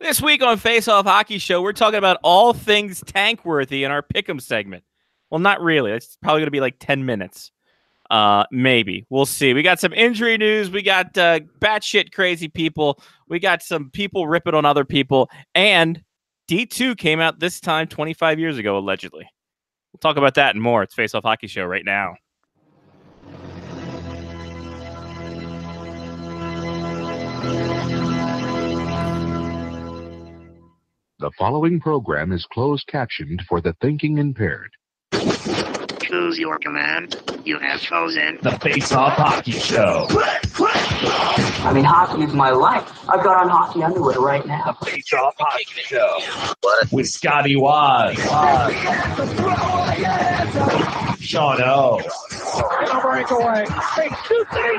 This week on Face Off Hockey Show, we're talking about all things tank-worthy in our Pick'em segment. Well, not really. It's probably going to be like 10 minutes. Maybe. We'll see. We got some injury news. We got batshit crazy people. We got some people ripping on other people. And D2 came out this time 25 years ago, allegedly. We'll talk about that and more. It's Face Off Hockey Show right now. The following program is closed captioned for the thinking impaired. Choose your command. You have chosen the Face Off Hockey Show. I mean, hockey is my life. I've got on hockey underwear right now. The Face Off Hockey Show. With Scotty Waz. Sean O. breakaway. Take 2 3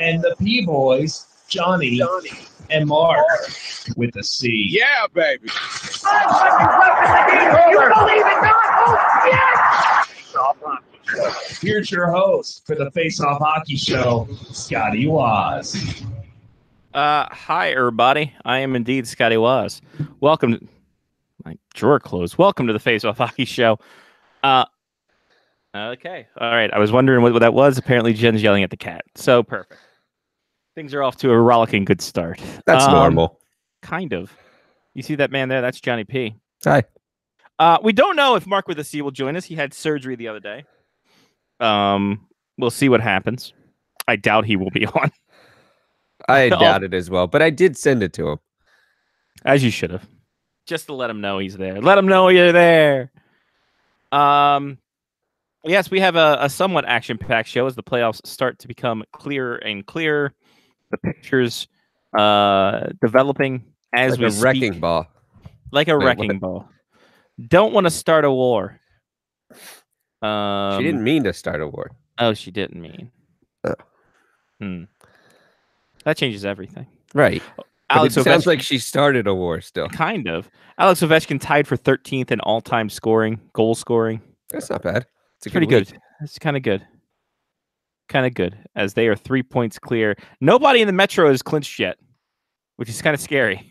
And the P-Boys, Johnny and Mark with a C. Yeah, baby. You believe it not? Oh, yes! Here's your host for the Face Off Hockey Show, Scotty Waz. Hi, everybody. I am indeed Scotty Waz. Welcome. My drawer closed. Welcome to the Face Off Hockey Show. Okay. All right. I was wondering what that was. Apparently, Jen's yelling at the cat. So perfect. Things are off to a rollicking good start. That's normal. Kind of. You see that man there? That's Johnny P. Hi. We don't know if Mark with a C will join us. He had surgery the other day. We'll see what happens. I doubt he will be on. I doubt it as well, but I did send it to him. As you should have. Just to let him know he's there. Let him know you're there. Yes, we have a somewhat action-packed show as the playoffs start to become clearer and clearer. The pictures developing as like we a speak. wrecking ball. Like a wrecking ball. Don't want to start a war. She didn't mean to start a war. Oh, she didn't mean. That changes everything. Right. Alex It sounds Ovechkin, like she started a war still. kind of. Alex Ovechkin tied for 13th in all-time goal scoring. That's not bad. It's a Pretty good. good. It's kind of good. Kind of good, as they are 3 points clear. Nobody in the Metro is clinched yet, which is kind of scary.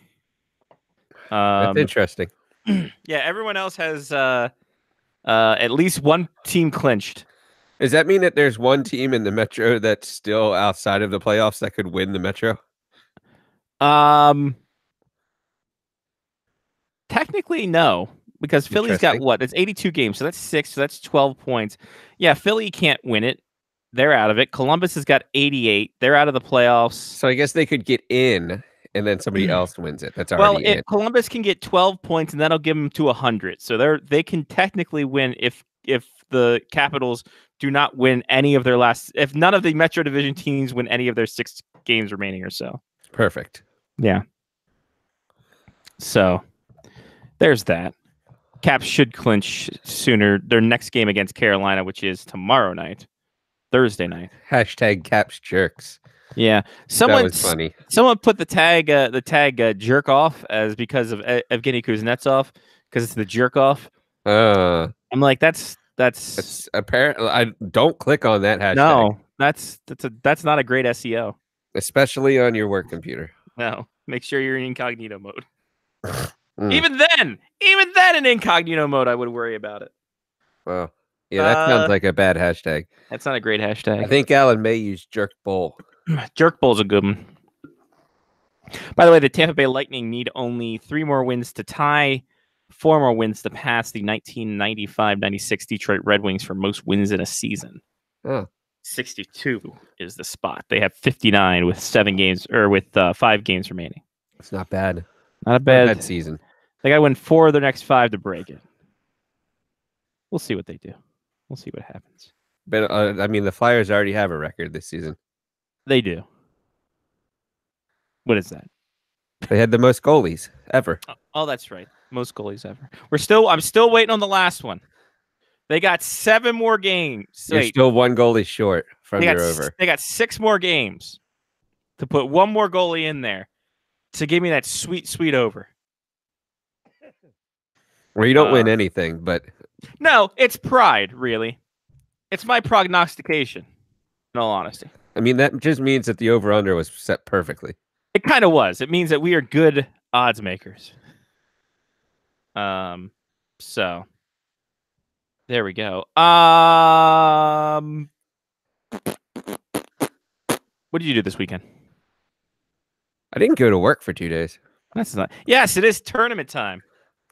That's interesting. Yeah, everyone else has at least one team clinched. Does that mean that there's one team in the Metro that's still outside of the playoffs that could win the Metro? Technically, no, because Philly's got what? It's 82 games, so that's 6, so that's 12 points. Yeah, Philly can't win it. They're out of it. Columbus has got 88. They're out of the playoffs. So I guess they could get in, and then somebody else wins it. That's already in. Columbus can get 12 points, and that'll give them to 100. So they can technically win if the Capitals do not win any of their if none of the Metro Division teams win any of their 6 games remaining or so. Perfect. Yeah. So there's that. Caps should clinch sooner. Their next game against Carolina, which is tomorrow night. Thursday night. Hashtag Caps jerks. Yeah, That was funny. Someone put the tag jerk off as because of Evgeny Kuznetsov because it's the jerk off. I'm like that's apparently I don't click on that hashtag. No, that's not a great SEO, especially on your work computer. No, make sure you're in incognito mode. Even then in incognito mode, I would worry about it. Well. Yeah, that sounds like a bad hashtag. That's not a great hashtag. I think Alan May used Jerk Bowl. Jerk Bowl's a good one. By the way, the Tampa Bay Lightning need only 3 more wins to tie, 4 more wins to pass the 1995-96 Detroit Red Wings for most wins in a season. 62 is the spot. They have 59 with 5 games remaining. It's not bad. Not a bad season. They got to win 4 of their next 5 to break it. We'll see what they do. We'll see what happens. But I mean, the Flyers already have a record this season. They do. What is that? They had the most goalies ever. Oh, that's right. Most goalies ever. I'm still waiting on the last one. They got 7 more games. You're still 1 goalie short from your over. They got 6 more games to put 1 more goalie in there to give me that sweet, sweet over. Where you don't win anything, but... No, it's pride, really. It's my prognostication, in all honesty. I mean, that just means that the over-under was set perfectly. It kind of was. It means that we are good odds makers. So there we go. What did you do this weekend? I didn't go to work for 2 days. That's not. Yes, it is tournament time.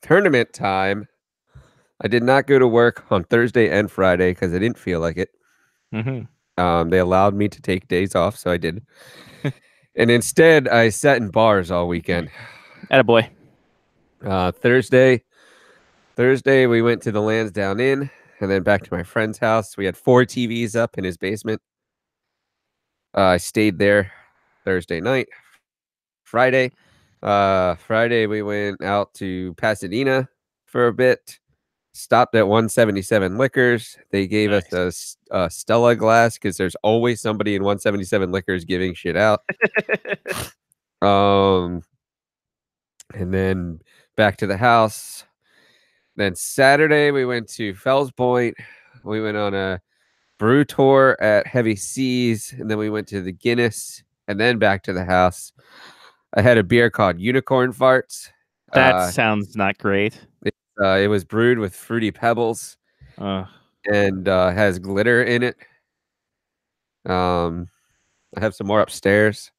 Tournament time. I did not go to work on Thursday and Friday because I didn't feel like it. Mm-hmm. They allowed me to take days off, so I did. And instead, I sat in bars all weekend. Attaboy. Thursday, we went to the Lansdowne Inn and then back to my friend's house. We had 4 TVs up in his basement. I stayed there Thursday night. Friday, we went out to Pasadena for a bit. Stopped at 177 Liquors. They gave us a Stella glass because there's always somebody in 177 Liquors giving shit out. And then back to the house. Then Saturday we went to Fells Point. We went on a brew tour at Heavy Seas, and then we went to the Guinness, and then back to the house. I had a beer called Unicorn Farts. That sounds not great. It was brewed with Fruity Pebbles and has glitter in it. I have some more upstairs.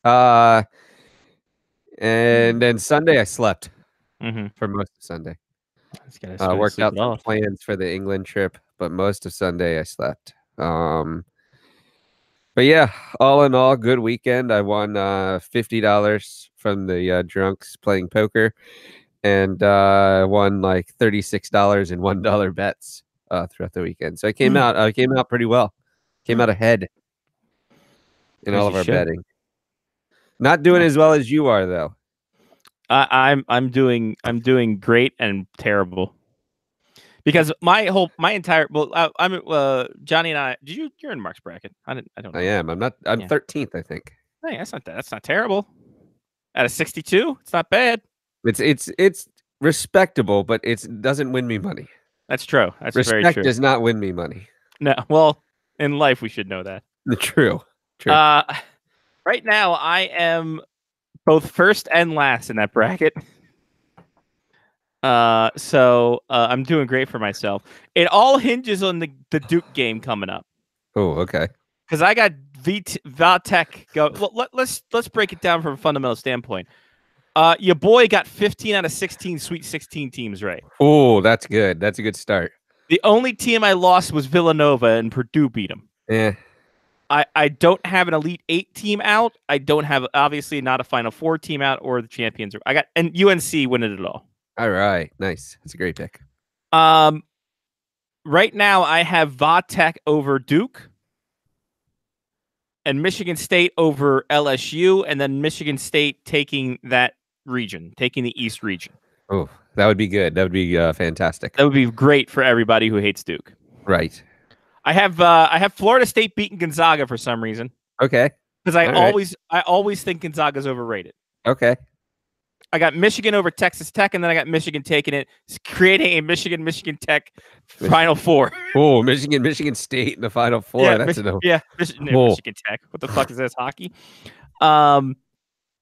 And then Sunday I slept for most of Sunday. Worked out some plans for the England trip, but most of Sunday I slept. But yeah, all in all, good weekend. I won $50 from the drunks playing poker, and won like $36 in $1 bets throughout the weekend. So I came out pretty well. Came out ahead in all of our betting. Not doing as well as you are though. I'm doing great and terrible. Because I'm Johnny and I. You're in Mark's bracket? I don't know. I am. I'm 13th, I think. Hey, that's not terrible. Out of 62, it's not bad. It's respectable, but it doesn't win me money. That's true. That's Respect very true. does not win me money. No, well, in life we should know that. True. Right now I am both first and last in that bracket. So I'm doing great for myself. It all hinges on the Duke game coming up. Oh, okay. Because I got Vatek go. Let's break it down from a fundamental standpoint. Your boy got 15 out of 16 Sweet 16 teams right. Oh, that's good. That's a good start. The only team I lost was Villanova, and Purdue beat them. Yeah. I don't have an Elite 8 team out. I don't have, obviously, not a Final Four team out or the champions. And UNC winning it all. All right. Nice. That's a great pick. Right now, I have Vatek over Duke and Michigan State over LSU, and then Michigan State taking that region, taking the East region. Oh, that would be good. That would be fantastic. That would be great for everybody who hates Duke. Right. I have Florida State beating Gonzaga for some reason. Okay. Because I always think Gonzaga's overrated. Okay. I got Michigan over Texas Tech, and then I got Michigan taking it, creating a Michigan Tech Final Four. Oh, Michigan State in the Final Four. Yeah, that's Michigan Tech. What the fuck is this, hockey? Then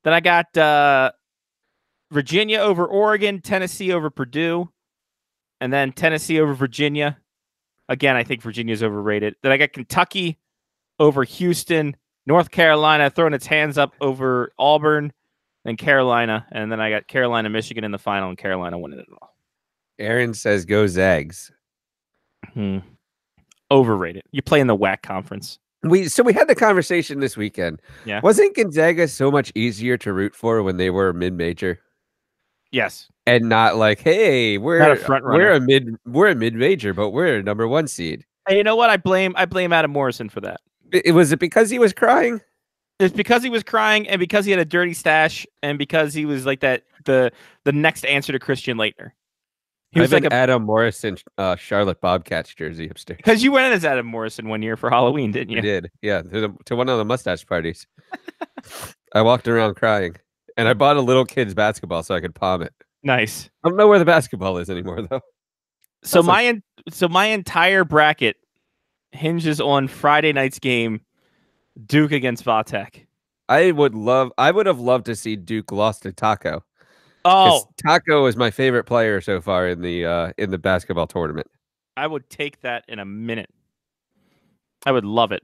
I got Virginia over Oregon, Tennessee over Purdue, and then Tennessee over Virginia. Again, I think Virginia's overrated. Then I got Kentucky over Houston, North Carolina throwing its hands up over Auburn, then Carolina, and then I got Carolina, Michigan in the final, and Carolina winning it all. Aaron says go Zags. Overrated. You play in the WAC conference. We had the conversation this weekend. Yeah. Wasn't Gonzaga so much easier to root for when they were mid-major? Yes. And not like, hey, we're not a front runner. we're a mid-major, but we're a number 1 seed. Hey, you know what? I blame Adam Morrison for that. Was it because he was crying? It's because he was crying, and because he had a dirty stash, and because he was like that the next answer to Christian Laettner. He was like Adam Morrison Charlotte Bobcats jersey upstairs. Because you went in as Adam Morrison one year for Halloween, didn't you? I did, yeah. To one of the mustache parties. I walked around crying, and I bought a little kid's basketball so I could palm it. Nice. I don't know where the basketball is anymore though. So my entire bracket hinges on Friday night's game Duke against Vatek. I would have loved to see Duke lost to Taco. Oh, Taco is my favorite player so far in the basketball tournament. I would take that in a minute. I would love it.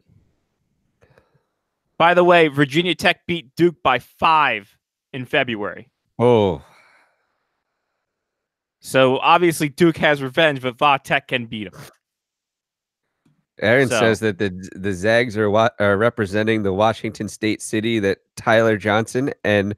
By the way, Virginia Tech beat Duke by 5 in February. Oh, So obviously Duke has revenge, but Vatek can beat him. Aaron So- says that the Zags are representing the Washington State city that Tyler Johnson and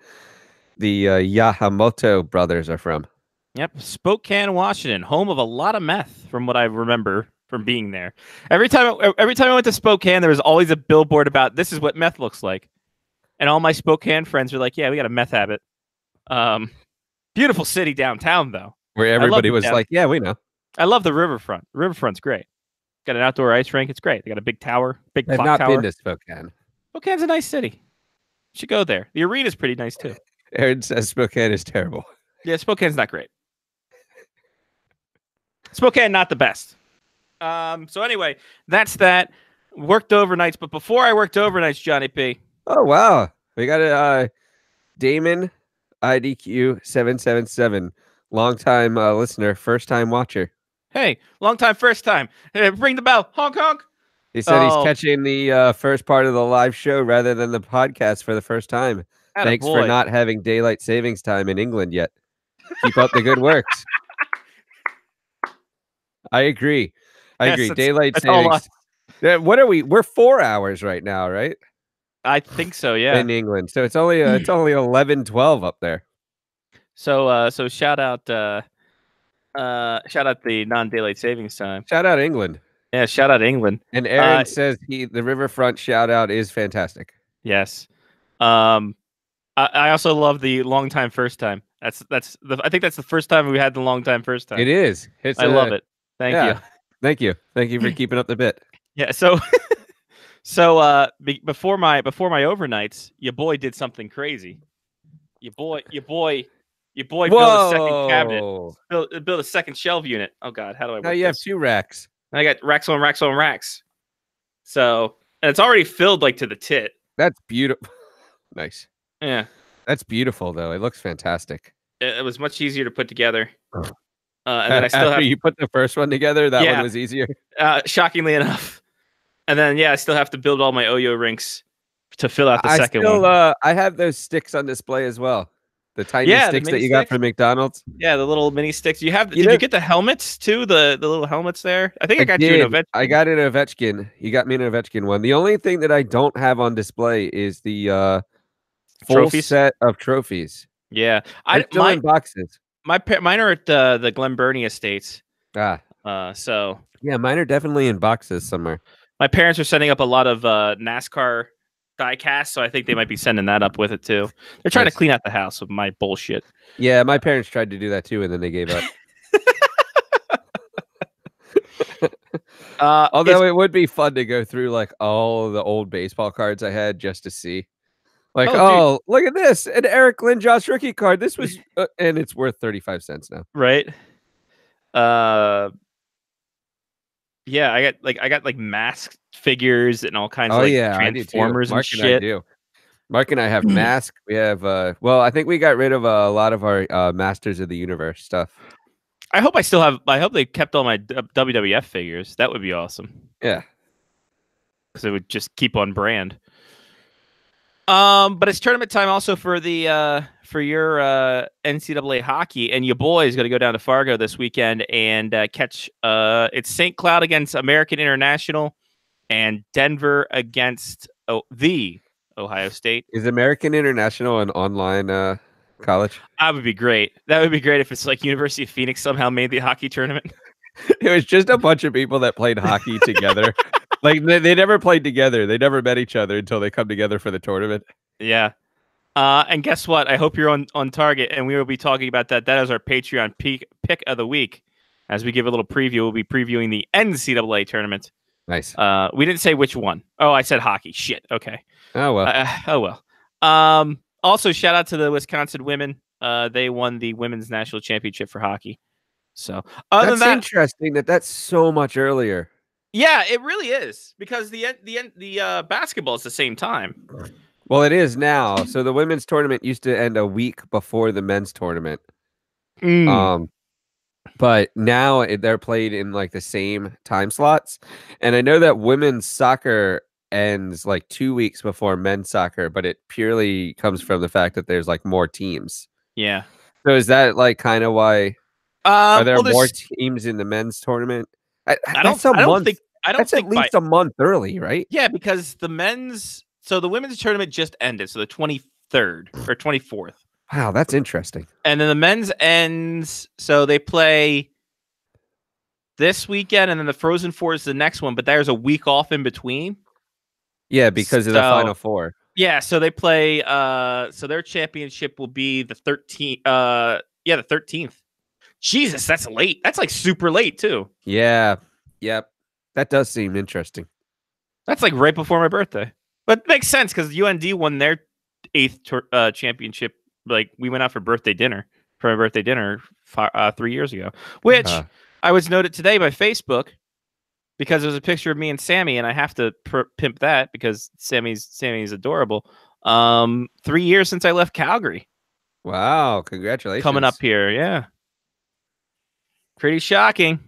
the Yamamoto brothers are from. Yep, Spokane, Washington, home of a lot of meth, from what I remember from being there. Every time I went to Spokane, there was always a billboard about this is what meth looks like, and all my Spokane friends were like, "Yeah, we got a meth habit." Beautiful city downtown, though. Where love everybody the was down- like, "Yeah, we know." I love the riverfront. The riverfront's great. Got an outdoor ice rink. It's great. They got a big tower, big I've clock not tower. been to Spokane. Spokane's a nice city. Should go there. The arena's pretty nice too. Aaron says Spokane is terrible. Yeah, Spokane's not great. Spokane, not the best. So anyway, that's that. Worked overnights, but before I worked overnights, Johnny P. Oh wow, we got a Damon IDQ 777, longtime listener, first time watcher. Hey, long time, first time. Hey, ring the bell. Honk honk. He said Oh. he's catching the first part of the live show rather than the podcast for the first time. Thanks for Attaboy. not having daylight savings time in England yet. Keep up the good works. I agree. Yes, agree. that's- Daylight that's all savings. Yeah, what are we? We're 4 hours right now, right? I think so. Yeah. In England, so it's only 11:12 up there. So shout out the non-daylight savings time. Shout out England. Yeah, shout out England. And Aaron Uh, says the riverfront shout out is fantastic. Yes. I also love the long time first time. I think that's the first time we had the long time first time. It is. I love it. Thank yeah. you. Thank you. Thank you for keeping up the bit. Yeah. So before my overnights, your boy did something crazy. Your boy built a second cabinet. Whoa. Built a second shelf unit. Oh God, how do I? Now work you have this? 2 racks. I got racks on racks on racks. So and it's already filled like to the tit. That's beautiful. Nice. Yeah. That's beautiful though. It looks fantastic. It was much easier to put together. Oh. And then I still After have, you put the first one together, that Yeah. one was easier. shockingly enough. And then, yeah, I still have to build all my Oyo rinks to fill out the second one. I have those sticks on display as well. The tiny Yeah, the sticks that mini you got sticks. from McDonald's. Yeah, the little mini sticks. You have? You Did know- you get the helmets too? The little helmets there. I think I got you an Ovechkin. I got an Ovechkin. You got me an Ovechkin one. The only thing that I don't have on display is the full Trophies? set of trophies. Yeah, They're still in boxes. mine are at the Glen Burnie Estates. Ah, So yeah, mine are definitely in boxes somewhere. my parents are setting up a lot of NASCAR die casts, so I think they might be sending that up with it too. They're trying Nice. to clean out the house with my bullshit. Yeah, my parents tried to do that too, and then they gave up. Although it would be fun to go through like all the old baseball cards I had just to see. Like, Oh, dude. oh, look at this, an Eric Lindros rookie card. This was, and it's worth 35 cents now. right? Yeah, I got like masked figures and all kinds of Oh like yeah, I do too. Transformers and Mark and I shit. do. Mark and I have Mask. We have, well, I think we got rid of a lot of our Masters of the Universe stuff. I hope I still have. I hope they kept all my WWF figures. That would be awesome Yeah. because it would just keep on brand. But it's tournament time also for the for your NCAA hockey, and your boy is going to go down to Fargo this weekend and catch. It's St. Cloud against American International, and Denver against the Ohio State. Is American International an online college? That would be great. That would be great if it's like University of Phoenix somehow made the hockey tournament. It was just a bunch of people that played hockey together. Like they never played together. They never met each other until they come together for the tournament. Yeah. And guess what? I hope you're on target, and we will be talking about that. That is our Patreon pick of the week. As we give a little preview, we'll be previewing the NCAA tournament. Nice. We didn't say which one. Oh, I said hockey. Shit. Okay. Oh well. Oh well. Also, shout out to the Wisconsin women. They won the women's national championship for hockey. So, other That's than that, interesting. That's so much earlier. Yeah, it really is because the basketball is the same time. Well, it is now. So the women's tournament used to end a week before the men's tournament. But now they're played in like the same time slots. And I know that women's soccer ends like 2 weeks before men's soccer, but it purely comes from the fact that there's like more teams. Yeah. So is that like kind of why? Are there well, more teams in the men's tournament? I don't think That's at least a month early, right? Yeah, because the women's tournament just ended, so the 23rd or 24th. Wow, that's interesting. And then the men's ends, so they play this weekend, and then the Frozen Four is the next one, but there's a week off in between. Yeah, because of the Final Four. Yeah, so they play. So their championship will be the 13th. The 13th. Jesus, that's late. That's like super late too. Yeah. Yep. That does seem interesting. That's like right before my birthday, but it makes sense because UND won their 8th championship. Like we went out for my birthday dinner 3 years ago, which I was noted today by Facebook because there's a picture of me and Sammy, and I have to pimp that because Sammy's adorable. 3 years since I left Calgary. Wow, congratulations. Coming up here, yeah. Pretty shocking.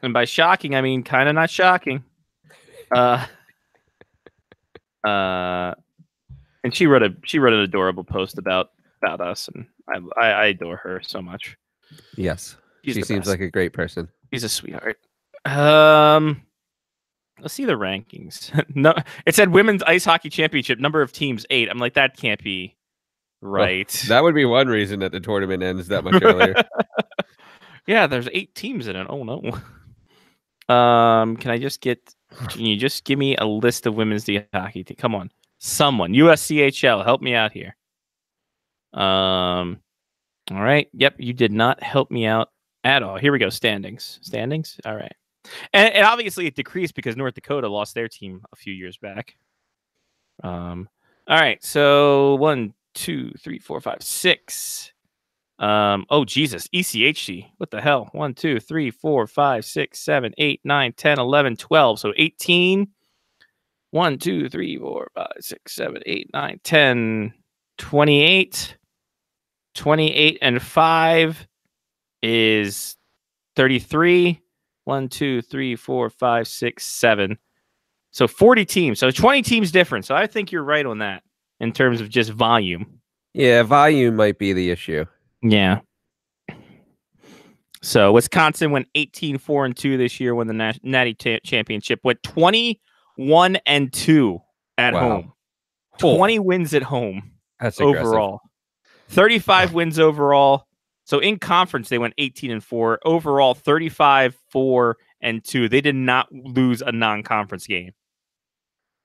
And by shocking, I mean kind of not shocking. And she wrote an adorable post about us, and I adore her so much. Yes, she seems like a great person. She's a sweetheart. Let's see the rankings. No, it said women's ice hockey championship number of teams 8. I'm like, that can't be right. Well, that would be one reason that the tournament ends that much earlier. Yeah, there's 8 teams in it. Oh no. Can you just give me a list of women's hockey team? Come on. Someone. USCHL, help me out here. All right. Yep, you did not help me out at all. Here we go. Standings. All right. And obviously it decreased because North Dakota lost their team a few years back. All right. So 1, 2, 3, 4, 5, 6. Oh Jesus, ECHC. What the hell? 1, 2, 3, 4, 5, 6, 7, 8, 9, 10, 11, 12. So 18. 1, 2, 3, 4, 5, 6, 7, 8, 9, 10, 28. 28 and 5 is 33. 1, 2, 3, 4, 5, 6, 7. So 40 teams. So 20 teams different. So I think you're right on that in terms of just volume. Yeah, volume might be the issue. Yeah. So Wisconsin went 18-4-2 this year, won the Natty Championship. Went 21-2 at home. 20 wins at home. That's overall. 35 wins overall. So in conference they went 18-4. Overall 35-4-2. They did not lose a non-conference game.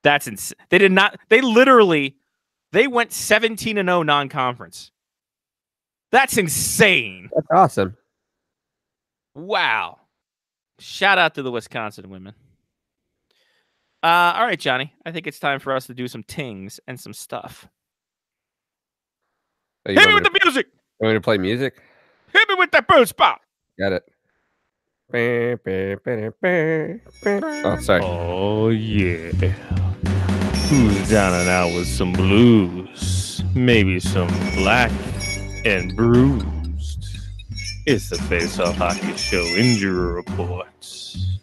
That's insane. They did not. They went 17-0 non-conference. That's insane. That's awesome. Wow. Shout out to the Wisconsin women. All right, Johnny. I think it's time for us to do some tings and some stuff. Hit me with the music. You want me to play music? Hit me with that bird spot. Got it. Oh, sorry. Oh, yeah. Who's down and out with some blues? Maybe some black and bruised. It's the Face Off Hockey Show injury reports.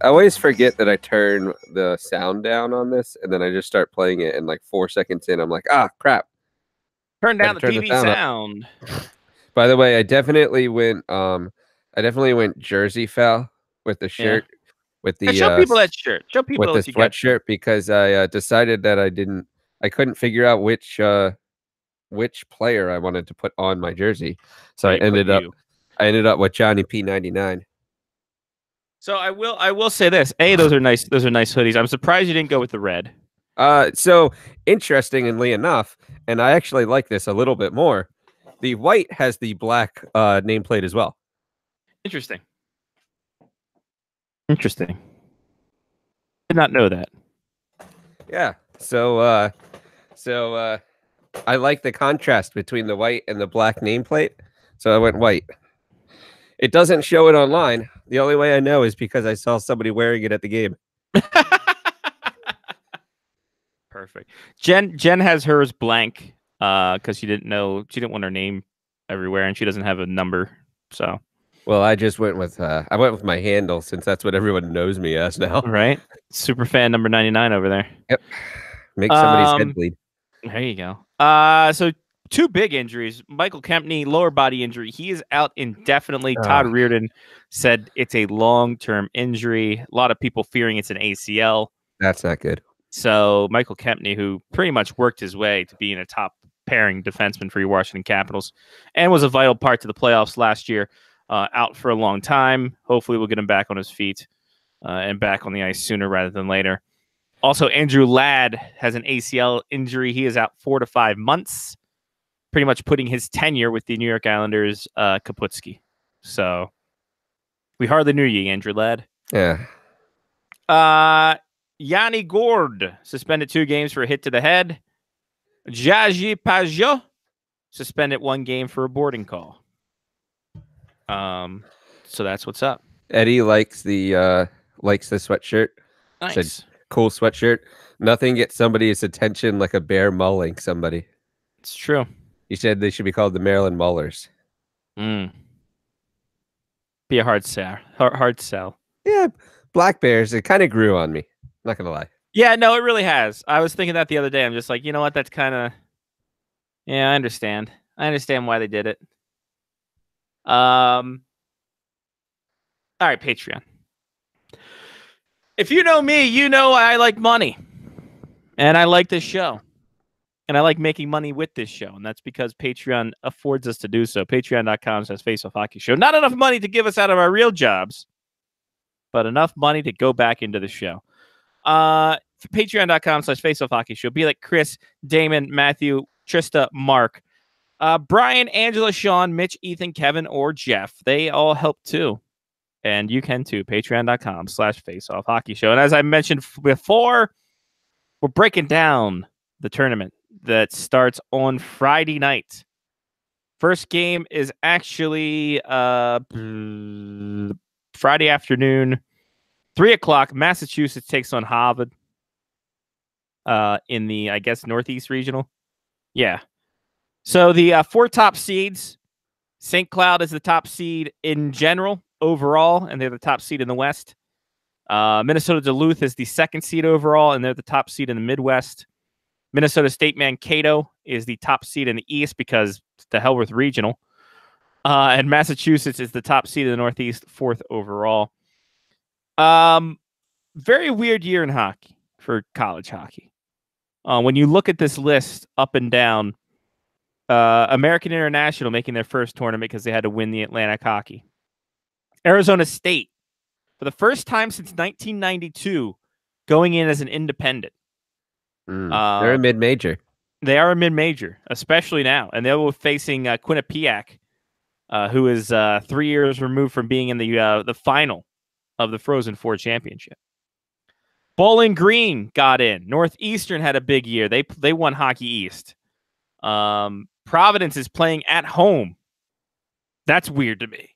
I always forget that I turn the sound down on this, and then I just start playing it, and like 4 seconds in, I'm like, crap. Turn down the TV sound. By the way, I definitely went jersey foul with the shirt. Yeah. With the show people that shirt. Show people with the sweatshirt because I decided that I couldn't figure out which player I wanted to put on my jersey. So I ended up with Johnny P99. So I will say this. Those are nice hoodies. I'm surprised you didn't go with the red. So interestingly enough, and I actually like this a little bit more, the white has the black nameplate as well. Interesting. Did not know that. Yeah. So I like the contrast between the white and the black nameplate. So I went white. It doesn't show it online, The only way I know is because I saw somebody wearing it at the game. Perfect. Jen has hers blank because she didn't want her name everywhere, and she doesn't have a number. So, Well, I just went with my handle since that's what everyone knows me as now. right, super fan number 99 over there. Yep. Make somebody's head bleed. There you go. So 2 big injuries. Michael Kempney, lower body injury. He is out indefinitely. Todd Reardon said it's a long-term injury. A lot of people fearing it's an ACL. That's not good. So Michael Kempney, who pretty much worked his way to being a top pairing defenseman for your Washington Capitals and was a vital part to the playoffs last year, out for a long time. Hopefully we'll get him back on his feet and back on the ice sooner rather than later. Also, Andrew Ladd has an ACL injury. He is out 4 to 5 months, pretty much putting his tenure with the New York Islanders kaputski. So we hardly knew you, Andrew Ladd. Yeah. Yanni Gourde suspended 2 games for a hit to the head. Jaji Pajot suspended 1 game for a boarding call. So that's what's up. Eddie likes the sweatshirt. Nice. Said, cool sweatshirt. Nothing gets somebody's attention like a bear mauling somebody. It's true. He said they should be called the Maryland Maulers. Be a hard sell. Hard sell. Yeah, black bears. It kind of grew on me. Not gonna lie. Yeah, no, it really has. I was thinking that the other day. I'm just like, you know what? That's kind of. Yeah, I understand. I understand why they did it. All right, Patreon. If you know me, you know I like money. And I like this show. And I like making money with this show. And that's because Patreon affords us to do so. Patreon.com/FaceOffHockeyShow. Not enough money to give us out of our real jobs, but enough money to go back into the show. Patreon.com/FaceOffHockeyShow. Be like Chris, Damon, Matthew, Trista, Mark, Brian, Angela, Sean, Mitch, Ethan, Kevin, or Jeff. They all help too. And you can too. Patreon.com/FaceOffHockeyShow. And as I mentioned before, we're breaking down the tournament that starts on Friday night. First game is actually Friday afternoon, 3:00. Massachusetts takes on Harvard in the, I guess, Northeast Regional. Yeah. So the 4 top seeds, St. Cloud is the top seed in general overall, and they're the top seed in the West. Minnesota Duluth is the 2nd seed overall, and they're the top seed in the Midwest. Minnesota State Mankato is the top seed in the East because the hell with regional. And Massachusetts is the top seed in the Northeast, 4th overall. Very weird year in hockey for college hockey. When you look at this list up and down, American International making their first tournament because they had to win the Atlantic Hockey. Arizona State, for the first time since 1992, going in as an independent. They're a mid-major. They are a mid-major, especially now. And they were facing Quinnipiac, who is 3 years removed from being in the final of the Frozen Four championship. Bowling Green got in. Northeastern had a big year. They won Hockey East. Providence is playing at home. That's weird to me.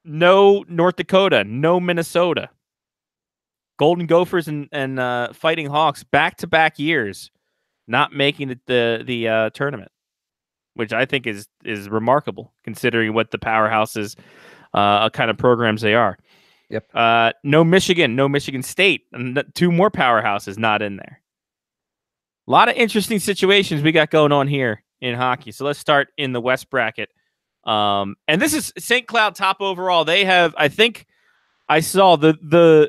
No North Dakota, no Minnesota. Golden Gophers and Fighting Hawks back-to-back years not making the tournament, which I think is remarkable considering what the powerhouses kind of programs they are. Yep. No Michigan State, and 2 more powerhouses not in there. A lot of interesting situations we got going on here in hockey. So let's start in the West bracket. And this is St. Cloud top overall. They have, I think I saw they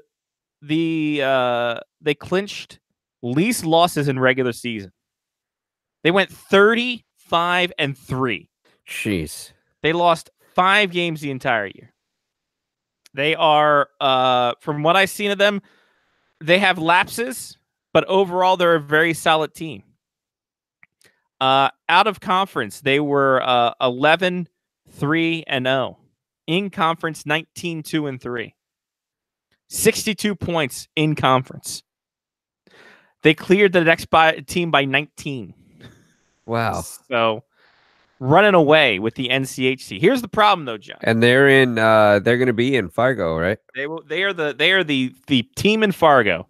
clinched least losses in regular season. They went 35-3. Jeez. They lost 5 games the entire year. They are, from what I've seen of them, they have lapses, but overall they're a very solid team. Out of conference, they were 11-3-0. In conference, 19-2-3. 62 points in conference. They cleared the next team by 19. Wow. So running away with the NCHC. Here's the problem, though, John. And they're going to be in Fargo, right? They are the team in Fargo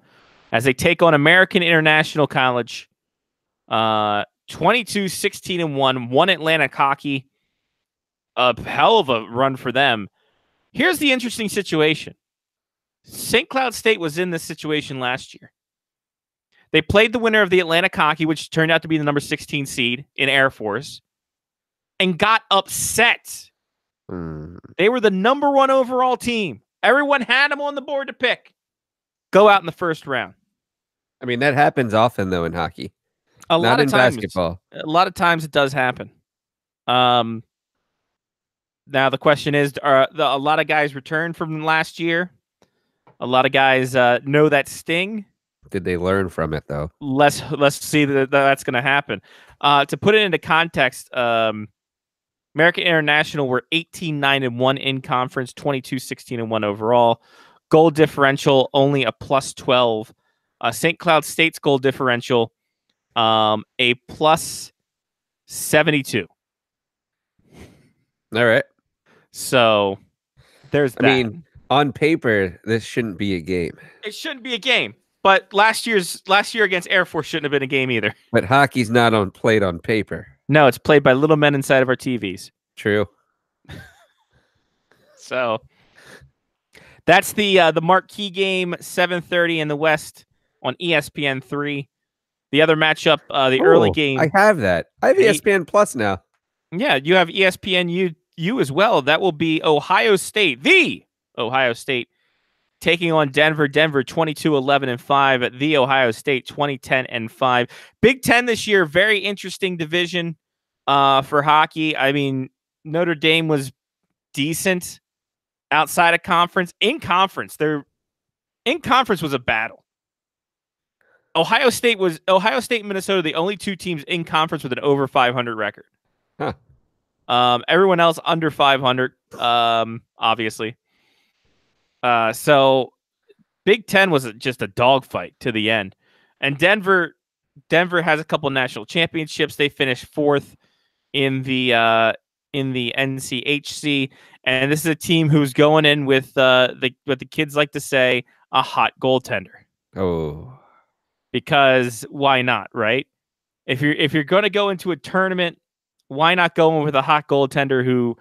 as they take on American International College. 22-16-1, won Atlantic Hockey. A hell of a run for them. Here's the interesting situation. St. Cloud State was in this situation last year. They played the winner of the Atlantic Hockey, which turned out to be the number 16 seed in Air Force, and got upset. They were the number 1 overall team. Everyone had them on the board to pick. Go out in the first round. I mean, that happens often, though, in hockey. Not in basketball. A lot of times it does happen. Now, the question is, a lot of guys returned from last year? A lot of guys know that sting. Did they learn from it, though? Let's see that's going to happen. To put it into context, American International were 18-9-1 in conference, 22-16-1 overall. Goal differential only a +12. St. Cloud State's goal differential a +72. All right. So there's that. I mean, on paper, this shouldn't be a game. It shouldn't be a game. But last year against Air Force shouldn't have been a game either. But hockey's not played on paper. No, it's played by little men inside of our TVs. True. So that's the marquee game, 7:30 in the West on ESPN3. The other matchup, the early game. I have that. I have ESPN Plus now. Yeah, you have ESPN U as well. That will be Ohio State, the Ohio State, taking on Denver. Denver 22-11-5 at the Ohio State 20-10-5. Big Ten this year, very interesting division for hockey. I mean, Notre Dame was decent outside of conference. In conference was a battle. Ohio State and Minnesota, the only two teams in conference with an over 500 record. Huh. Everyone else under 500, obviously. So Big Ten was just a dogfight to the end. And Denver has a couple national championships. They finished 4th in the NCHC, and this is a team who's going in with what the kids like to say, a hot goaltender. Oh, because why not, right? If you're going to go into a tournament, why not go in with a hot goaltender who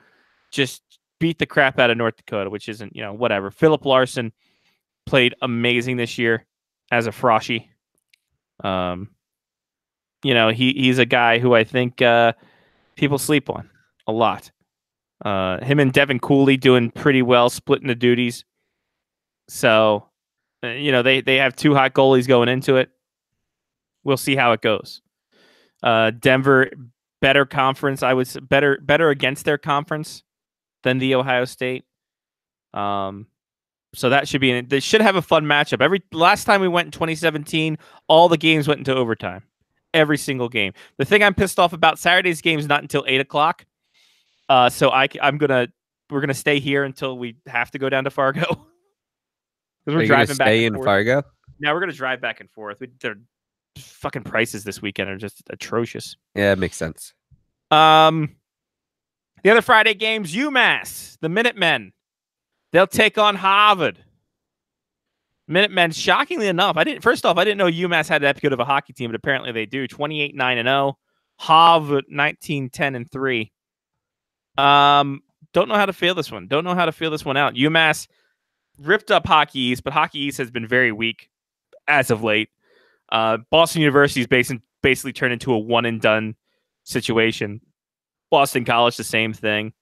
just beat the crap out of North Dakota, which isn't, whatever. Philip Larson played amazing this year as a Froshy. He's a guy who I think people sleep on a lot. Him and Devin Cooley doing pretty well, splitting the duties. So, they have two hot goalies going into it. We'll see how it goes. Denver, better conference. I would say better against their conference than the Ohio State. So that should be they should have a fun matchup. Last time we went in 2017, all the games went into overtime. Every single game. The thing I'm pissed off about, Saturday's game is not until 8:00. So we're gonna stay here until we have to go down to Fargo. Because we're driving back in Fargo. Now we're gonna drive back and forth. Their fucking prices this weekend are just atrocious. Yeah, it makes sense. The other Friday games, UMass, the Minutemen, they'll take on Harvard. Minutemen, shockingly enough, I didn't know UMass had that good of a hockey team, but apparently they do. 28-9-0. Harvard 19-10-3. Don't know how to feel this one. Don't know how to feel this one out. UMass ripped up Hockey East, but Hockey East has been very weak as of late. Boston University is basically turned into a one and done situation. Boston College, the same thing.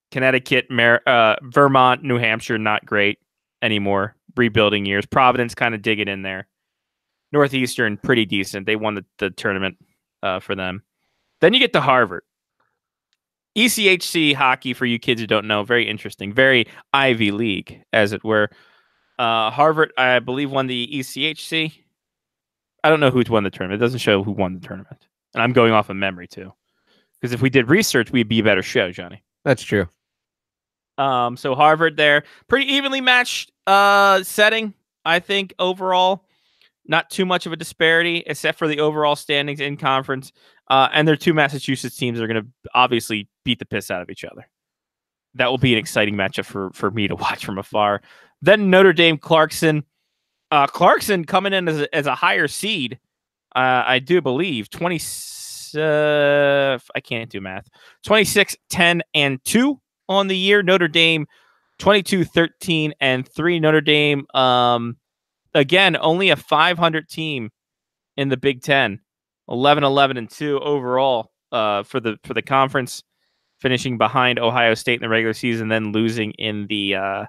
Connecticut, Vermont, New Hampshire, not great anymore. Rebuilding years. Providence kind of digging in there. Northeastern, pretty decent. They won the tournament for them. Then you get to Harvard. ECHC hockey, for you kids who don't know, very interesting. Very Ivy League, as it were. Harvard, I believe, won the ECHC. I don't know who's won the tournament. It doesn't show who won the tournament. And I'm going off of memory, too. Because if we did research, we'd be a better show, Johnny. That's true. So Harvard there. Pretty evenly matched setting, I think, overall. Not too much of a disparity, except for the overall standings in conference. And their two Massachusetts teams are going to obviously beat the piss out of each other. That will be an exciting matchup for me to watch from afar. Then Notre Dame Clarkson. Clarkson coming in as a higher seed, I do believe. 20. I can't do math. 26, 10, and 2 on the year. Notre Dame 22, 13, and 3. Notre Dame, again, only a 500 team in the Big Ten. 11, 11, and 2 overall for the conference, finishing behind Ohio State in the regular season, then losing in the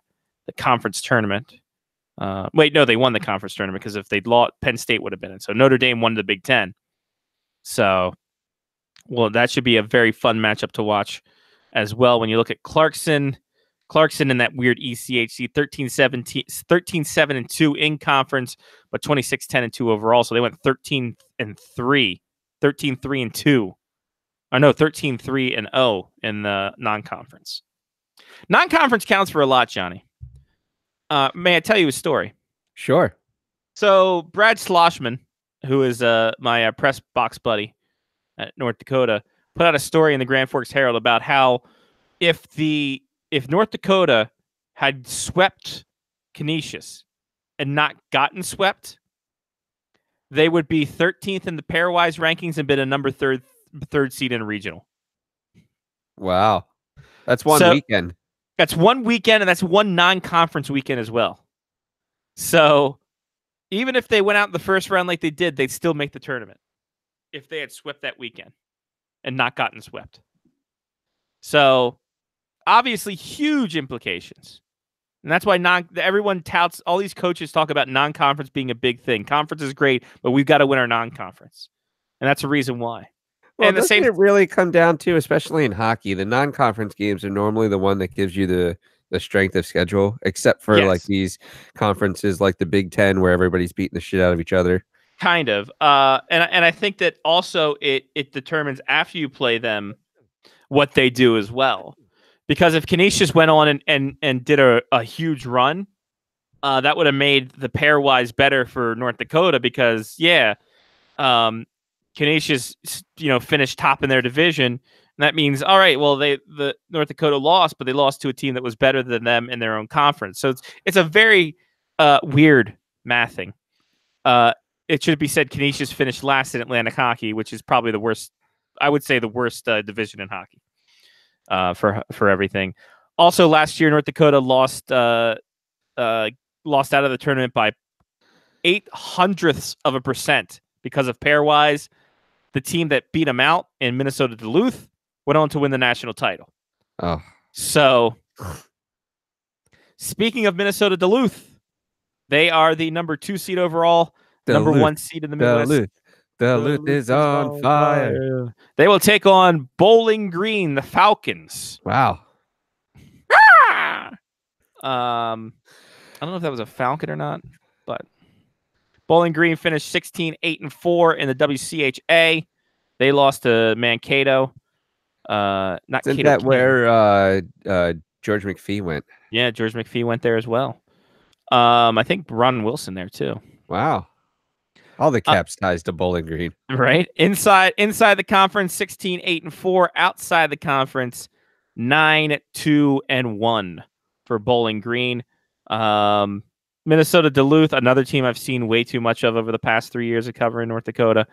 conference tournament. Wait, no, they won the conference tournament because if they'd lost, Penn State would have been in. So Notre Dame won the Big Ten. So, well, that should be a very fun matchup to watch as well. When you look at Clarkson in that weird ECHC, 13-7 and 2 in conference, but 26-10 and 2 overall. So they went 13-3 and 2. I know 13-3 and 0 in the non-conference. Non-conference counts for a lot, Johnny. May I tell you a story? Sure. So Brad Schlossman, who is my press box buddy at North Dakota, put out a story in the Grand Forks Herald about how if North Dakota had swept Canisius and not gotten swept, they would be 13th in the pairwise rankings and been a number third seed in a regional. Wow. That's one weekend. That's one weekend, and that's one non-conference weekend as well. So even if they went out in the first round like they did, they'd still make the tournament if they had swept that weekend and not gotten swept. So obviously huge implications. And that's why everyone touts, all these coaches talk about non-conference being a big thing. Conference is great, but we've got to win our non-conference. And that's the reason why. Well, and doesn't it really come down to, especially in hockey, the non-conference games are normally the one that gives you the strength of schedule, except for like these conferences like the Big Ten where everybody's beating the shit out of each other. Kind of. And I think that also it determines after you play them what they do as well. Because if Canisius went on and did a huge run, that would have made the pairwise better for North Dakota because, Canisius, finished top in their division. And that means, all right, well, the North Dakota lost, but they lost to a team that was better than them in their own conference. So it's a very weird mathing. It should be said Canisius finished last in Atlantic Hockey, which is probably the worst, I would say the worst division in hockey for everything. Also, last year, North Dakota lost out of the tournament by 0.08% because of pairwise. The team that beat them out in Minnesota Duluth went on to win the national title. Oh. So, speaking of Minnesota Duluth, they are the number 2 seed overall, number 1 seed in the Midwest. Duluth is on fire. They will take on Bowling Green, the Falcons. Wow. I don't know if that was a Falcon or not, but Bowling Green finished 16, 8, and 4 in the WCHA. They lost to Mankato. Not Isn't Cato that King. where George McPhee went? Yeah, George McPhee went there as well. I think Ron Wilson there too. Wow. All the Caps ties to Bowling Green. Right. Inside the conference, 16, 8, and 4. Outside the conference, 9, 2, and 1 for Bowling Green. Minnesota Duluth, another team I've seen way too much of over the past 3 years of covering North Dakota.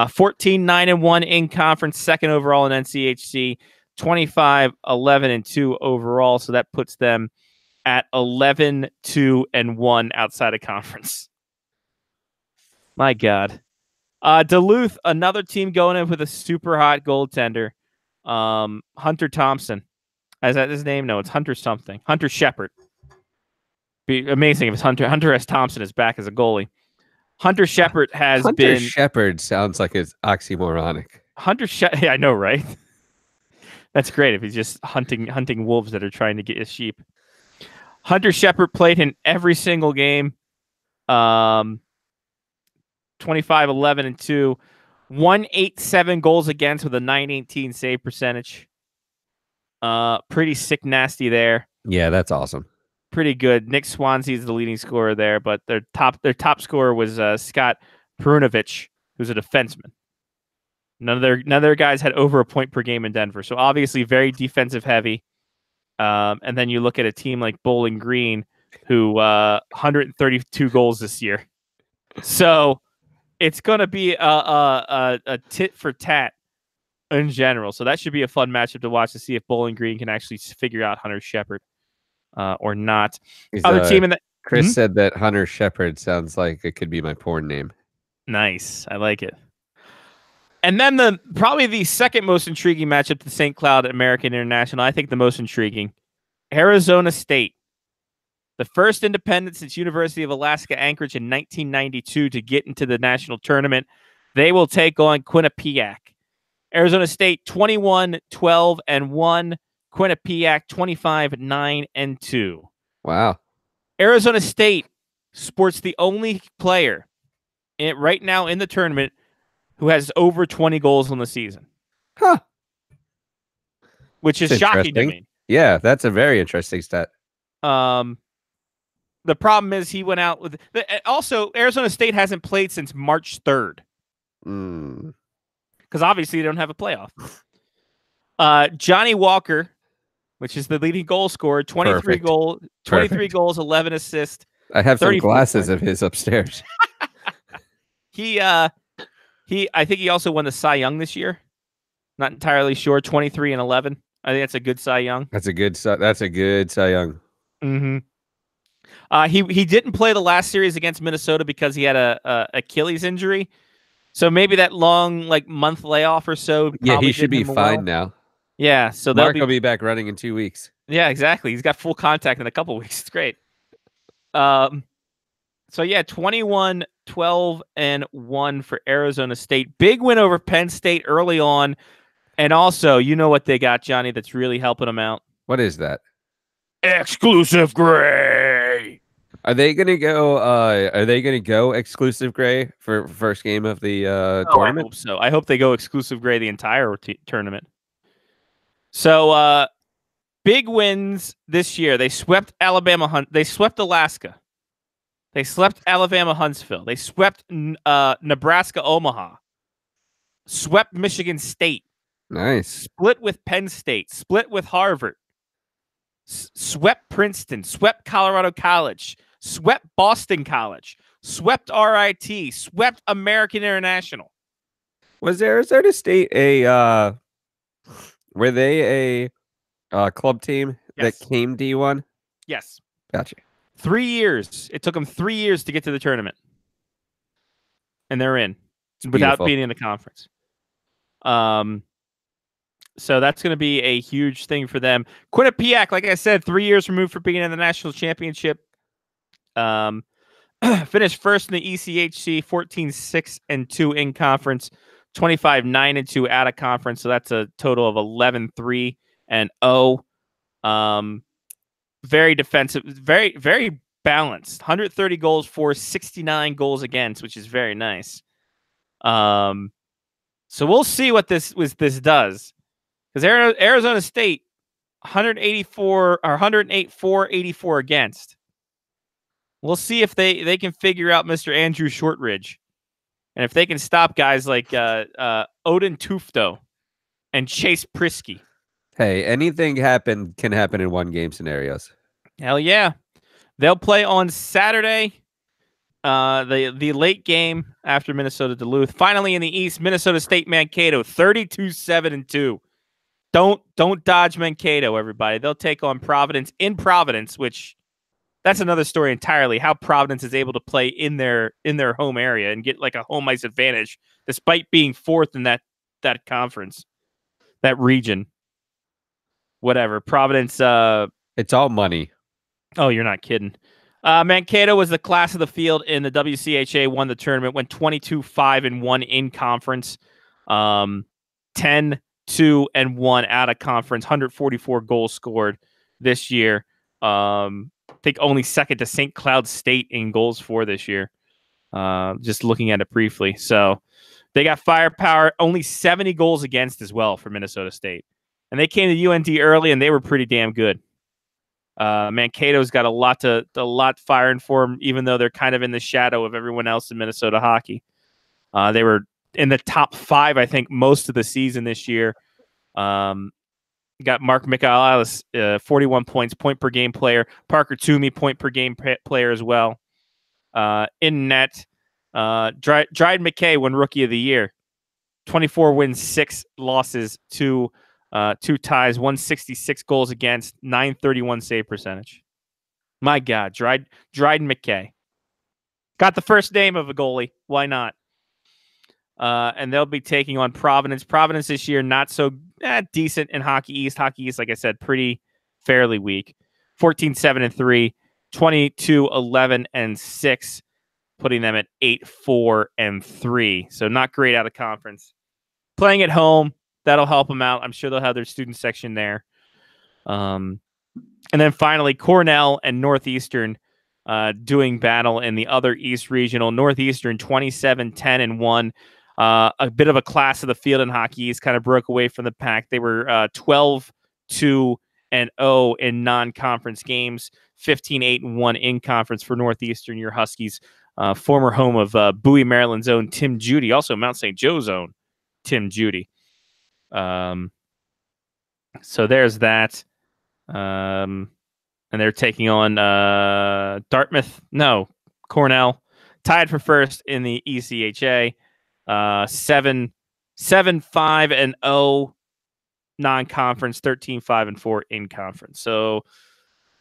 14, 9, and 1 in conference, second overall in NCHC, 25, 11, and 2 overall. So that puts them at 11, 2, and 1 outside of conference. My God. Duluth, another team going in with a super hot goaltender. Hunter Thompson. Is that his name? No, it's Hunter something. Hunter Shepard. Be amazing if it's Hunter S. Thompson is back as a goalie. Hunter Shepard has been... Hunter Shepard sounds like it's oxymoronic. Yeah, I know, right? That's great if he's just hunting wolves that are trying to get his sheep. Hunter Shepard played in every single game. 25, 11, and 2. 187 goals against with a 918 save percentage. Pretty sick nasty there. Yeah, that's awesome. pretty good. Nick Swansea is the leading scorer there, but their top scorer was Scott Perunovic, who's a defenseman. None of their guys had over a point per game in Denver, so obviously very defensive heavy. And then you look at a team like Bowling Green, who 132 goals this year. So it's going to be a tit for tat in general. So that should be a fun matchup to watch to see if Bowling Green can actually figure out Hunter Shepard or not. Other team in the Chris said that Hunter Shepard sounds like it could be my porn name. Nice. I like it. And then probably the second most intriguing matchup, the St. Cloud American International. I think the most intriguing, Arizona State. The first independent since University of Alaska Anchorage in 1992 to get into the national tournament. They will take on Quinnipiac. Arizona State 21-12-1. Quinnipiac 25-9-2. Wow. Arizona State sports the only player right now in the tournament who has over 20 goals on the season. Huh. Which is shocking to me. Yeah, that's a very interesting stat. The problem is he went out with... Also, Arizona State hasn't played since March 3rd. Because obviously they don't have a playoff. Johnny Walker, which is the leading goal scorer, 23 goals, 11 assists. I have some glasses of his upstairs. I think he also won the Cy Young this year. Not entirely sure. 23-11. I think that's a good Cy Young. That's a good Cy Young. Mm-hmm. He didn't play the last series against Minnesota because he had a Achilles injury. So maybe that long month layoff or so. Yeah, he should be fine now. Yeah, so Mark will be back running in 2 weeks. Yeah, exactly. He's got full contact in a couple weeks. It's great. So yeah, 21-12-1 for Arizona State. Big win over Penn State early on. And also, you know what they got, Johnny, that's really helping them out? What is that? Exclusive Gray. Are they gonna go exclusive Gray for first game of the tournament? I hope so. I hope they go exclusive Gray the entire tournament. So big wins this year. They swept They swept Alaska. They swept Alabama Huntsville. They swept Nebraska Omaha. Swept Michigan State. Nice. Split with Penn State. Split with Harvard. Swept Princeton. Swept Colorado College. Swept Boston College. Swept RIT. Swept American International. Was Arizona State were they a club team that came D1? Yes. Gotcha. 3 years. It took them 3 years to get to the tournament. And they're in without being in the conference. So that's going to be a huge thing for them. Quinnipiac, like I said, 3 years removed from being in the national championship. Finished first in the ECHC, 14-6-2 in conference, 25-9-2 out of conference. So that's a total of 11-3-0. Very defensive, very, very balanced. 130 goals for, 69 goals against, which is very nice. So we'll see what this does. Because Arizona State, 108-4-84 against. We'll see if they can figure out Mr. Andrew Shortridge. And if they can stop guys like Odin Tufto and Chase Prisky. Hey, anything can happen in one game scenarios. Hell yeah. They'll play on Saturday. The late game after Minnesota Duluth. Finally in the East, Minnesota State Mankato, 32-7-2. Don't dodge Mankato, everybody. They'll take on Providence in Providence, which that's another story entirely. How Providence is able to play in their home area and get like a home ice advantage, despite being fourth in that conference, that region. Whatever. Providence. It's all money. Oh, you're not kidding. Mankato was the class of the field in the WCHA, won the tournament, went 22-5-1 in conference, 10-2-1 out of conference, 144 goals scored this year. I think only second to St. Cloud State in goals for this year. Just looking at it briefly. So they got firepower, only 70 goals against as well for Minnesota State. And they came to UND early and they were pretty damn good. Mankato's got a lot firing for them, even though they're kind of in the shadow of everyone else in Minnesota hockey. They were in the top 5, I think, most of the season this year. Got Mark Michaelis, 41 points, point per game player. Parker Toomey, point per game player as well. In net, Dryden McKay won Rookie of the Year. 24 wins, 6 losses, 2 ties, 166 goals against, 931 save percentage. My God, Dryden McKay. Got the first name of a goalie. Why not? And they'll be taking on Providence. Providence this year, not so decent in Hockey East. Hockey East, like I said, fairly weak. 14-7-3, 22-11-6, putting them at 8-4-3. So not great out of conference. Playing at home, that'll help them out. I'm sure they'll have their student section there. And then finally, Cornell and Northeastern doing battle in the other East Regional. Northeastern 27-10-1. A bit of a class of the field in Hockey East, kind of broke away from the pack. They were 12-2-0 in non-conference games, 15-8-1 in conference for Northeastern. Your Huskies, former home of Bowie, Maryland's own Tim Judy, also Mount St. Joe's own Tim Judy. So there's that. And they're taking on Cornell, tied for first in the ECHA. 7-5-0 non-conference, 13-5-4 in conference. So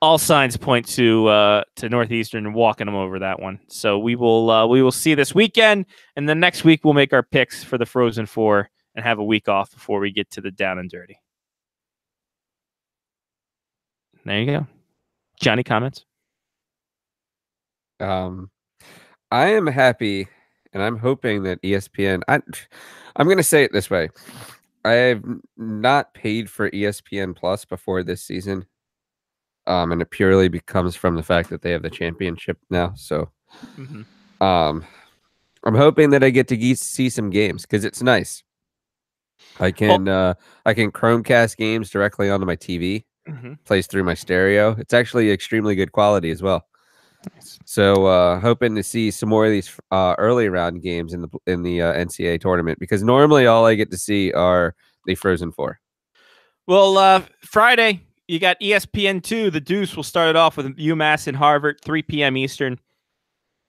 all signs point to Northeastern walking them over that one. So we will see this weekend, and then next week we'll make our picks for the Frozen Four and have a week off before we get to the Down and Dirty. There you go. Johnny, comments? I am happy, and I'm hoping that ESPN. I'm going to say it this way: I have not paid for ESPN Plus before this season, and it purely comes from the fact that they have the championship now. So, I'm hoping that I get to see some games because it's nice. I can Chromecast games directly onto my TV. Plays through my stereo. It's actually extremely good quality as well. Nice. So hoping to see some more of these early round games in the NCAA tournament, because normally all I get to see are the Frozen Four. Well, Friday you got ESPN2. The Deuce will start it off with UMass and Harvard, 3 p.m. Eastern.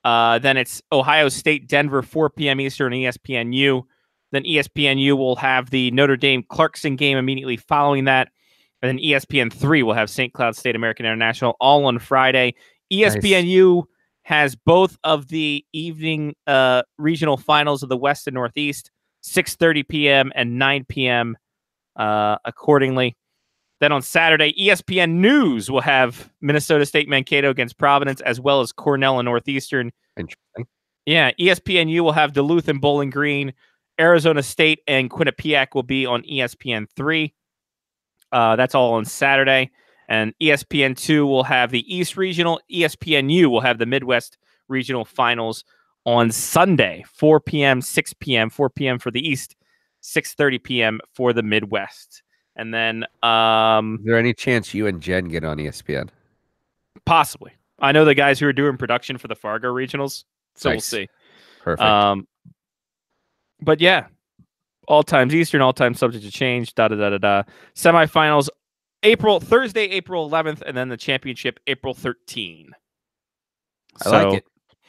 Then it's Ohio State, Denver, 4 p.m. Eastern, ESPNU. Then ESPNU will have the Notre Dame Clarkson game immediately following that. And then ESPN3 will have St. Cloud State American International all on Friday. ESPNU has both of the evening regional finals of the West and Northeast, 6:30 p.m. and 9 p.m. Accordingly. Then on Saturday, ESPN News will have Minnesota State Mankato against Providence, as well as Cornell and Northeastern. Interesting. Yeah, ESPNU will have Duluth and Bowling Green. Arizona State and Quinnipiac will be on ESPN3. That's all on Saturday. And ESPN2 will have the East Regional. ESPNU will have the Midwest Regional Finals on Sunday, 4 p.m., 6 p.m., 4 p.m. for the East, 6:30 p.m. for the Midwest. And then... is there any chance you and Jen get on ESPN? Possibly. I know the guys who are doing production for the Fargo Regionals, so Nice. We'll see. Perfect. But yeah, all times Eastern, all times subject to change, Semifinals, Thursday, April 11th, and then the championship, April 13. I like it.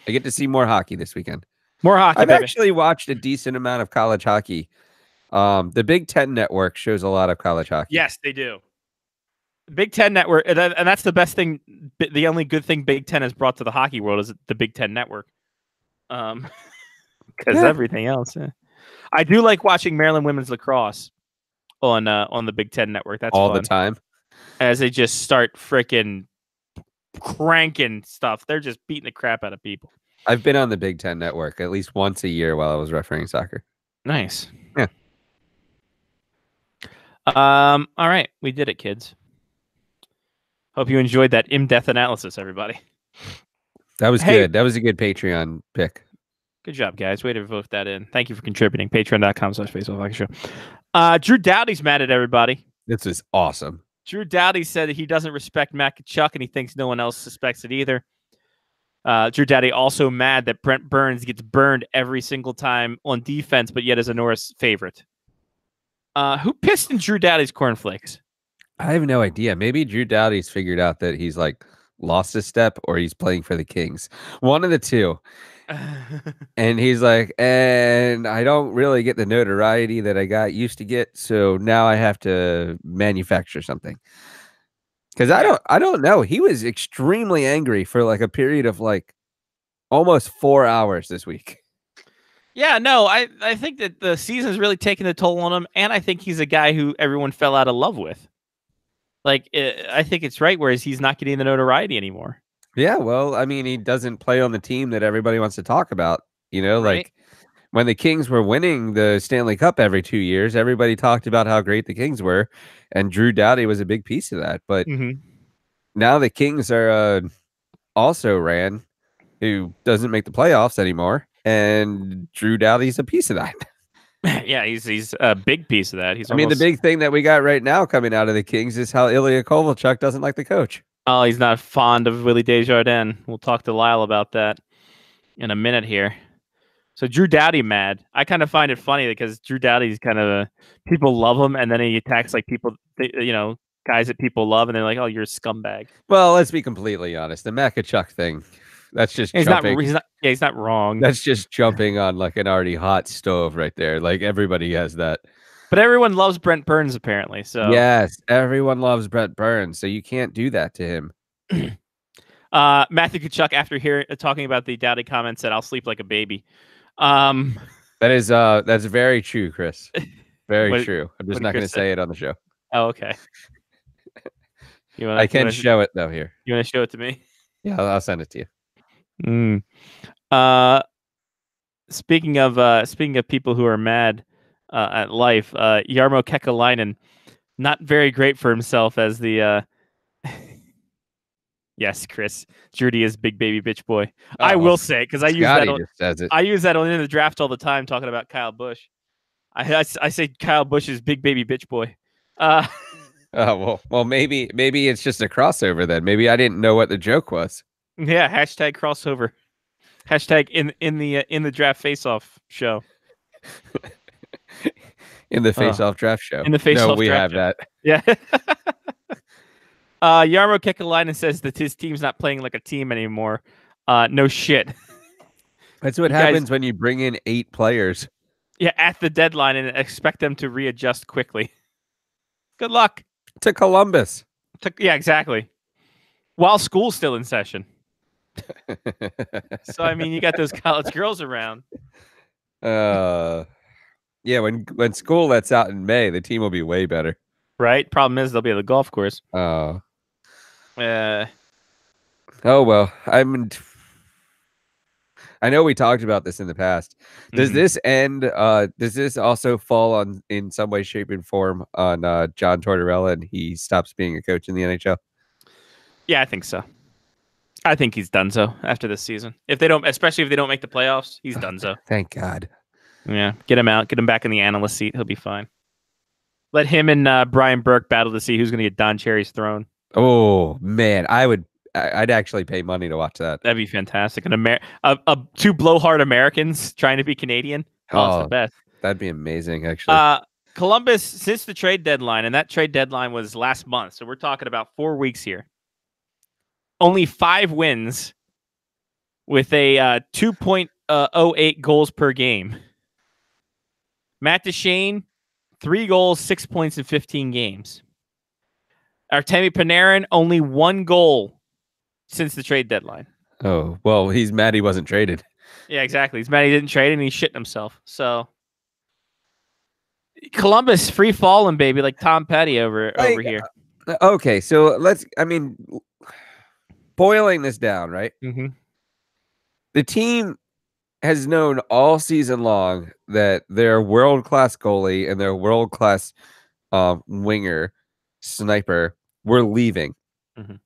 I get to see more hockey this weekend. More hockey, I've baby. actually watched a decent amount of college hockey. The Big Ten Network shows a lot of college hockey. Yes, they do. Big Ten Network, and that's the best thing. The only good thing Big Ten has brought to the hockey world is the Big Ten Network. Because everything else. I do like watching Maryland women's lacrosse on the Big Ten Network. That's all fun. the time. As they just start freaking cranking stuff. They're just beating the crap out of people. I've been on the Big Ten Network at least once a year while I was refereeing soccer. Nice. Yeah. All right. We did it, kids. Hope you enjoyed that in-depth analysis, everybody. That was good. That was a good Patreon pick. Good job, guys. Way to vote that in. Thank you for contributing. Patreon.com/baseball show. Drew Dowdy's mad at everybody. This is awesome. Drew Doughty said that he doesn't respect Matt Kachuk, and he thinks no one else suspects it either. Drew Doughty also mad that Brent Burns gets burned every single time on defense, but yet is a Norris favorite. Who pissed in Drew Doughty's cornflakes? I have no idea. Maybe Drew Doughty's figured out that he's like lost a step or he's playing for the Kings. One of the two. And he's like, and I don't really get the notoriety that I got used to get, so now I have to manufacture something. Because I don't know. He was extremely angry for like a period of like almost 4 hours this week. Yeah, no, I think that the season's really taken a toll on him, and I think he's a guy who everyone fell out of love with. Like, I think it's right, whereas he's not getting the notoriety anymore. Yeah, well, I mean, he doesn't play on the team that everybody wants to talk about. You know, Right. like when the Kings were winning the Stanley Cup every 2 years, everybody talked about how great the Kings were, and Drew Doughty was a big piece of that. But now the Kings are also ran, who doesn't make the playoffs anymore, and Drew Doughty's a piece of that. Yeah, he's a big piece of that. He's I mean, the almost- big thing that we got right now coming out of the Kings is how Ilya Kovalchuk doesn't like the coach. Oh, he's not fond of Willie Desjardins. We'll talk to Lyle about that in a minute here. So Drew Doughty mad. I kind of find it funny because Drew Doughty's kind of people love him, and then he attacks like people, guys that people love, and they're like, "Oh, you're a scumbag." Well, let's be completely honest. The Makachuk thing, that's just He's jumping. not. He's not wrong. That's just jumping on like an already hot stove right there. Like everybody has that. But everyone loves Brent Burns apparently. So Yes, everyone loves Brent Burns, so you can't do that to him. Matthew Kachuk, after talking about the Doughty comment, said, "I'll sleep like a baby." That's very true, Chris. Very What- true. I'm what just did not going to Chris say? say it on the show. Oh, okay. I can show it though here. You want to show it to me? Yeah, I'll send it to you. Speaking of people who are mad at life, Jarmo Kekalainen, not very great for himself as the yes, Chris, Judy is big baby bitch boy. I Oh, will say because I use Scotty that. On, just says it. I use that in the draft all the time, talking about Kyle Busch. I say Kyle Busch is big baby bitch boy. Oh well, maybe it's just a crossover then. Maybe I didn't know what the joke was. Yeah, hashtag crossover. Hashtag in the draft face-off show. In the face-off draft show. In the face-off no, we draft have show. that. Yeah. Jarmo Kekalainen says that his team's not playing like a team anymore. No shit. That's what You guys- happens when you bring in 8 players. Yeah, at the deadline and expect them to readjust quickly. Good luck. To Columbus. Yeah, exactly. While school's still in session. So I mean, you got those college girls around. Yeah, when school lets out in May, the team will be way better. Right? Problem is they'll be at the golf course. Oh Uh well, I know we talked about this in the past. Does Mhm. this end? Does this also fall on in some way, shape, and form on John Tortorella, and he stops being a coach in the NHL? Yeah, I think so. I think he's done so after this season. Especially if they don't make the playoffs, he's done so. Thank God. Yeah, get him out, get him back in the analyst seat. He'll be fine. Let him and Brian Burke battle to see who's going to get Don Cherry's throne. Oh man, I'd actually pay money to watch that. That'd be fantastic. Two blowhard Americans trying to be Canadian. Oh, it's the Oh, best. That'd be amazing, actually. Columbus, since the trade deadline, and that trade deadline was last month, so we're talking about 4 weeks here. Only 5 wins with a 2.08 goals per game. Matt Duchene, 3 goals, 6 points in 15 games. Artemi Panarin, only 1 goal since the trade deadline. Oh well, he's mad he wasn't traded. Yeah, exactly. He's mad he didn't trade and he's shitting himself. So Columbus free falling, baby, like Tom Petty over here. Okay, so boiling this down, right? Mm-hmm. The team has known all season long that their world-class goalie and their world-class winger, sniper, were leaving. Mhm.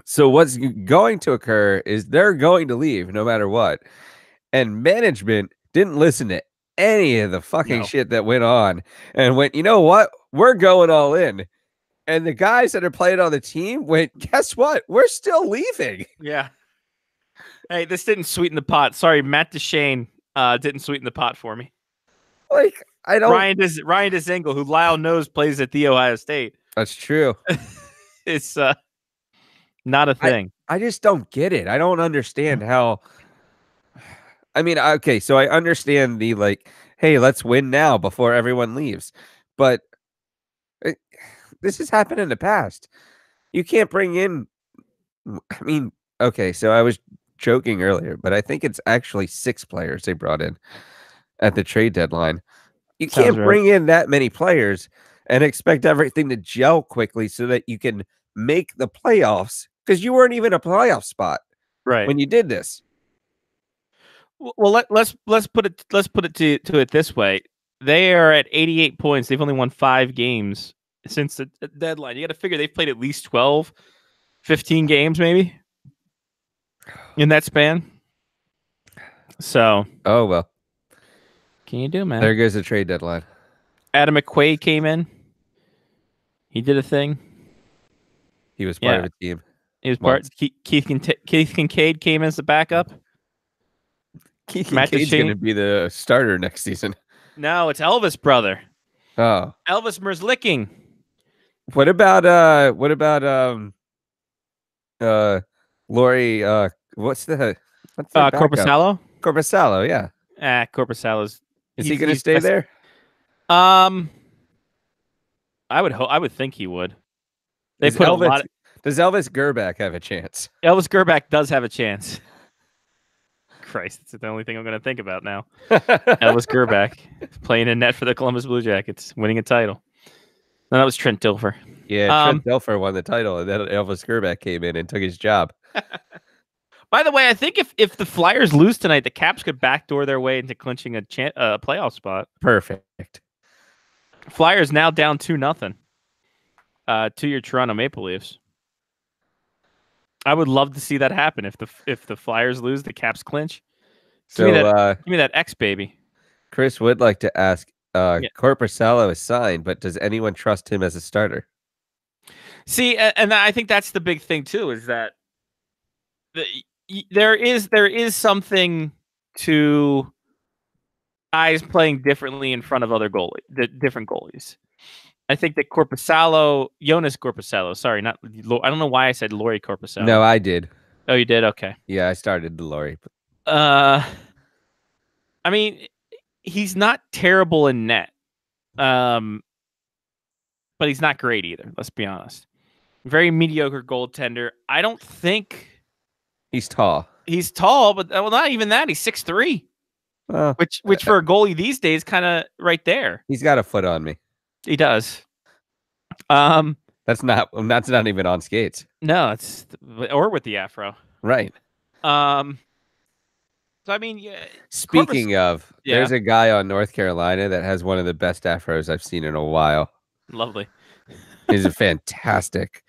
So what's going to occur is they're going to leave no matter what. And management didn't listen to any of the fucking No. shit that went on and went, you know what? We're going all in. And the guys that are playing on the team went, guess what? We're still leaving. Yeah. Hey, this didn't sweeten the pot. Sorry, Matt Duchene didn't sweeten the pot for me. Like, I don't. Ryan Dezingle, who Lyle knows plays at the Ohio State. That's true. It's not a thing. I just don't get it. I don't understand how. I mean, okay, so I understand the like, hey, let's win now before everyone leaves. But this has happened in the past. You can't bring in. I mean, okay, so I was joking earlier, but I think it's actually 6 players they brought in at the trade deadline. You Sounds can't right. bring in that many players and expect everything to gel quickly so that you can make the playoffs, because you weren't even a playoff spot Right. when you did this. Well, let's put it to it this way. They are at 88 points. They've only won 5 games since the deadline. You got to figure they've played at least 12, 15 games maybe in that span. So, Oh, well, can you do, man? there goes the trade deadline. Adam McQuaid came in. He did a thing. He was part Yeah. of a team. He was part. Months. Keith Kincaid came in as the backup. Keith Matt Kincaid's going to Duchene? be the starter next season. No, it's Elvis' brother, Oh, Elvis Merzlicking. what about Lori? What's the backup? Corpusalo. Corpusalo, yeah. Corpusalo's. Is he going to stay there? I would think he would. They Does put a lot. Does Elvis Gerback have a chance? Elvis Gerback does have a chance. Christ, it's the only thing I'm going to think about now. Elvis Gerback playing in net for the Columbus Blue Jackets, winning a title. No, that was Trent Dilfer. Yeah, Trent Dilfer won the title, and then Elvis Gerback came in and took his job. By the way, I think if the Flyers lose tonight, the Caps could backdoor their way into clinching a playoff spot. Perfect. Flyers now down 2-0 to your Toronto Maple Leafs. I would love to see that happen. If the Flyers lose, the Caps clinch. So, give me that X baby. Chris would like to ask, Corpusalo is signed, but does anyone trust him as a starter? See, and I think that's the big thing too, is that there is something to guys playing differently in front of other different goalies. I think that Jonas Corpusalo, sorry, I don't know why I said Lori Corpusalo. No, I did. Oh, you did? Okay. Yeah, I started the Lori. I mean, he's not terrible in net. But he's not great either, let's be honest. Very mediocre goaltender. I don't think He's tall. he's tall, but not even that. He's 6'3", which for a goalie these days, kind of right there. He's got a foot on me. He does. That's not even on skates. No, or with the afro. Right. So I mean, yeah. Speaking of, Yeah. there's a guy on North Carolina that has one of the best afros I've seen in a while. Lovely. He's a fantastic.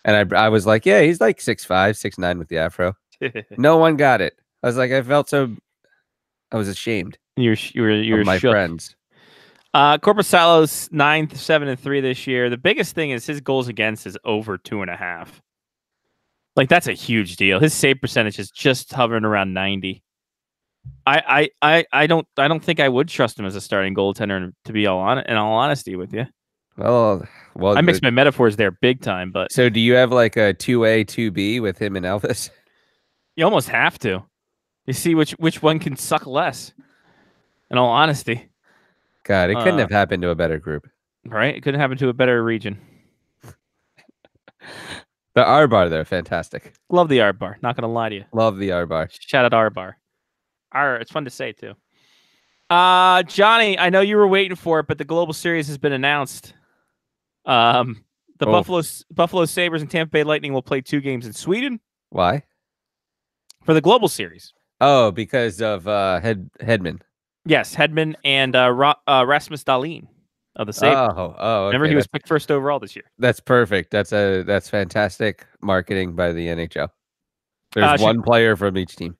And I was like, yeah, he's like 6'5", 6'9" with the afro. No one got it. I was like, I was ashamed you were of my shook. friends. Corpusalo's 9-7-3 this year. The biggest thing is his goals against is over 2.5. Like, that's a huge deal. His save percentage is just hovering around 90. I don't think I would trust him as a starting goaltender, to be in all honesty with you. Well, I mixed my metaphors there big time, but so do you have like a 2A, 2B with him and Elvis? you almost have to. You see which one can suck less. In all honesty, God, it couldn't have happened to a better group. right? It couldn't happen to a better region. The R bar, though, fantastic. Love the R bar. Not gonna lie to you. Love the R bar. Shout out R bar. It's fun to say too. Johnny, I know you were waiting for it, but the Global Series has been announced. Buffalo Sabres and Tampa Bay Lightning will play 2 games in Sweden Why? for the Global Series. Oh, because of Hedman. Yes, Hedman and Rasmus Dahlin of the Sabres. Okay. Remember, he was picked first overall this year. That's perfect. That's fantastic marketing by the NHL. There's one player from each team.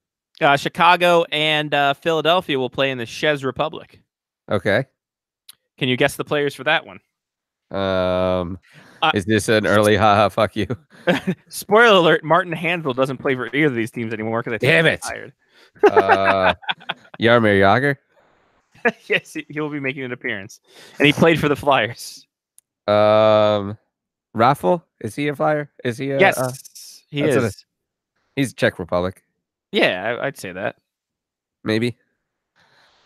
Chicago and Philadelphia will play in the Czech Republic. Okay. Can you guess the players for that one? Is this an early haha fuck you? Spoiler alert: Martin Handel doesn't play for either of these teams anymore because Damn it. Tired. Jaromir Jagr. Yes, he will be making an appearance, and he played for the Flyers. Raffle, is he a Flyer? Is he? Yes, he is. He's Czech Republic. Yeah, I'd say that. Maybe.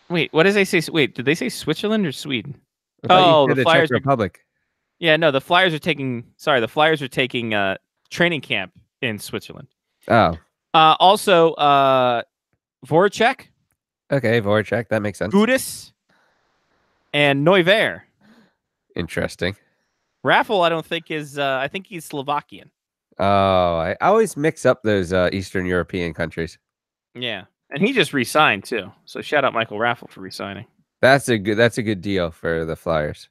Wait, what did they say? Wait, did they say Switzerland or Sweden? I thought you Oh, said the Flyers. Czech Republic. Yeah, no, the Flyers are taking. Sorry, the Flyers are taking training camp in Switzerland. Oh. Also, Voracek. Okay, Voracek. That makes sense. Gudis and Neuver. Interesting. Raffle, I don't think is. I think he's Slovakian. Oh, I always mix up those Eastern European countries. Yeah, and he just re-signed too. So shout out Michael Raffle for re-signing. That's a good deal for the Flyers.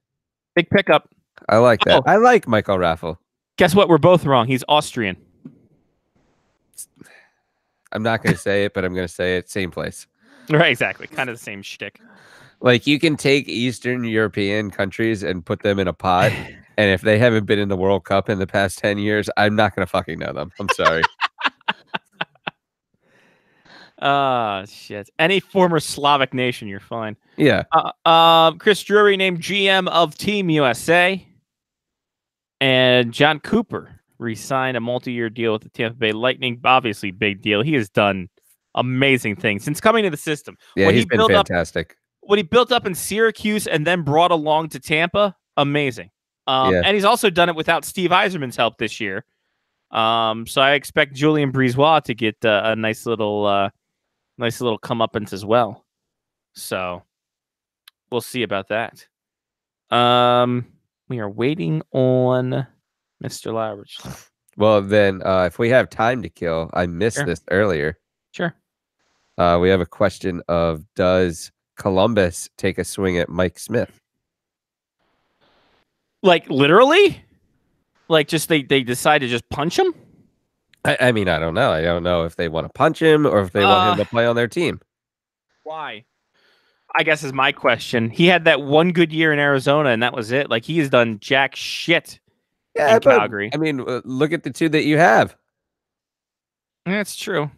Big pickup. I like that. Oh. I like Michael Raffle. Guess what? We're both wrong. He's Austrian. I'm not going to say it, but I'm going to say it. Same place. Right, exactly. Kind of the same shtick. Like, you can take Eastern European countries and put them in a pot, and if they haven't been in the World Cup in the past 10 years, I'm not going to fucking know them. I'm sorry. Shit. Any former Slavic nation, you're fine. Yeah. Chris Drury named GM of Team USA. And John Cooper re-signed a multi-year deal with the Tampa Bay Lightning. Obviously, big deal. He has done amazing things since coming to the system. Yeah, he's been fantastic. What he built up in Syracuse and then brought along to Tampa, amazing. And he's also done it without Steve Yzerman's help this year. So I expect Julien Brisebois to get a nice little comeuppance as well. So we'll see about that. We are waiting on Mr. Lowridge. Well, then, if we have time to kill, I missed this earlier. Sure. We have a question of, does Columbus take a swing at Mike Smith? Like, literally? Like, just they decide to just punch him? I mean, I don't know. I don't know if they want to punch him or if they want him to play on their team. Why? I guess is my question. He had that one good year in Arizona, and that was it. Like, he has done jack shit in Calgary. I mean, look at the two that you have. That's true.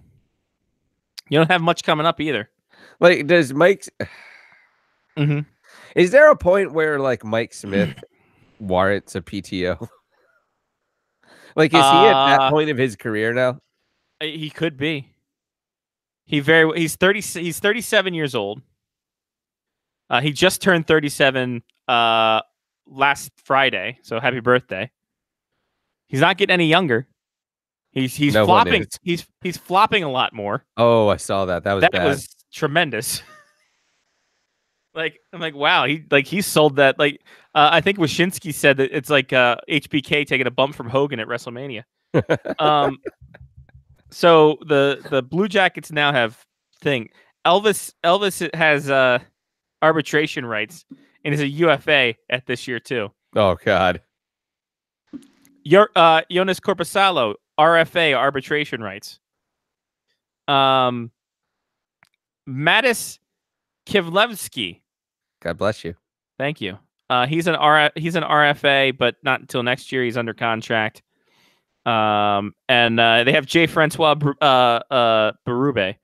You don't have much coming up either. Like, does Mike... Mm-hmm. Is there a point where, like, Mike Smith warrants a PTO? Like, is he at that point of his career now? He could be. He's 37 years old. He just turned 37 last Friday, so happy birthday. He's not getting any younger. He's flopping. He's flopping a lot more. Oh, I saw that. That was tremendous. Like, I'm like, wow. He sold that. Like, I think Wyshynski said that it's like HBK taking a bump from Hogan at WrestleMania. So the Blue Jackets now have Elvis has arbitration rights and is a UFA at this year too. Oh God. Jonas Korpisalo, RFA arbitration rights. Mattis Kivlevsky. God bless you. Thank you. He's an RFA, but not until next year. He's under contract. And they have J. Francois Berube.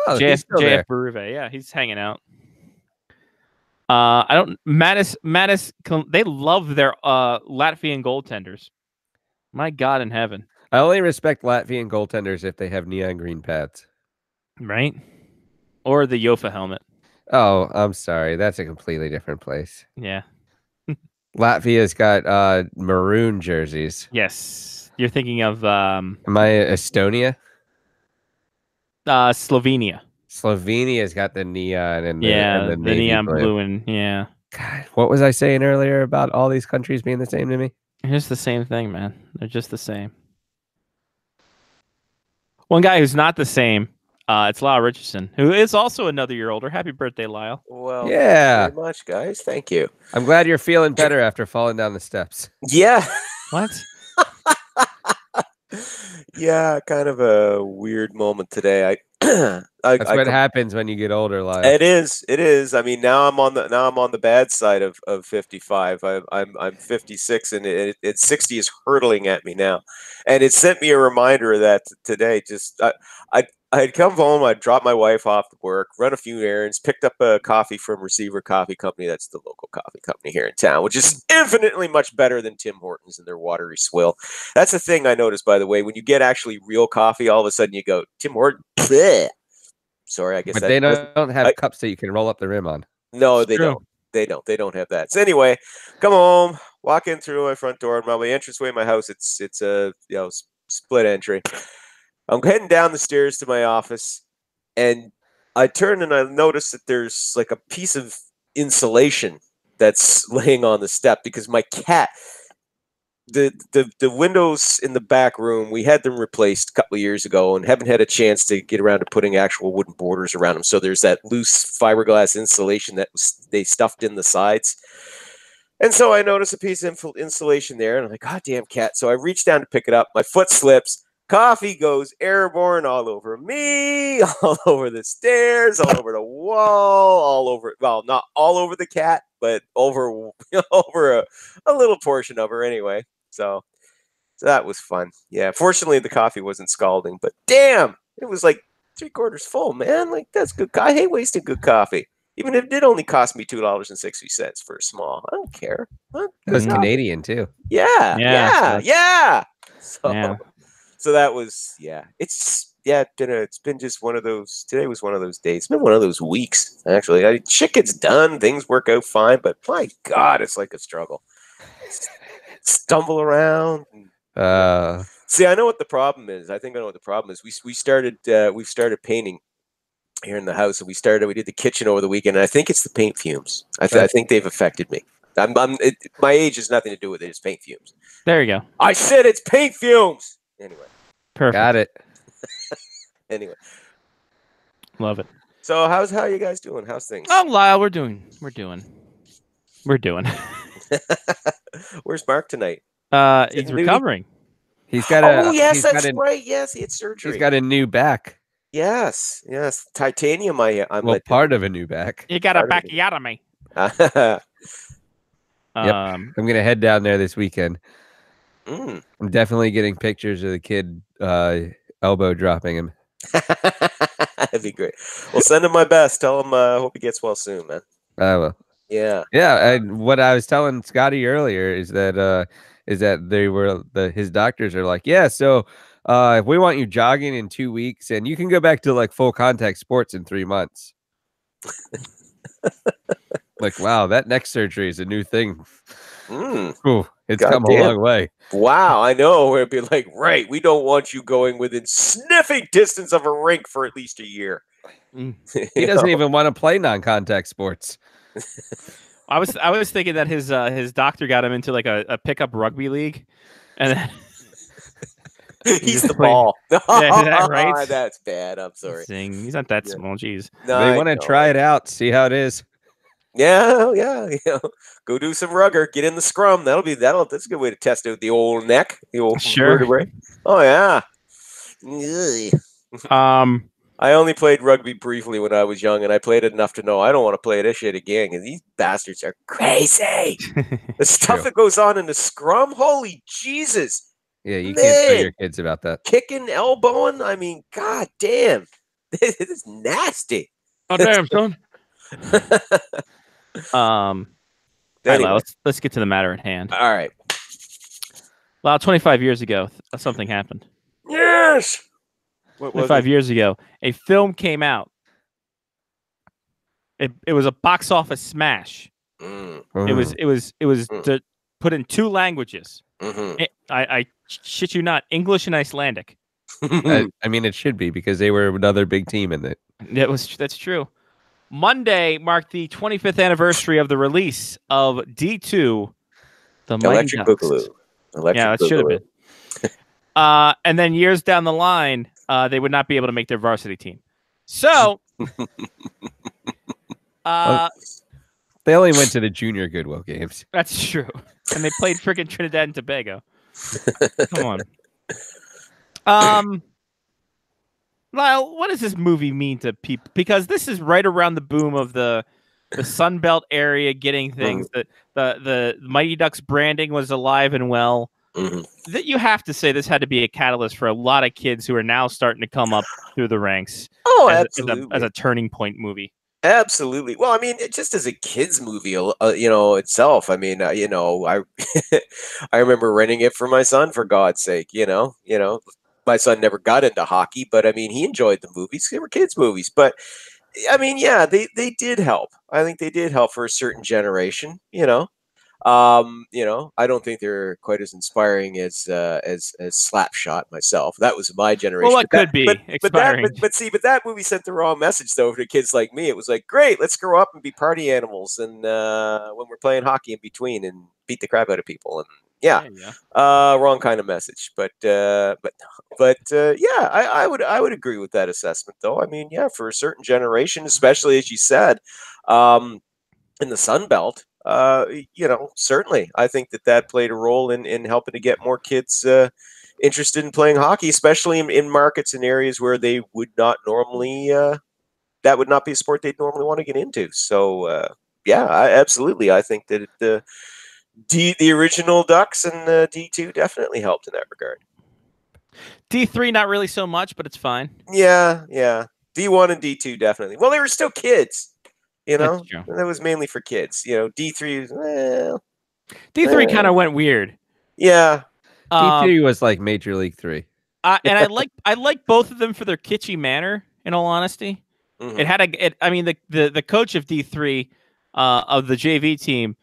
Oh, he's still there. JF Berube. Yeah, he's hanging out. Mattis. They love their Latvian goaltenders. My God in heaven. I only respect Latvian goaltenders if they have neon green pads. Right? Or the Yofa helmet. Oh, I'm sorry. That's a completely different place. Yeah. Latvia's got maroon jerseys. Yes. You're thinking of... Am I Estonia? Slovenia. Slovenia's got the neon and the neon blue and yeah. God, what was I saying earlier about all these countries being the same to me? They're just the same thing, man. They're just the same. One guy who's not the same, it's Lyle Richardson, who is also another year older. Happy birthday, Lyle. Well, yeah. Thank you very much, guys. Thank you. I'm glad you're feeling better after falling down the steps. Yeah. What? Yeah, kind of a weird moment today. That's what happens when you get older, Lyle. It is. It is. I mean, now I'm on the bad side of 55. I'm 56, and 60 is hurtling at me now, and it sent me a reminder of that today. Just I'd come home, I'd drop my wife off at work, run a few errands, picked up a coffee from Receiver Coffee Company. That's the local coffee company here in town, which is infinitely much better than Tim Hortons and their watery swill. That's the thing I noticed, by the way. When you get actually real coffee, all of a sudden you go, Tim Hortons. Bleh. Sorry, I guess. But they don't have cups that you can roll up the rim on. No, they don't. They don't. They don't have that. So anyway, come home, walk in through my front door, my entranceway in my house. It's a split entry. I'm heading down the stairs to my office, and I turn and I notice that there's like a piece of insulation that's laying on the step because my cat. The windows in the back room, we had them replaced a couple of years ago and haven't had a chance to get around to putting actual wooden borders around them. So there's that loose fiberglass insulation that they stuffed in the sides. And so I noticed a piece of insulation there, and I'm like, God damn cat. So I reach down to pick it up. My foot slips. Coffee goes airborne all over me, all over the stairs, all over the wall, all over, well, not all over the cat, but over a little portion of her anyway. So that was fun. Yeah, fortunately the coffee wasn't scalding, but damn, it was like 3/4 full, man. Like, that's good. I hate wasting good coffee. Even if it did only cost me $2.60 for a small. I don't care. It was Canadian too. Yeah. Yeah. So that was, it's been just one of those, today was one of those days. It's been one of those weeks, actually. Shit gets done, things work out fine, but my God, it's like a struggle. Stumble around. See, I know what the problem is. I think I know what the problem is. We've started painting here in the house, and we did the kitchen over the weekend, and I think it's the paint fumes. I think they've affected me. My age has nothing to do with it. It's paint fumes. There you go. I said it's paint fumes. Anyway. Perfect. Got it. Anyway. Love it. So how you guys doing? How's things? Oh, Lyle, we're doing. Where's Mark tonight? He's recovering. He's got right. Yes, he had surgery. He's got a new back. Yes. Titanium. I'm part of a new back. You got a bacchiotomy. Yep. I'm gonna head down there this weekend. I'm definitely getting pictures of the kid elbow dropping him. That'd be great. Well, send him my best. Tell him I hope he gets well soon, man. I will. Yeah. And what I was telling Scotty earlier is that his doctors are like, yeah, so if we want you jogging in 2 weeks, and you can go back to like full contact sports in 3 months. Like, wow, that neck surgery is a new thing. Ooh, it's come a long way. Wow, I know. It'd be like, right, we don't want you going within sniffing distance of a rink for at least a year. He doesn't even want to play non-contact sports. I was thinking that his doctor got him into like a pickup rugby league, and then he's the ball. Yeah, is that right? That's bad. I'm sorry. He's not that small. Jeez. No, they want to try it out, see how it is. Yeah. Go do some rugger. Get in the scrum. That's a good way to test out the old neck, the old vertebrae. Oh yeah. I only played rugby briefly when I was young, and I played it enough to know I don't want to play this shit again. And these bastards are crazy. The stuff that goes on in the scrum, holy Jesus! Yeah, you can't tell your kids about that. Kicking, elbowing. I mean, god damn, this is nasty. Oh damn, son. Anyway. Let's get to the matter at hand. All right. Well, 25 years ago, something happened. Yes. 25 years ago, a film came out. It was a box office smash. It was put in 2 languages. I shit you not, English and Icelandic. I mean, it should be because they were another big team in it. That's true. Monday marked the 25th anniversary of the release of D2, the Electric Boogaloo. Yeah, that should have been. And then years down the line, they would not be able to make their varsity team. So, they only went to the junior Goodwill games. That's true. And they played freaking Trinidad and Tobago. Come on. Lyle, what does this movie mean to people? Because this is right around the boom of the Sun Belt area getting things. The Mighty Ducks branding was alive and well. That you have to say this had to be a catalyst for a lot of kids who are now starting to come up through the ranks. Oh, absolutely, as a turning point movie. Absolutely. Well, I mean, just as a kids movie, itself. I mean, I I remember renting it for my son. For God's sake, my son never got into hockey, but I mean, he enjoyed the movies. They were kids' movies, but I mean, yeah, they did help. I think they did help for a certain generation. I don't think they're quite as inspiring as Slapshot myself. That was my generation. Well, it could be inspiring. But that movie sent the wrong message though for kids like me. It was like, great, let's grow up and be party animals, and when we're playing hockey in between and beat the crap out of people, and wrong kind of message. But I would agree with that assessment though. I mean, yeah, for a certain generation, especially as you said, in the Sun Belt. Certainly, I think that played a role in helping to get more kids interested in playing hockey, especially in markets and areas where they would not normally. That would not be a sport they'd normally want to get into. So, absolutely, I think that the original Ducks and D2 definitely helped in that regard. D3, not really so much, but it's fine. Yeah. D1 and D2 definitely. Well, they were still kids. That was mainly for kids. D3 D3 kind of went weird. Yeah. D3 was like Major League 3. And I like both of them for their kitschy manner, in all honesty. Mm-hmm. It had the coach of D3 of the JV team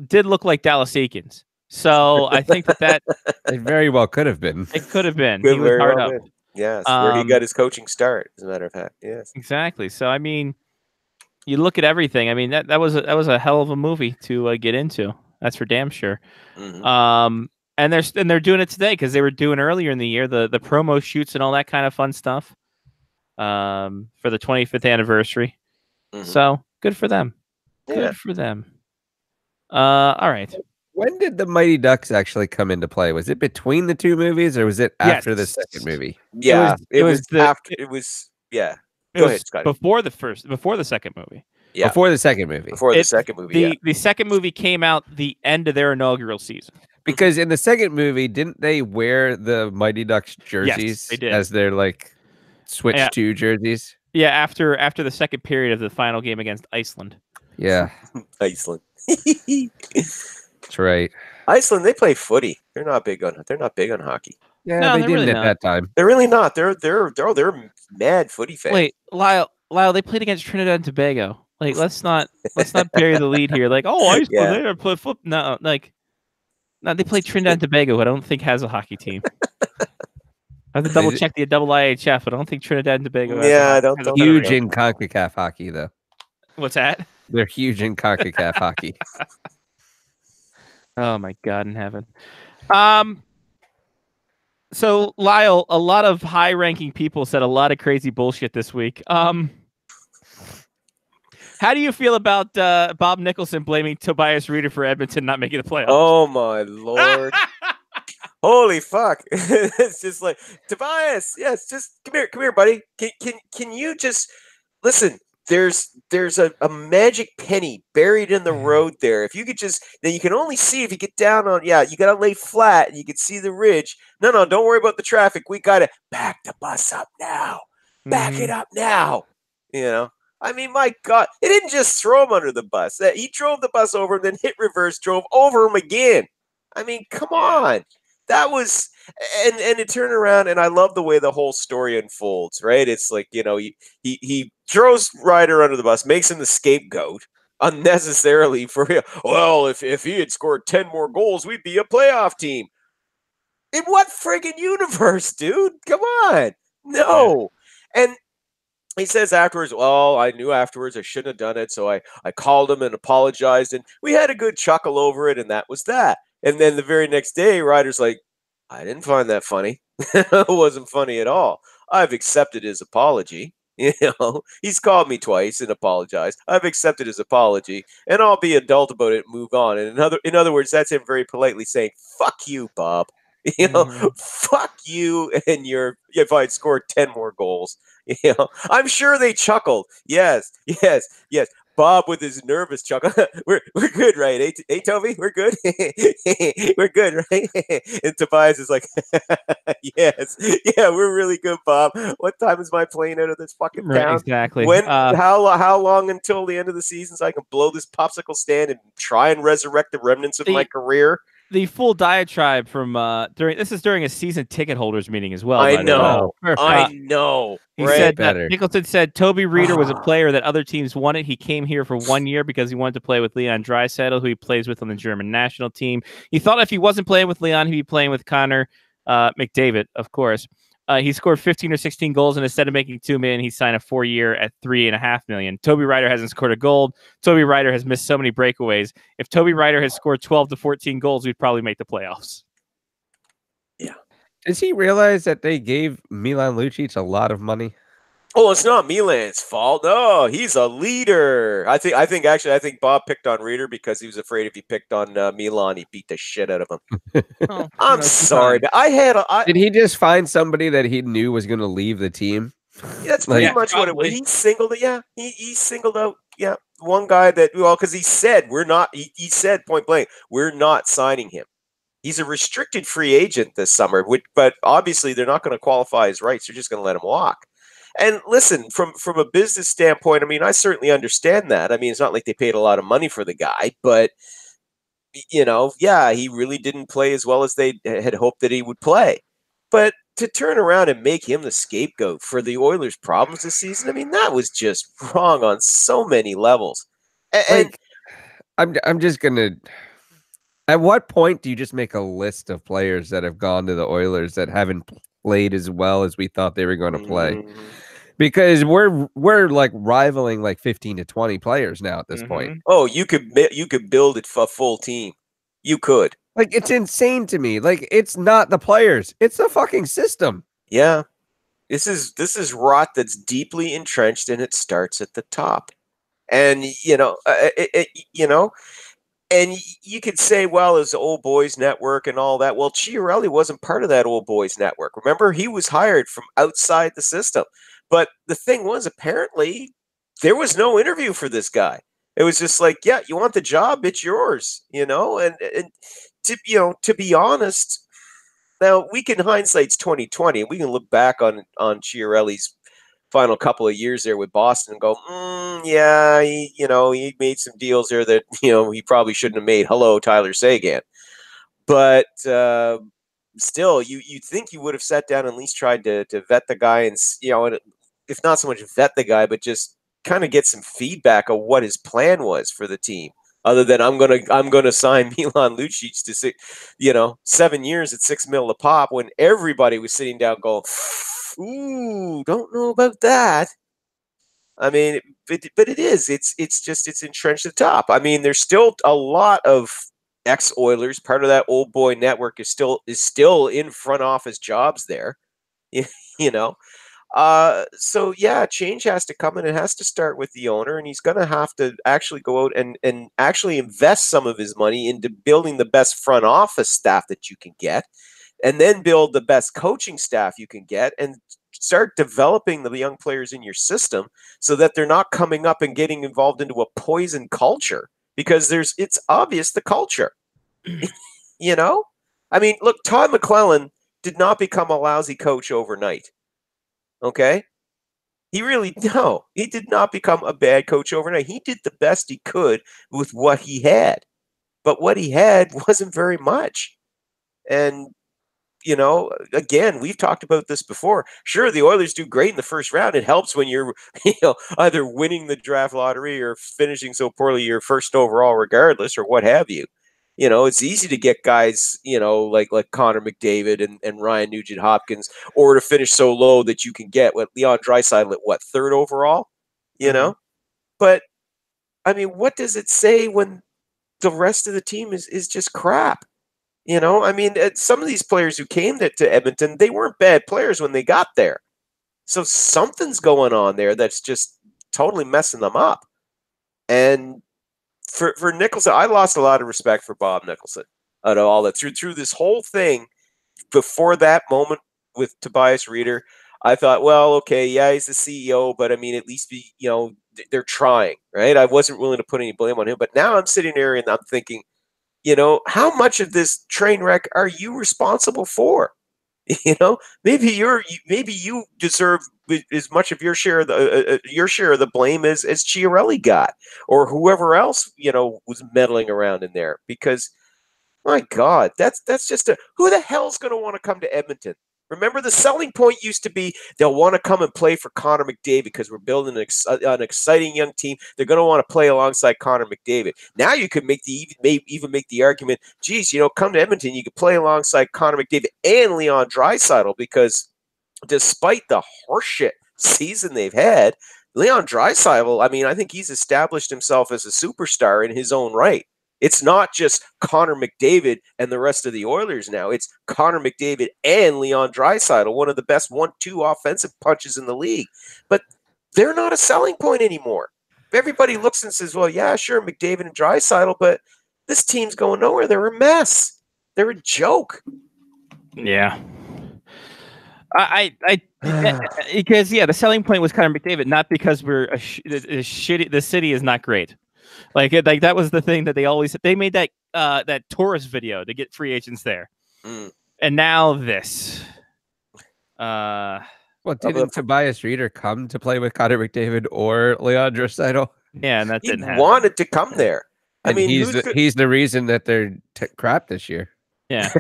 did look like Dallas Eakins. So I think that it very well could have been. It could have been. He was hard up. Yes, where he got his coaching start, as a matter of fact. Yes. Exactly. So I mean, you look at everything. I mean, that was a hell of a movie to get into. That's for damn sure. Mm-hmm. And they're doing it today because they were doing earlier in the year the promo shoots and all that kind of fun stuff. For the 25th anniversary. Mm-hmm. So good for them. Yeah. Good for them. All right. When did the Mighty Ducks actually come into play? Was it between the two movies, or was it after the second movie? Yeah, it was after. It was Go ahead, Scott. Before the second movie. Yeah. Before the second movie. The second movie. The second movie came out the end of their inaugural season. Because in the second movie, didn't they wear the Mighty Ducks jerseys? Yes, they did. As their switch to jerseys? Yeah, after the second period of the final game against Iceland. Yeah. Iceland. That's right. Iceland, they play footy. They're not big on hockey. Yeah, no, they didn't really at that time. They're really not. They're mad footy fans. Wait, Lyle, they played against Trinidad and Tobago. Let's not bury the lead here. Iceland, they don't play football. No, no, they play Trinidad and Tobago, who I don't think has a hockey team. I have to double check the double IHF, but I don't think Trinidad and Tobago. I don't. Huge in CONCACAF hockey, though. What's that? They're huge in CONCACAF hockey. Oh my God in heaven. So Lyle, a lot of high-ranking people said a lot of crazy bullshit this week. How do you feel about Bob Nicholson blaming Tobias Reeder for Edmonton not making the playoffs? Oh my Lord! Holy fuck! It's just like, Tobias. Yes, just come here, buddy. Can you just listen? There's a magic penny buried in the road there. If you could just, then you can only see if you get down on. Yeah, you got to lay flat and you can see the ridge. No, don't worry about the traffic. We got to back the bus up now. Back it up now. I mean, my God, he didn't just throw him under the bus. He drove the bus over and then hit reverse, drove over him again. I mean, come on. That was, and it turned around, and I love the way the whole story unfolds, right? It's like, he throws Ryder under the bus, makes him the scapegoat unnecessarily for him. Well, if he had scored 10 more goals, we'd be a playoff team. In what friggin' universe, dude? Come on. No. And he says afterwards, well, I knew afterwards I shouldn't have done it, so I called him and apologized, and we had a good chuckle over it, and that was that. And then the very next day, Ryder's like, I didn't find that funny. It wasn't funny at all. I've accepted his apology. He's called me twice and apologized. I've accepted his apology, and I'll be adult about it and move on. And in other words, that's him very politely saying, fuck you, Bob. Fuck you and if I'd scored 10 more goals. You know, I'm sure they chuckled. Yes, yes, yes. Bob with his nervous chuckle. we're good, right? Hey, Toby, we're good. We're good, right? And Tobias is like, yes, yeah, we're really good, Bob. What time is my plane out of this fucking Right, town? exactly. When? How long until the end of the season so I can blow this popsicle stand and try and resurrect the remnants of my career? The full diatribe from during a season ticket holders meeting as well. I by the way. know. I Uh, know. He Right? said Better. Nicholson said Toby Reeder was a player that other teams wanted. He came here for 1 year because he wanted to play with Leon Draisaitl, who he plays with on the German national team. He thought if he wasn't playing with Leon, he'd be playing with Connor McDavid, of course. He scored 15 or 16 goals, and instead of making $2 million, he signed a 4-year at $3.5 million. Toby Ryder hasn't scored a goal. Toby Ryder has missed so many breakaways. If Toby Ryder has scored 12 to 14 goals, we'd probably make the playoffs. Yeah. Does he realize that they gave Milan Lucic a lot of money? Oh, it's not Milan's fault. No, he's a leader. I think Bob picked on Reeder because he was afraid if he picked on Milan, he'd beat the shit out of him. I'm sorry, but Did he just find somebody that he knew was going to leave the team? That's pretty much what it was. He singled it. Yeah, he singled out. Yeah, one guy that because he said we're not. He said point blank, we're not signing him. He's a restricted free agent this summer, but obviously they're not going to qualify his rights. They're just going to let him walk. And listen, from a business standpoint, I mean, I certainly understand that. I mean, it's not like they paid a lot of money for the guy, but yeah, he really didn't play as well as they had hoped that he would play. But to turn around and make him the scapegoat for the Oilers' problems this season, I mean, that was just wrong on so many levels. And I'm just gonna. At what point do you just make a list of players that have gone to the Oilers that haven't played as well as we thought they were going to play? Because we're like rivaling like 15 to 20 players now at this point. Oh, you could build it for a full team. You could. Like, it's insane to me. Like, it's not the players, it's the fucking system. Yeah. This is rot that's deeply entrenched, and it starts at the top. And and you could say, well, it's the old boys network and all that. Well, Chiarelli wasn't part of that old boys network. Remember, he was hired from outside the system. But the thing was, apparently, there was no interview for this guy. It was just like, yeah, you want the job, it's yours, And to be honest, now we can hindsight's 2020. We can look back on Chiarelli's final couple of years there with Boston and go, yeah, he made some deals there that he probably shouldn't have made. Hello, Tyler Seguin. But still, you'd think you would have sat down and at least tried to vet the guy and if not so much vet the guy, but just kind of get some feedback of what his plan was for the team. Other than I'm gonna sign Milan Lucic to 7 years at $6 million a pop, when everybody was sitting down going, ooh, don't know about that. I mean, but it is. It's entrenched at the top. I mean, there's still a lot of ex-Oilers. Part of that old boy network is still in front office jobs there. So yeah, change has to come, and it has to start with the owner, and he's going to have to actually go out and actually invest some of his money into building the best front office staff that you can get, and then build the best coaching staff you can get, and start developing the young players in your system so that they're not coming up and getting involved into a poison culture, because it's obvious the culture. I mean, look, Todd McClellan did not become a lousy coach overnight. Okay? He did not become a bad coach overnight. He did the best he could with what he had. But what he had wasn't very much. And, again, we've talked about this before. Sure, the Oilers do great in the first round. It helps when you're, either winning the draft lottery or finishing so poorly you're first overall regardless, or what have you. It's easy to get guys, like Connor McDavid and Ryan Nugent-Hopkins, or to finish so low that you can get Leon Draisaitl at third overall, But, I mean, what does it say when the rest of the team is just crap? I mean, some of these players who came to Edmonton, they weren't bad players when they got there. So something's going on there that's just totally messing them up. And for Nicholson, I lost a lot of respect for Bob Nicholson out of all that. Through this whole thing, before that moment with Tobias Reeder, I thought, well, okay, yeah, he's the CEO, but I mean, at least they're trying, right? I wasn't willing to put any blame on him, but now I'm sitting there and I'm thinking, how much of this train wreck are you responsible for? Maybe you deserve as much of your share of the blame as Chiarelli got, or whoever else was meddling around in there. Because my God, that's just who the hell's going to want to come to Edmonton? Remember, the selling point used to be they'll want to come and play for Connor McDavid because we're building an exciting young team. They're going to want to play alongside Connor McDavid. Now you could even make the argument, geez, come to Edmonton, you could play alongside Connor McDavid and Leon Draisaitl, because despite the horseshit season they've had, Leon Draisaitl, I mean, I think he's established himself as a superstar in his own right. It's not just Connor McDavid and the rest of the Oilers now. It's Connor McDavid and Leon Draisaitl, one of the best 1-2 offensive punches in the league. But they're not a selling point anymore. Everybody looks and says, well, yeah, sure, McDavid and Draisaitl, but this team's going nowhere. They're a mess. They're a joke. Yeah. Because the selling point was Connor McDavid, not because we're shitty. The city is not great. Like that was the thing that they made that tourist video to get free agents there, and now this. Well, didn't Tobias Reeder come to play with Connor McDavid or Leon Draisaitl? Yeah, and that didn't happen. He wanted to come there. I mean, he's the reason that they're crap this year. Yeah.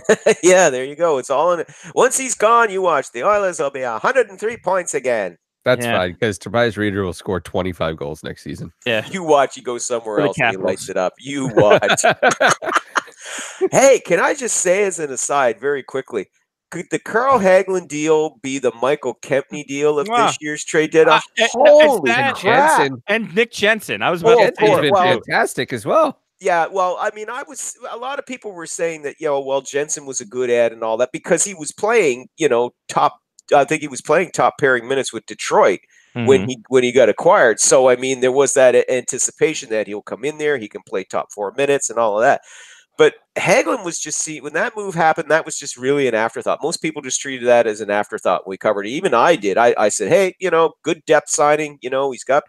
Yeah, there you go. It's all in it. Once he's gone, you watch. The Oilers will be 103 points again. That's fine, because Tobias Reeder will score 25 goals next season. Yeah. You watch, he goes somewhere else and he lights it up. You watch. Hey, can I just say as an aside very quickly, could the Carl Hagelin deal be the Michael Kempny deal if this year's trade deadline? Holy crap. And Nick Jensen. I was about to say he's been fantastic as well. Yeah, well, I mean, a lot of people were saying that, Jensen was a good ad and all that because he was playing, I think he was playing top pairing minutes with Detroit when he got acquired. So, I mean, there was that anticipation that he'll come in there, he can play top 4 minutes and all of that. But Hagelin was just when that move happened, that was just really an afterthought. Most people just treated that as an afterthought when we covered it. Even I did. I said, hey, good depth signing. He's got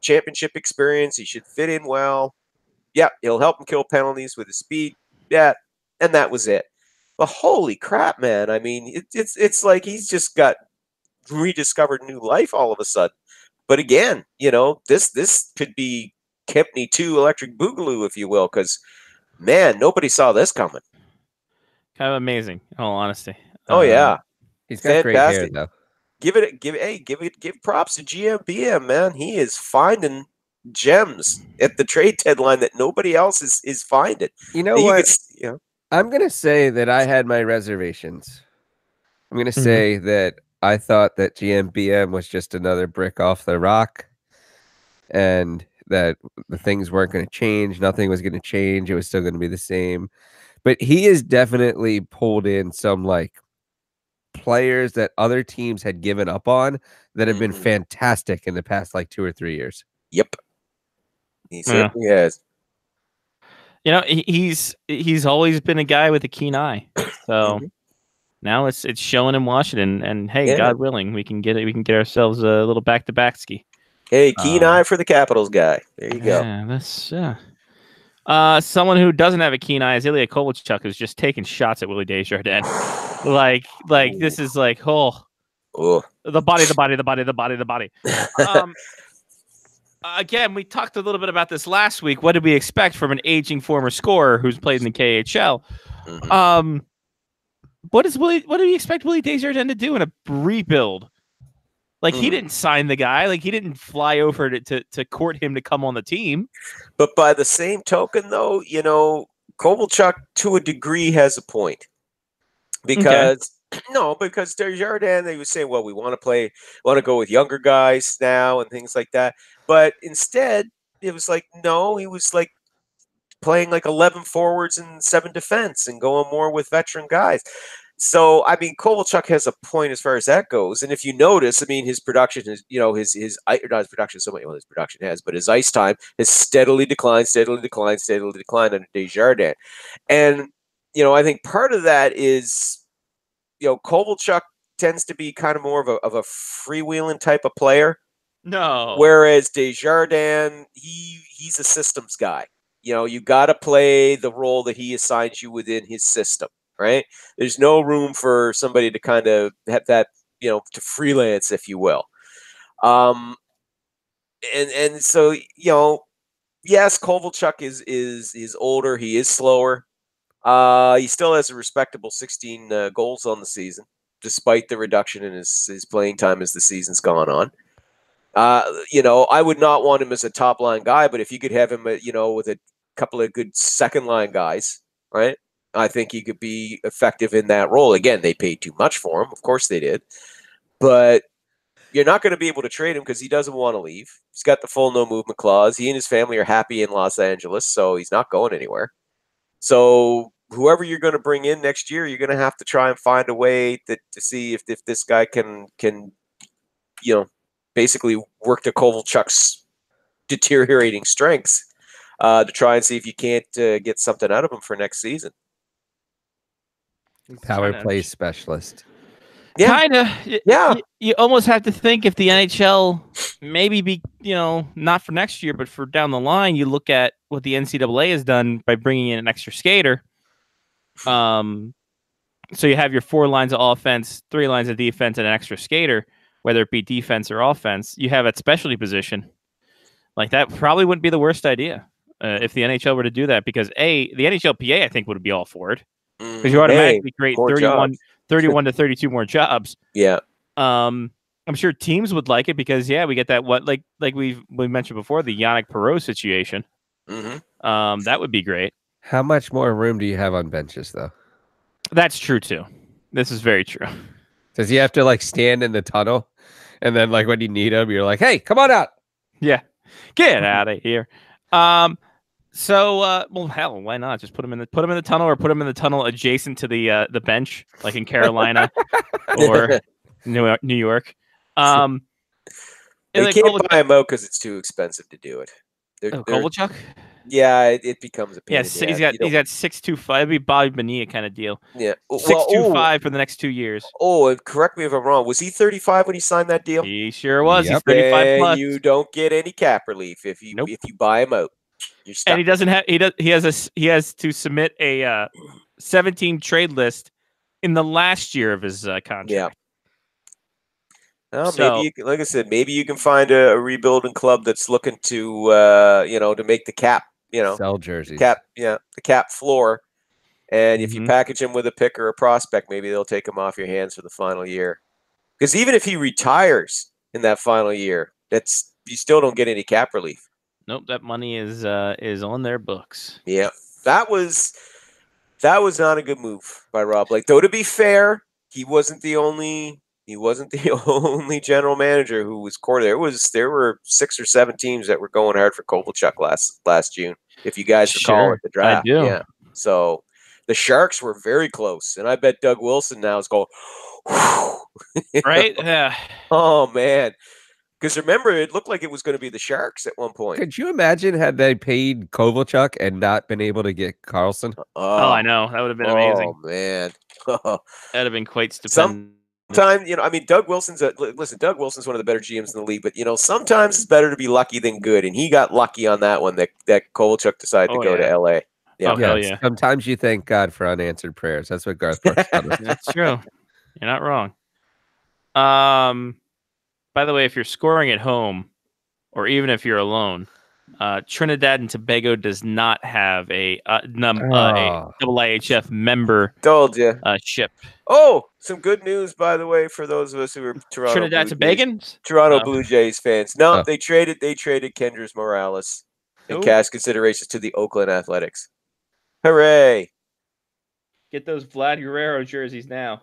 championship experience. He should fit in well. Yeah, he'll help him kill penalties with his speed. Yeah, and that was it. But holy crap, man! I mean, it's like he's just got rediscovered new life all of a sudden. But again, this could be Kempny 2 Electric Boogaloo, if you will, because man, nobody saw this coming. Kind of amazing, in all honesty. Oh yeah, he's got great hair though. Give props to GMBM, man. He is finding gems at the trade deadline that nobody else is finding. You know what? I'm going to say that I had my reservations. I'm going to say that I thought that GMBM was just another brick off the rock and that the things weren't going to change. Nothing was going to change. It was still going to be the same. But he has definitely pulled in some players that other teams had given up on that have been fantastic in the past 2 or 3 years. Yep. He certainly has. He's always been a guy with a keen eye. So now it's showing in Washington, and hey, God willing, we can get ourselves a little back-to-back ski. Hey, keen eye for the Capitals guy. There you go. Yeah, that's someone who doesn't have a keen eye is Ilya Kovalchuk, who's just taking shots at Willie Desjardins. This is the body. Again, we talked a little bit about this last week. What did we expect from an aging former scorer who's played in the KHL? What do we expect Willie Desjardins to do in a rebuild? He didn't sign the guy. He didn't fly over to court him to come on the team. But by the same token, though, Kovalchuk to a degree has a point because. No, because Desjardins, they were saying, well, we want to go with younger guys now and things like that. But instead, it was no, he was playing 11 forwards and 7 defense and going more with veteran guys. So, I mean, Kovalchuk has a point as far as that goes. And if you notice, I mean, his production is, not his production so much, well, his production has, but his ice time has steadily declined under Desjardins. And, I think part of that is, Kovalchuk tends to be kind of more of a freewheeling type of player. No. Whereas Desjardins, he's a systems guy. You got to play the role that he assigns you within his system, right? There's no room for somebody to kind of have that, to freelance, if you will. And so, yes, Kovalchuk is older. He is slower. He still has a respectable 16 goals on the season, despite the reduction in his playing time as the season's gone on. I would not want him as a top line guy, but if you could have him, with a couple of good second line guys, right? I think he could be effective in that role. Again, they paid too much for him. Of course they did. But you're not going to be able to trade him because he doesn't want to leave. He's got the full no movement clause. He and his family are happy in Los Angeles, so he's not going anywhere. So whoever you're going to bring in next year, you're going to have to try and find a way to see if this guy can basically work to Kovalchuk's deteriorating strengths to try and see if you can't get something out of him for next season. Power play specialist. Yeah. Kind of. Yeah. You almost have to think if the NHL maybe be, not for next year, but for down the line, you look at what the NCAA has done by bringing in an extra skater. So you have your 4 lines of offense, 3 lines of defense, and an extra skater, whether it be defense or offense. You have a specialty position. Like that probably wouldn't be the worst idea if the NHL were to do that, because the NHLPA, I think, would be all for it. Because you automatically create 31 to 32 more jobs. Yeah. I'm sure teams would like it because we get that like we mentioned before, the Yannick Perreault situation. Mm-hmm. That would be great. How much more room do you have on benches, though? That's true too. This is very true. Does he have to stand in the tunnel, and then when you need him, you're like, "Hey, come on out." Yeah, get out of here. So, well, hell, why not? Just put him in the tunnel, or put him in the tunnel adjacent to the bench, like in Carolina or New York. You can't buy him out because it's too expensive to do it. Kovalchuk? Yeah, it becomes a pain. Yeah, he's got 6.25. It'd be Bobby Bonilla kind of deal. Yeah, 6.25 for the next 2 years. Oh, and correct me if I'm wrong. Was he 35 when he signed that deal? He sure was. Yep. He's 35 plus. You don't get any cap relief if you buy him out. You're stuck. And he doesn't have. He has to submit a 17 trade list in the last year of his contract. Yeah. Well, maybe like I said, maybe you can find a rebuilding club that's looking to to make the cap. Sell jerseys. The cap floor. And if you package him with a pick or a prospect, maybe they'll take him off your hands for the final year. Because even if he retires in that final year, you still don't get any cap relief. Nope, that money is on their books. Yeah, that was not a good move by Rob Blake. Though to be fair, he wasn't the only general manager who was core. There were 6 or 7 teams that were going hard for Kovalchuk last June. If you guys recall at the draft, I do. Yeah. So the Sharks were very close, and I bet Doug Wilson now is going, right? Yeah. Oh man. Because remember, it looked like it was going to be the Sharks at one point. Could you imagine had they paid Kovalchuk and not been able to get Carlson? Oh, I know. That would have been amazing. Oh, man. That'd have been quite stupendous. Sometimes, Doug Wilson's Doug Wilson's one of the better GMs in the league, but, sometimes it's better to be lucky than good. And he got lucky on that one that Kovalchuk decided to go to L.A. Yeah. Oh, hell yeah. Sometimes you thank God for unanswered prayers. That's what Garth Brooks does. That's true. You're not wrong. By the way, if you're scoring at home, or even if you're alone, Trinidad and Tobago does not have a IIHF member. Told you. Ship. Oh, some good news, by the way, for those of us who are Trinidad Tobagans? Toronto Blue Jays fans. No, they traded Kendrys Morales in cash considerations to the Oakland Athletics. Hooray! Get those Vlad Guerrero jerseys now.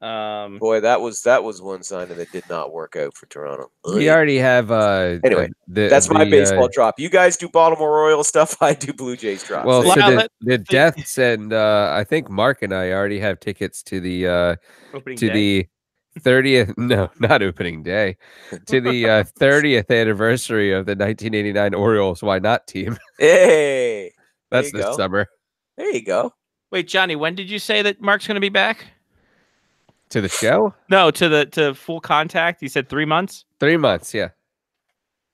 Boy, that was one signing that did not work out for Toronto. We already have anyway. That's my baseball drop. You guys do Baltimore Orioles stuff. I do Blue Jays drops. Well, so the Deaths and I think Mark and I already have tickets to the the 30th. No, not opening day. To the 30th anniversary of the 1989 Orioles Why Not team. Hey, that's this summer. There you go. Wait, Johnny, when did you say that Mark's going to be back? To the show? No, to full contact. He said 3 months. 3 months, yeah.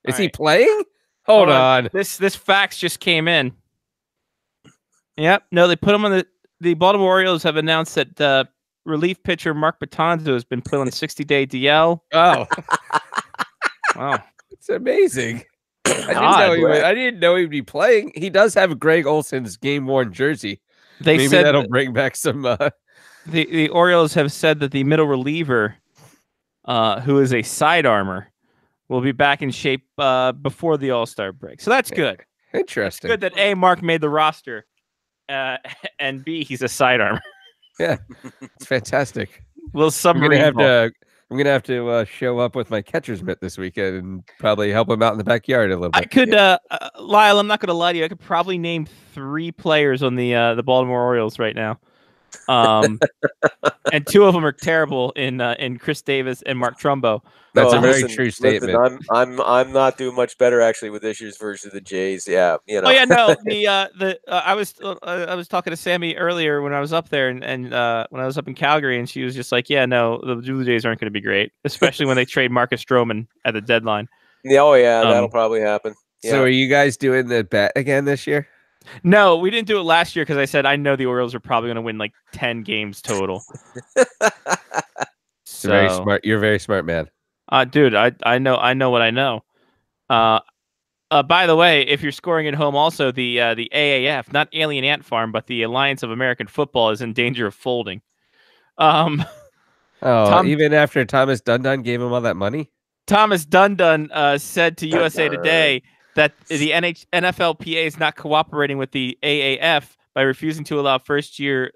Is All he right. playing? Hold on. This fax just came in. Yep. No, they put him on the Baltimore Orioles have announced that relief pitcher Mark Batanzo has been put on 60-day DL. Oh, Wow. it's amazing. God, I didn't know he'd be playing. He does have Greg Olson's game-worn jersey. They Maybe said that'll bring back some. the Orioles have said that the middle reliever, who is a side armor, will be back in shape before the All-Star break. So that's good. Interesting. Good that A, Mark made the roster, and B, he's a side armor. Yeah, it's fantastic. Little submarine. I'm gonna have to show up with my catcher's mitt this weekend and probably help him out in the backyard a little bit. I could, Lyle. I'm not going to lie to you. I could probably name 3 players on the Baltimore Orioles right now, and 2 of them are terrible in Chris Davis and Mark Trumbo. That's a very true statement. Listen, I'm not doing much better actually with this year's version of the Jays. Yeah, you know. Oh yeah, no. I was talking to Sammy earlier when I was up there, and when I was up in Calgary, and she was just like, "Yeah, no, the Blue Jays aren't going to be great, especially when they trade Marcus Stroman at the deadline." Yeah, oh yeah, that'll probably happen. Yeah. So, are you guys doing the bet again this year? No, we didn't do it last year because I said I know the Orioles are probably going to win like 10 games total. So, very smart. You're a very smart man. Dude, I know what I know. By the way, if you're scoring at home, also the AAF, not Alien Ant Farm, but the Alliance of American Football is in danger of folding. Even after Thomas Dundon gave him all that money? Thomas Dundon said to USA Today that the NFLPA is not cooperating with the AAF by refusing to allow the first year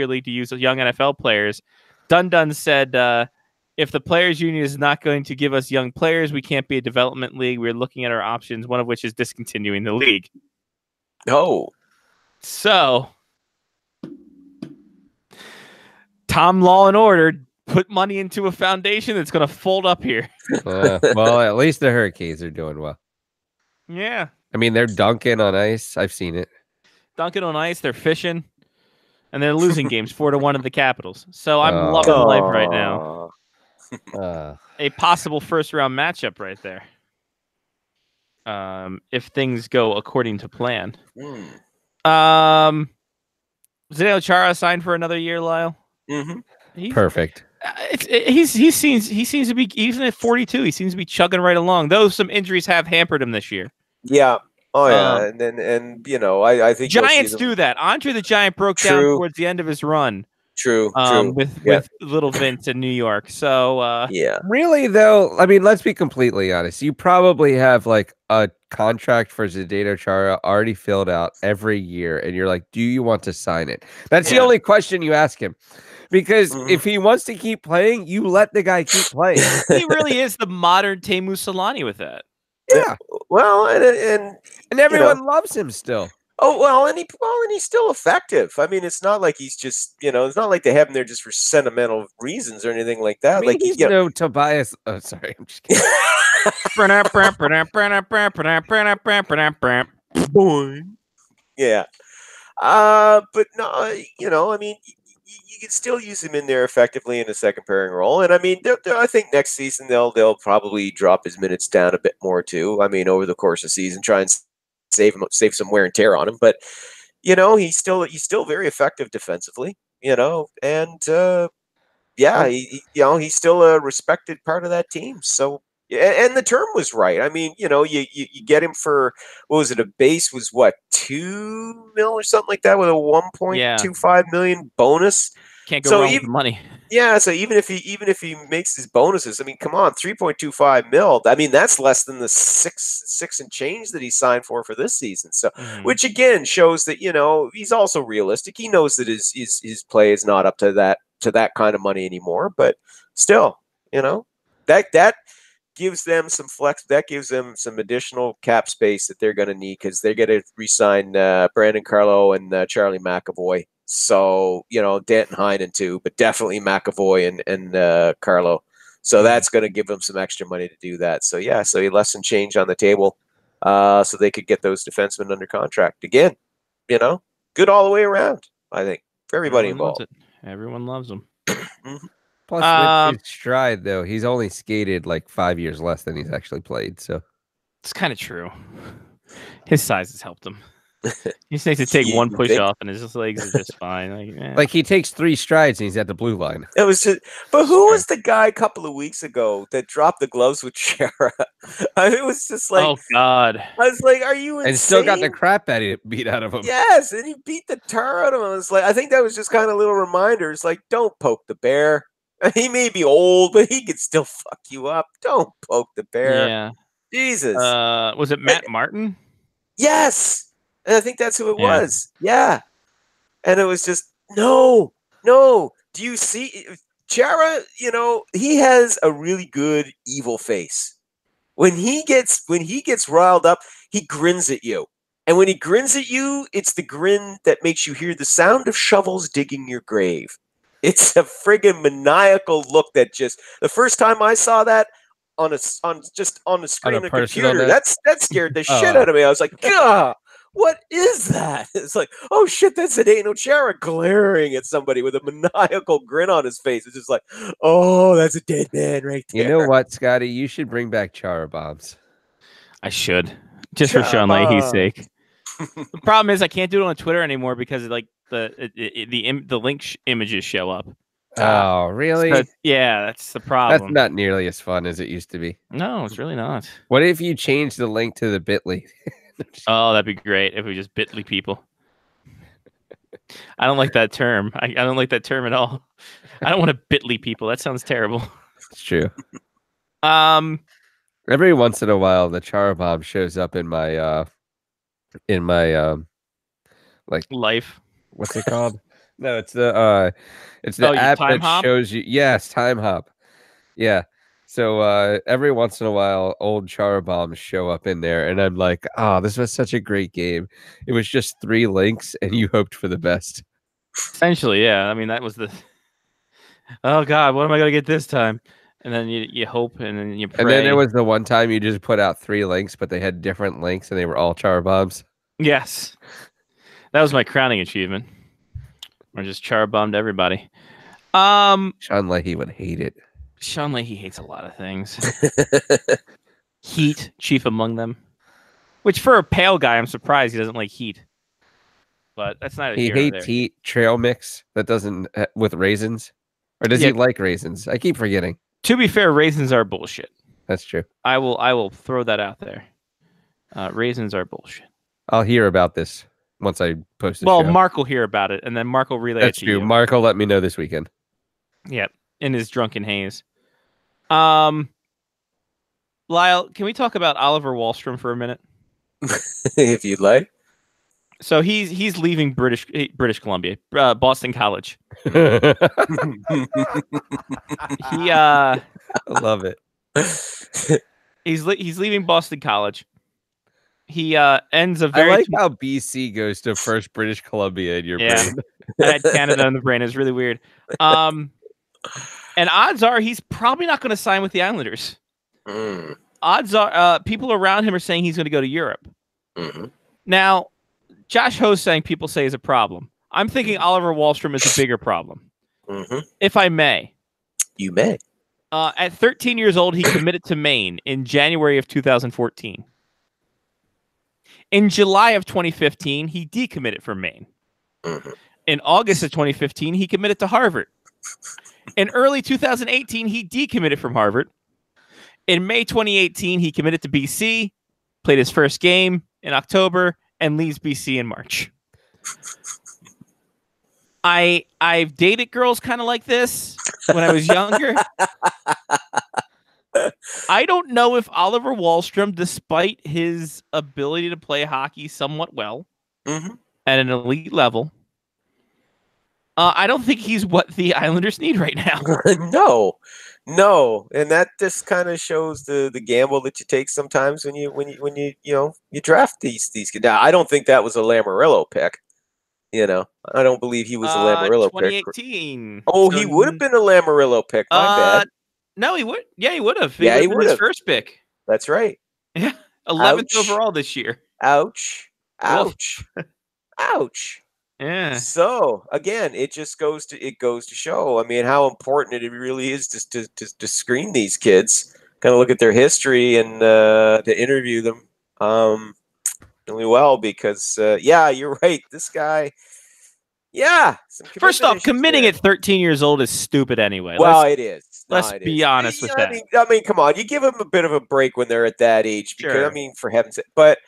league to use young NFL players. Dundon said, if the players union is not going to give us young players, we can't be a development league. We're looking at our options, one of which is discontinuing the league. Oh. So, Tom Law and Order put money into a foundation that's going to fold up here. Well, at least the Hurricanes are doing well. Yeah. I mean, they're dunking on ice. I've seen it. Dunking on ice. They're fishing. And they're losing games 4-1 to the Capitals. So I'm loving life right now. A possible first-round matchup right there. If things go according to plan. Zdeno Chara signed for another year, Lyle. Mm-hmm. Perfect. He seems to be, even at 42, he seems to be chugging right along. Though some injuries have hampered him this year. Yeah. Oh yeah, and you know, I think Giants do that. Andre the Giant broke down towards the end of his run. True. With little Vince in New York. So yeah. Really though, I mean, let's be completely honest. You probably have like a contract for Zdeno Chara already filled out every year, and you're like, do you want to sign it? That's the only question you ask him. Because if he wants to keep playing, you let the guy keep playing. He really is the modern Teemu Selanne with that. Yeah. Well, and everyone loves him still. Oh well, and he's still effective. I mean, it's not like he's just it's not like they have him there just for sentimental reasons or anything like that. I mean, like he's no Tobias. Oh, sorry, I'm just kidding. Boy. Yeah. But no, I mean, you can still use him in there effectively in a second pairing role, and I mean, I think next season they'll probably drop his minutes down a bit more too. I mean, over the course of the season, try and save some wear and tear on him. But he's still very effective defensively. And he's still a respected part of that team. So. And the term was right. I mean, you get him for, what was it? A base was what, $2 million or something like that, with a 1.25 million bonus. Can't go wrong with the money. Yeah, so even if he makes his bonuses, I mean, come on, 3.25 mil. I mean, that's less than the six and change that he signed for this season. So, which again shows that he's also realistic. He knows that his play is not up to that kind of money anymore. But still, that gives them some flex. That gives them some additional cap space that they're going to need, because they're going to re-sign Brandon Carlo and Charlie McAvoy. So Danton Heinen too, but definitely McAvoy and Carlo. So that's going to give them some extra money to do that. So yeah, so he left some change on the table, so they could get those defensemen under contract again. Good all the way around. I think for everybody involved. Everyone loves them. Plus, with his stride, though, he's only skated like 5 years less than he's actually played. So It's kind of true. His size has helped him. He just needs to take one push off, and his legs are just fine. like he takes 3 strides and he's at the blue line. It was just, but who was the guy a couple of weeks ago that dropped the gloves with Chara? It was just like, oh God! I was like, are you insane? And still got the crap beat out of him. Yes, and he beat the tar out of him. I was like, I think that was just kind of little reminders, like, don't poke the bear. He may be old, but he could still fuck you up. Don't poke the bear. Yeah. Jesus. Was it Matt Martin? Yes. And I think that's who it was. Yeah. And it was just, no. Do you see Chara, he has a really good evil face. When he gets riled up, he grins at you. And when he grins at you, it's the grin that makes you hear the sound of shovels digging your grave. It's a friggin' maniacal look that just the first time I saw that on the screen of the computer, that scared the shit out of me. I was like, God, what is that? It's like, oh shit, that's Zdeno Chara glaring at somebody with a maniacal grin on his face. It's just like, oh, that's a dead man right there. You know what, Scotty? You should bring back Chara bombs. I should, just for Sean Leahy's sake. The problem is I can't do it on Twitter anymore because like the link images show up. Oh, really? So, yeah, that's the problem. That's not nearly as fun as it used to be. No, it's really not. What if you change the link to the Bitly? Oh, that'd be great if we just Bitly people. I don't like that term. I don't like that term at all. I don't want to Bitly people. That sounds terrible. It's true. Every once in a while, the Chara bomb shows up in my like life. What's it called? No, it's the app that shows you. Yes, Time Hop. Yeah. So every once in a while, old Chara bombs show up in there, and I'm like, oh, this was such a great game. It was just 3 links, and you hoped for the best. Essentially, yeah. I mean, that was the. Oh God, what am I gonna get this time? And then you hope, and then you pray. And then there was the one time you just put out 3 links, but they had different links, and they were all Chara bombs. Yes, that was my crowning achievement. I just Chara bombed everybody. Sean Leahy would hate it. Sean Leahy hates a lot of things. Heat, chief among them. Which for a pale guy, I'm surprised he doesn't like heat. But that's not. He hates heat. Trail mix that doesn't with raisins, or does he like raisins? I keep forgetting. To be fair, raisins are bullshit. That's true. I will throw that out there. Raisins are bullshit. I'll hear about this once I post it. Well, Mark will hear about it, and then Mark will relay it to you. That's true. Mark will let me know this weekend. Yep, in his drunken haze. Lyle, can we talk about Oliver Wahlstrom for a minute? If you'd like. So he's leaving British Columbia, Boston College. I love it. He's leaving Boston College. He ends a very. I like how BC goes to first British Columbia in your brain. I had Canada in the brain. It's really weird. And odds are he's probably not going to sign with the Islanders. Odds are people around him are saying he's going to go to Europe. Now, Josh Ho's saying people say is a problem. I'm thinking Oliver Wahlstrom is a bigger problem. If I may. You may. At 13 years old, he committed to Maine in January of 2014. In July of 2015, he decommitted from Maine. In August of 2015, he committed to Harvard. In early 2018, he decommitted from Harvard. In May 2018, he committed to BC, played his first game in October, and leaves BC in March. I've dated girls kind of like this when I was younger. I don't know if Oliver Wahlstrom, despite his ability to play hockey somewhat well at an elite level, I don't think he's what the Islanders need right now. No, and that just kind of shows the gamble that you take sometimes when you draft these kids. Now, I don't think that was a Lamoriello pick. I don't believe he was a Lamoriello 2018. pick. Oh, he would have been a Lamoriello pick. My bad. No, he would. Yeah, he would have. He would have his first pick. That's right. Yeah, 11th overall this year. Ouch. Ouch. Yeah. So again, it just goes to show. I mean, how important it really is to screen these kids, kind of look at their history and to interview them really well. Because yeah, you're right. This guy, yeah. First off, committing at 13 years old is stupid anyway. Well, it is. Let's be honest with that. I mean, come on. You give them a bit of a break when they're at that age. Because Sure. I mean, for heaven's sake, but.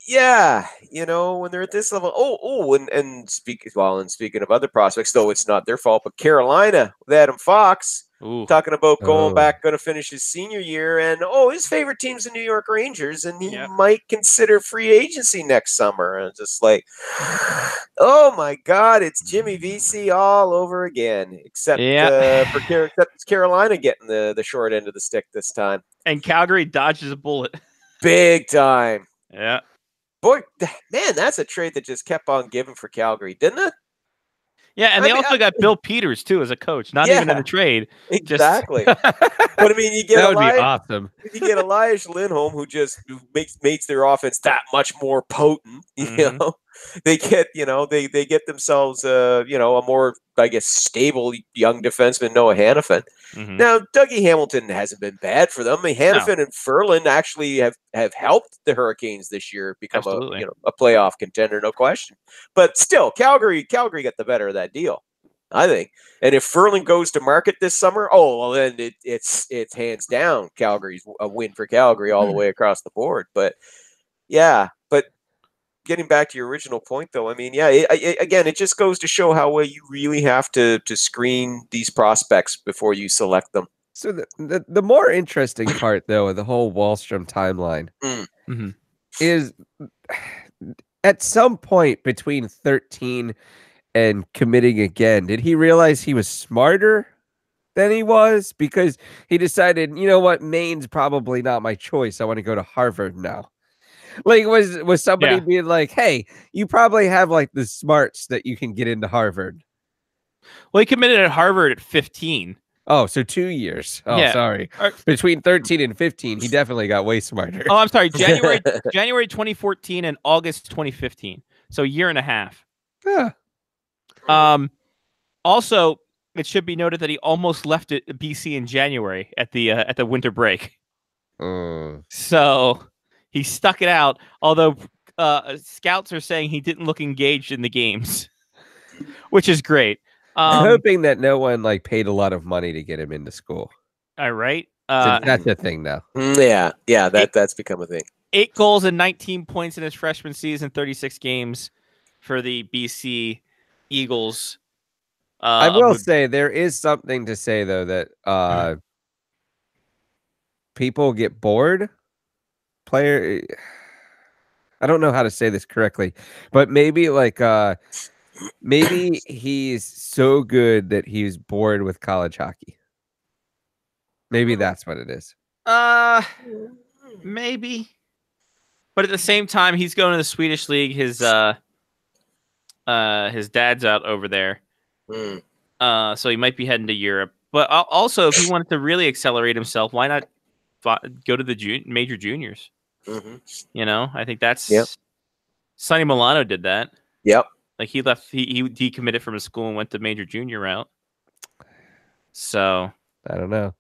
Yeah, when they're at this level. And speaking of other prospects, though it's not their fault, but Carolina with Adam Fox talking about going back, going to finish his senior year, and his favorite team's the New York Rangers, and he might consider free agency next summer. And just like, oh my God, it's Jimmy VC all over again, except it's Carolina getting the short end of the stick this time, and Calgary dodges a bullet big time. Yeah. Boy, man, that's a trade that just kept on giving for Calgary, didn't it? Yeah, and they also got Bill Peters too as a coach, not even in the trade. Exactly. But I mean, you get that would be awesome. You get Elias Lindholm, who just makes their offense that much more potent. You know, they get they get themselves a more, I guess, stable young defenseman, Noah Hannafin. Now, Dougie Hamilton hasn't been bad for them. I mean, Hannafin and Ferland actually have helped the Hurricanes this year become a playoff contender, no question. But still, Calgary got the better of that deal, I think. And if Ferland goes to market this summer, then it's hands down Calgary's a win for Calgary all the way across the board. But yeah, getting back to your original point, though, I mean, again, it just goes to show how well you really have to screen these prospects before you select them. So the more interesting part, though, of the whole Wahlstrom timeline is at some point between 13 and committing again, did he realize he was smarter than he was? Because he decided, you know what, Maine's probably not my choice. I want to go to Harvard now. Like, was somebody being like, hey, you probably have like the smarts that you can get into Harvard? Well, he committed at Harvard at 15. Oh, so 2 years. Oh, yeah. Sorry. Between 13 and 15, he definitely got way smarter. Oh, I'm sorry. January 2014 and August 2015. So a year and a half. Yeah. Also, it should be noted that he almost left BC in January at the winter break. So he stuck it out, although scouts are saying he didn't look engaged in the games, which is great. I'm hoping that no one paid a lot of money to get him into school. All right. That's a thing now. Yeah, that's become a thing. 8 goals and 19 points in his freshman season, 36 games for the BC Eagles. I will say there is something to say, though, that people get bored. I don't know how to say this correctly, but maybe maybe he's so good that he's bored with college hockey. Maybe that's what it is. Maybe. But at the same time, he's going to the Swedish league. His dad's out over there. So he might be heading to Europe. But also, if he wanted to really accelerate himself, why not go to the major juniors? I think that's... Yep. Sonny Milano did that. Yep. Like he left, he decommitted from his school and went the major junior route. So I don't know.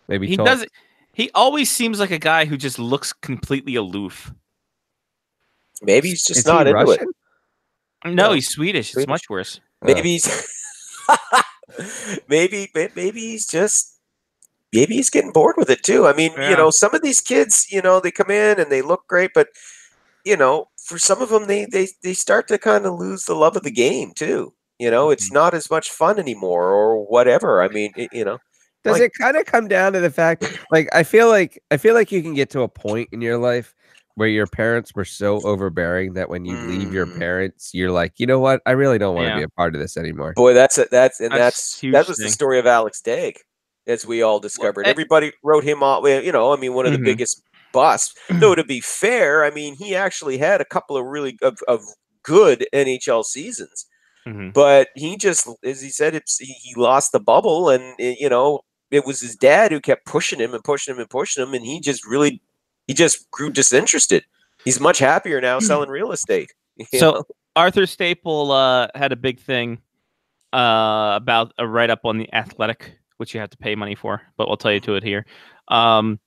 Maybe he doesn't. He always seems like a guy who just looks completely aloof. Maybe he's just not into Russian? It. No, he's Swedish. It's much worse. Maybe he's maybe he's getting bored with it too. I mean, some of these kids, they come in and they look great, but for some of them, they start to kind of lose the love of the game too. It's not as much fun anymore, or whatever. I mean, Does it kind of come down to the fact, I feel like you can get to a point in your life where your parents were so overbearing that when you leave your parents, you're like, you know what? I really don't want to be a part of this anymore. Boy, that was the story of Alex Daigle, as we all discovered. Everybody wrote him off. One of the biggest busts. Though, to be fair, I mean, he actually had a couple of really of good NHL seasons. But he just, as he said, he lost the bubble, and it was his dad who kept pushing him, and he just grew disinterested. He's much happier now selling real estate. So Arthur Staple had a big thing about a write-up on The Athletic, which you have to pay money for, but we'll tell you to it here. So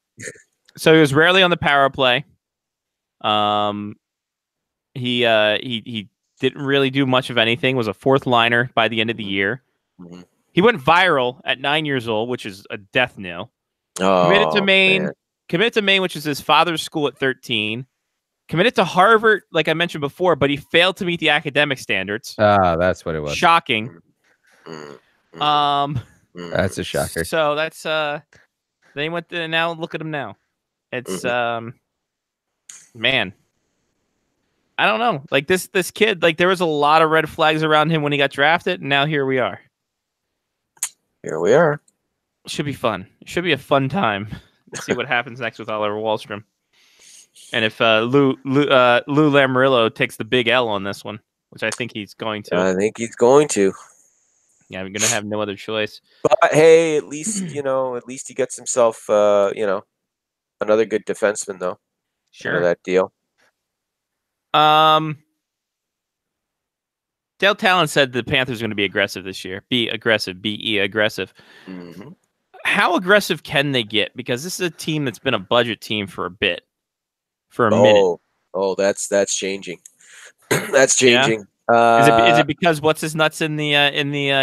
he was rarely on the power play. He didn't really do much of anything. Was a fourth liner by the end of the year. Mhm. He went viral at 9 years old, which is a death knell. Oh, Committed to Maine. man. Committed to Maine, which is his father's school at 13. Committed to Harvard, like I mentioned before, but he failed to meet the academic standards. That's what it was. Shocking. Mm, mm, Um, mm. That's a shocker. So that's they went to, now look at him now. It's man. I don't know. Like this kid, like there was a lot of red flags around him when he got drafted, and now here we are. Here we are. Should be fun. It should be a fun time. Let's see what happens next with Oliver Wahlstrom. And if Lou Lamoriello takes the big L on this one, which I think he's going to. I think he's going to. Yeah, I'm going to have no other choice. But hey, at least he gets himself another good defenseman though. Out of that deal. Dale Talon said the Panthers are going to be aggressive this year. Be aggressive. Be aggressive. Mm-hmm. How aggressive can they get? Because this is a team that's been a budget team for a bit. For a minute. Oh, that's changing. That's changing. Is it because what's his nuts in the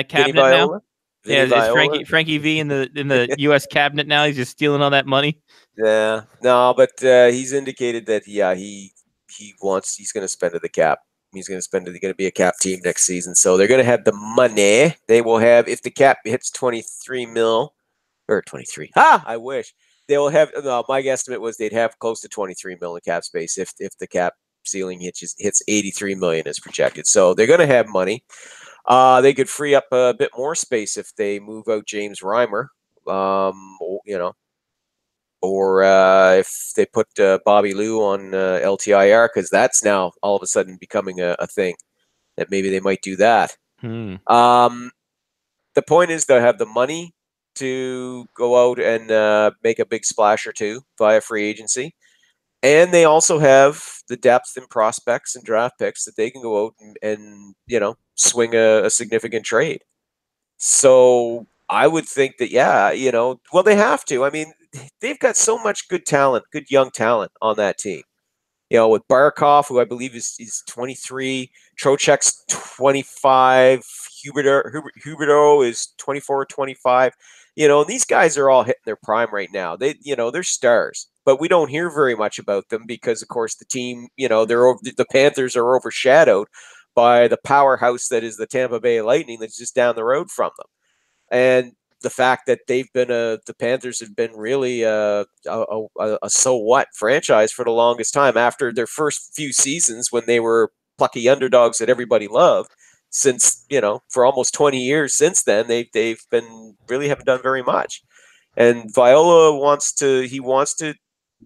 cabinet now? Yeah, is Frankie V in the U.S. cabinet now? He's just stealing all that money. Yeah, no, but he's indicated that he's going to spend to the cap. He's going to be a cap team next season. So they're going to have the money. They will have, if the cap hits 23 mil or 23. I wish they will have. No, my guesstimate was they'd have close to 23 mil in cap space if the cap ceiling hits 83 million as projected. So they're going to have money. They could free up a bit more space if they move out James Reimer. Or if they put Bobby Lou on LTIR, because that's now all of a sudden becoming a thing that maybe they might do that. The point is they'll have the money to go out and make a big splash or two via free agency. And they also have the depth and prospects and draft picks that they can go out and swing a significant trade. So I would think that, well, they have to. I mean, they've got so much good talent, good young talent on that team. With Barkov, who I believe is 23, Trocheck's 25, Huberdeau is 24, 25. These guys are all hitting their prime right now. They're stars, but we don't hear very much about them because, of course, the team, the Panthers are overshadowed by the powerhouse that is the Tampa Bay Lightning that's just down the road from them. And the fact that the Panthers have been really a so what franchise for the longest time after their first few seasons when they were plucky underdogs that everybody loved. Since for almost 20 years since then, they've been really haven't done very much. And Viola wants to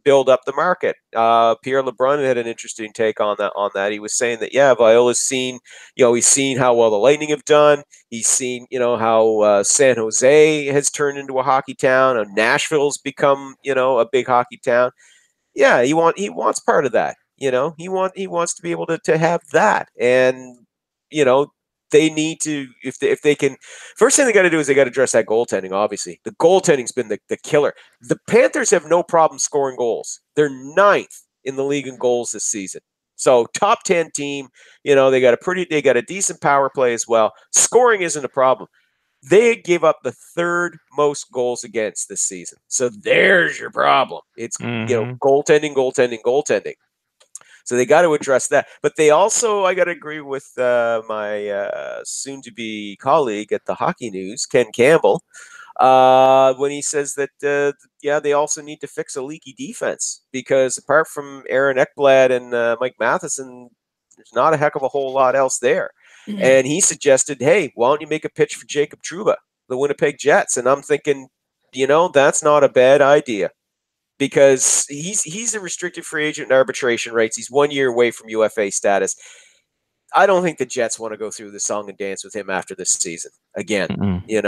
build up the market. Pierre LeBrun had an interesting take on that. He was saying that Viola's seen he's seen how well the Lightning have done. He's seen how San Jose has turned into a hockey town. And Nashville's become a big hockey town. Yeah, he wants part of that. He wants to be able to have that. And they need to, if they can, first thing they got to do is they got to address that goaltending, obviously. The goaltending's been the killer. The Panthers have no problem scoring goals. They're 9th in the league in goals this season. So top 10 team, they got a decent power play as well. Scoring isn't a problem. They give up the 3rd most goals against this season. So there's your problem. It's, goaltending. So they got to address that. But they also, I got to agree with my soon-to-be colleague at the Hockey News, Ken Campbell, when he says that, they also need to fix a leaky defense. Because apart from Aaron Ekblad and Mike Matheson, there's not a heck of a whole lot else there. Mm-hmm. And he suggested, hey, why don't you make a pitch for Jacob Trouba, the Winnipeg Jets? And I'm thinking, that's not a bad idea. Because he's a restricted free agent in arbitration rights. He's 1 year away from UFA status. I don't think the Jets want to go through the song and dance with him after this season again. Mm-hmm. They're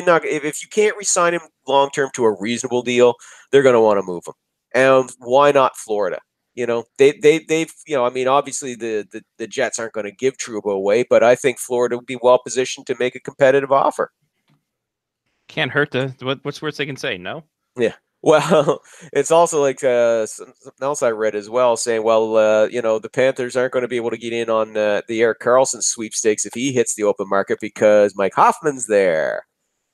not. If you can't re-sign him long term to a reasonable deal, they're going to want to move him. And why not Florida? You know, they've I mean, obviously the Jets aren't going to give Trouba away, but I think Florida would be well positioned to make a competitive offer. Can't hurt what's worse they can say? No. Yeah. Well, it's also like something else I read as well, saying, well, the Panthers aren't going to be able to get in on the Erik Karlsson sweepstakes if he hits the open market because Mike Hoffman's there.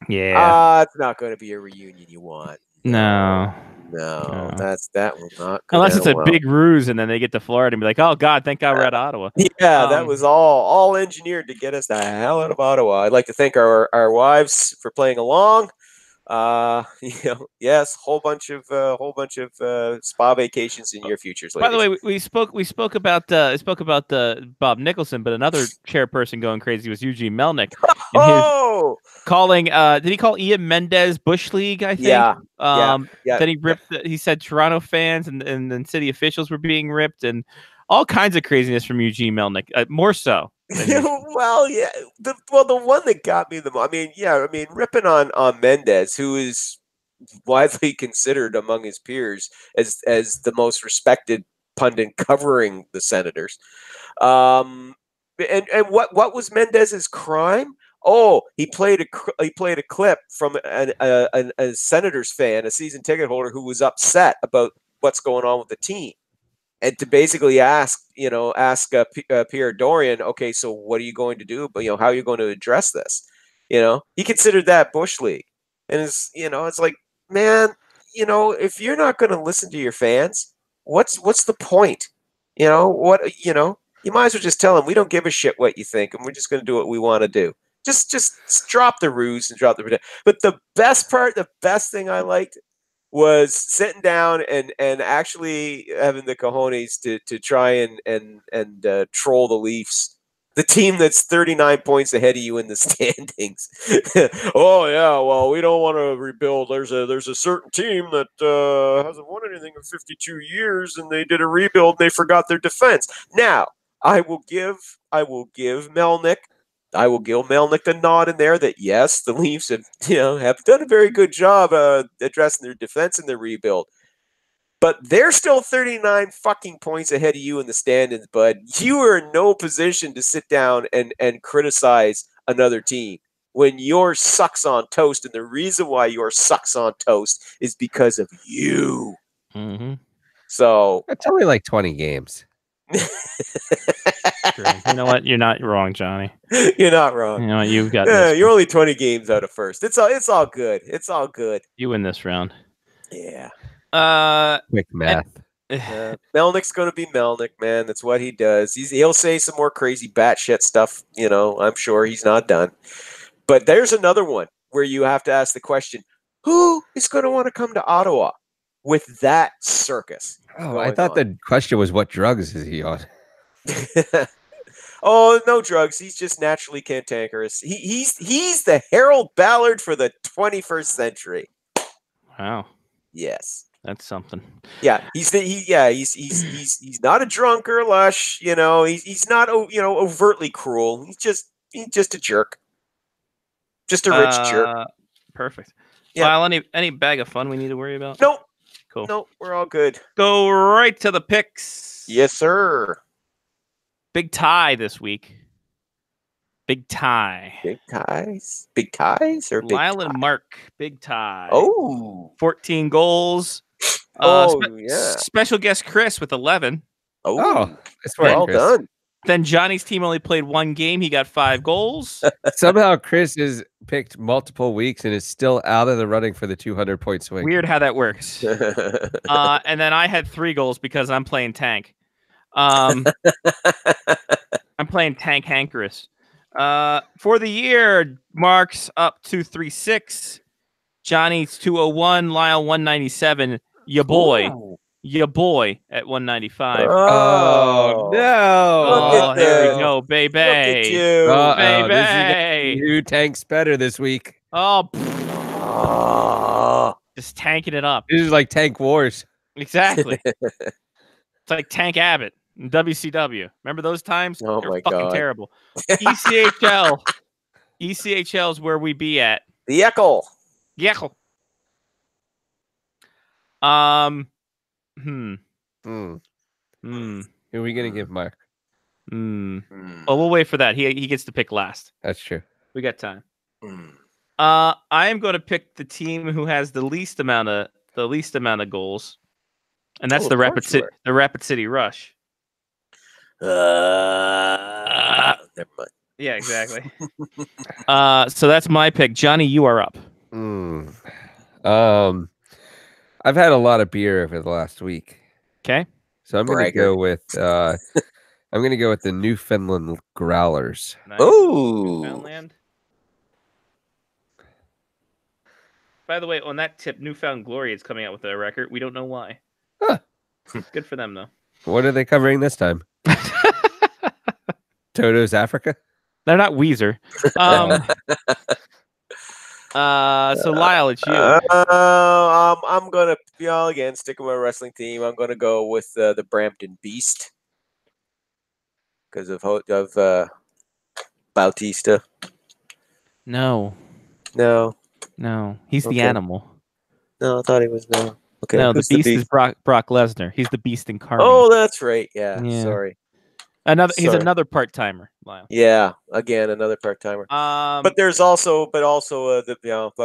Yeah. It's not going to be a reunion you want. No. No, that will not. Unless it's a well. big ruse, and then they get to Florida and be like, "Oh God, thank God we're at Ottawa." Yeah, that was all engineered to get us the hell out of Ottawa. I'd like to thank our wives for playing along. Yes, whole bunch of spa vacations in your futures, ladies. By the way, we spoke about Bob Nicholson, but another chairperson going crazy was Eugene Melnick. Oh, calling did he call Ian Mendez Bush League? I think. Yeah. Then he ripped. He said Toronto fans and then city officials were being ripped, and all kinds of craziness from Eugene Melnick. More so. Well, yeah. The one that got me ripping on Mendez, who is widely considered among his peers as the most respected pundit covering the Senators. And what was Mendez's crime? Oh, he played a clip from a Senators fan, a season ticket holder, who was upset about what's going on with the team. And to basically ask Pierre Dorion, okay, so what are you going to do? But how are you going to address this? He considered that Bush League, and it's like, man, if you're not going to listen to your fans, what's the point? You might as well just tell them we don't give a shit what you think, and we're just going to do what we want to do. Just drop the ruse and drop the. But the best thing I liked was sitting down and actually having the cojones to try and troll the Leafs, the team that's 39 points ahead of you in the standings. Oh yeah, well, we don't want to rebuild. There's a certain team that hasn't won anything in 52 years, and they did a rebuild. And they forgot their defense. Now I will give Melnick. I will give Melnick the nod in there that yes, the Leafs have done a very good job addressing their defense in the rebuild, but they're still 39 fucking points ahead of you in the standings, bud. You are in no position to sit down and criticize another team when your sucks on toast, and the reason why your sucks on toast is because of you. Mm-hmm. So it's only like 20 games. You know what? You're not wrong, Johnny. You're not wrong. You know what? You've got. You're only 20 games out of first. It's all good. It's all good. You win this round. Yeah. Quick math. Melnick's going to be Melnick, man. That's what he does. He'll say some more crazy batshit stuff. I'm sure he's not done. But there's another one where you have to ask the question: who is going to want to come to Ottawa with that circus? Oh, I thought the question was what drugs is he on? Oh, no drugs. He's just naturally cantankerous. He's the Harold Ballard for the 21st century. Wow. Yes. That's something. Yeah, he's not a drunk or a lush. He's not overtly cruel. He's just a jerk. Just a rich jerk. Perfect. Yeah. Well, any bag of fun we need to worry about? Nope. Cool. Nope. We're all good. Go right to the picks. Yes, sir. Big tie this week. Big tie. Big ties? Big ties or big Lyle tie? and Mark. Big tie. Oh. 14 goals. Yeah. Special guest Chris with 11. Oh, that's well done. Then Johnny's team only played one game. He got 5 goals. Somehow Chris has picked multiple weeks and is still out of the running for the 200-point swing. Weird how that works. And then I had 3 goals because I'm playing tank. I'm playing tank hankerous. For the year, Mark's up 236. Johnny's 201. Lyle 197. Your boy. Ooh. Your boy at 195. Oh, no. Oh, at here you. we go, baby. Look at you. Uh-oh, Baby. Who tanks better this week? Oh, Oh. just tanking it up. This is like Tank Wars. Exactly. It's like Tank Abbott in WCW. Remember those times? Oh, they were my fucking God. terrible. ECHL. ECHL is where we be at. The Echo. Yeah. Hmm. Who are we gonna give Mark? Hmm. Hmm. Oh, we'll wait for that. He gets to pick last. That's true. We got time. Hmm. I am going to pick the team who has the least amount of goals, and that's Oh, the of Rapid course you City, the Rapid City Rush. Never mind. Yeah, exactly. So that's my pick. Johnny, you are up. I've had a lot of beer over the last week, Okay. so I'm gonna Bragger. go with the Newfoundland Growlers. Nice. Ooh. Newfoundland. By the way, on that tip, Newfound Glory is coming out with a record. We don't know why. Huh. Good for them, though. What are they covering this time? Toto's Africa. They're not Weezer. So Lyle, it's you. I'm gonna again stick with my wrestling team. I'm gonna go with the Brampton Beast because of Bautista. No, No, he's the Okay. animal. no, I thought he was no. Okay, No, the who's beast is Brock Lesnar. He's the beast incarnate. Oh, that's right. Yeah, Yeah. sorry. He's sorry. another part timer, Lyle. Yeah, again another part timer. But there's also, but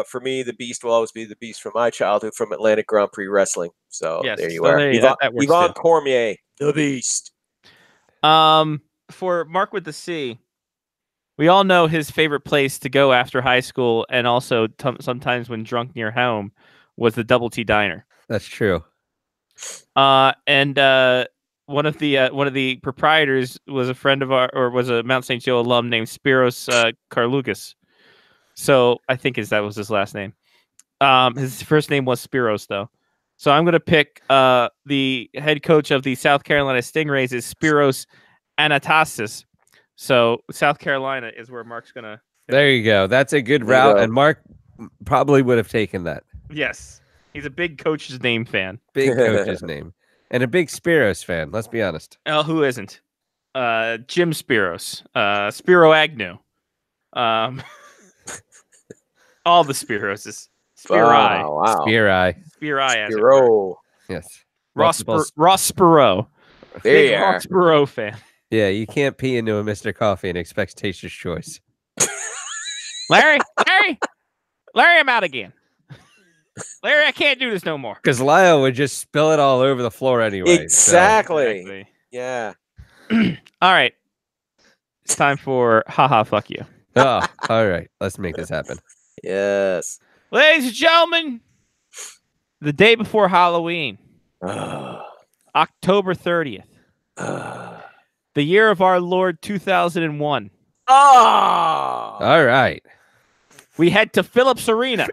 for me, the Beast will always be the Beast from my childhood from Atlantic Grand Prix Wrestling. So Yes, there you so are. there you- Yvonne, that works Yvonne too. Cormier, the Beast. For Mark with the C, we all know his favorite place to go after high school, and also sometimes when drunk near home, was the Double T Diner. That's true. And one of the proprietors was a friend of was a Mount St. Joe alum named Spiros Karloukas. So I think that was his last name. His first name was Spiros, though. So I'm going to pick the head coach of the South Carolina Stingrays is Spiros Anastassis. So South Carolina is where Mark's going to. There you go. That's a good There you route, go. and Mark probably would have taken that. Yes. He's a big coach's name fan. Big coach's name. And a big Spiros fan, let's be honest. Oh, who isn't? Jim Spiros. Spiro Agnew. All the Spiroses. Spirai. Wow. Spirai. Spirai, as it were. Hero. Yes. Ross Multiple Spiro. There Big you are. Ross Spiro fan. Yeah, you can't pee into a Mr. Coffee and expect Taster's Choice. Larry, I'm out again. Larry, I can't do this no more. Because Lyle would just spill it all over the floor anyway. so- Exactly. Yeah. All right. It's time for haha fuck you. Oh, all right. Let's make this happen. Yes. Ladies and gentlemen, the day before Halloween, October 30th, the year of our Lord 2001. Oh. All right. We head to Phillips Arena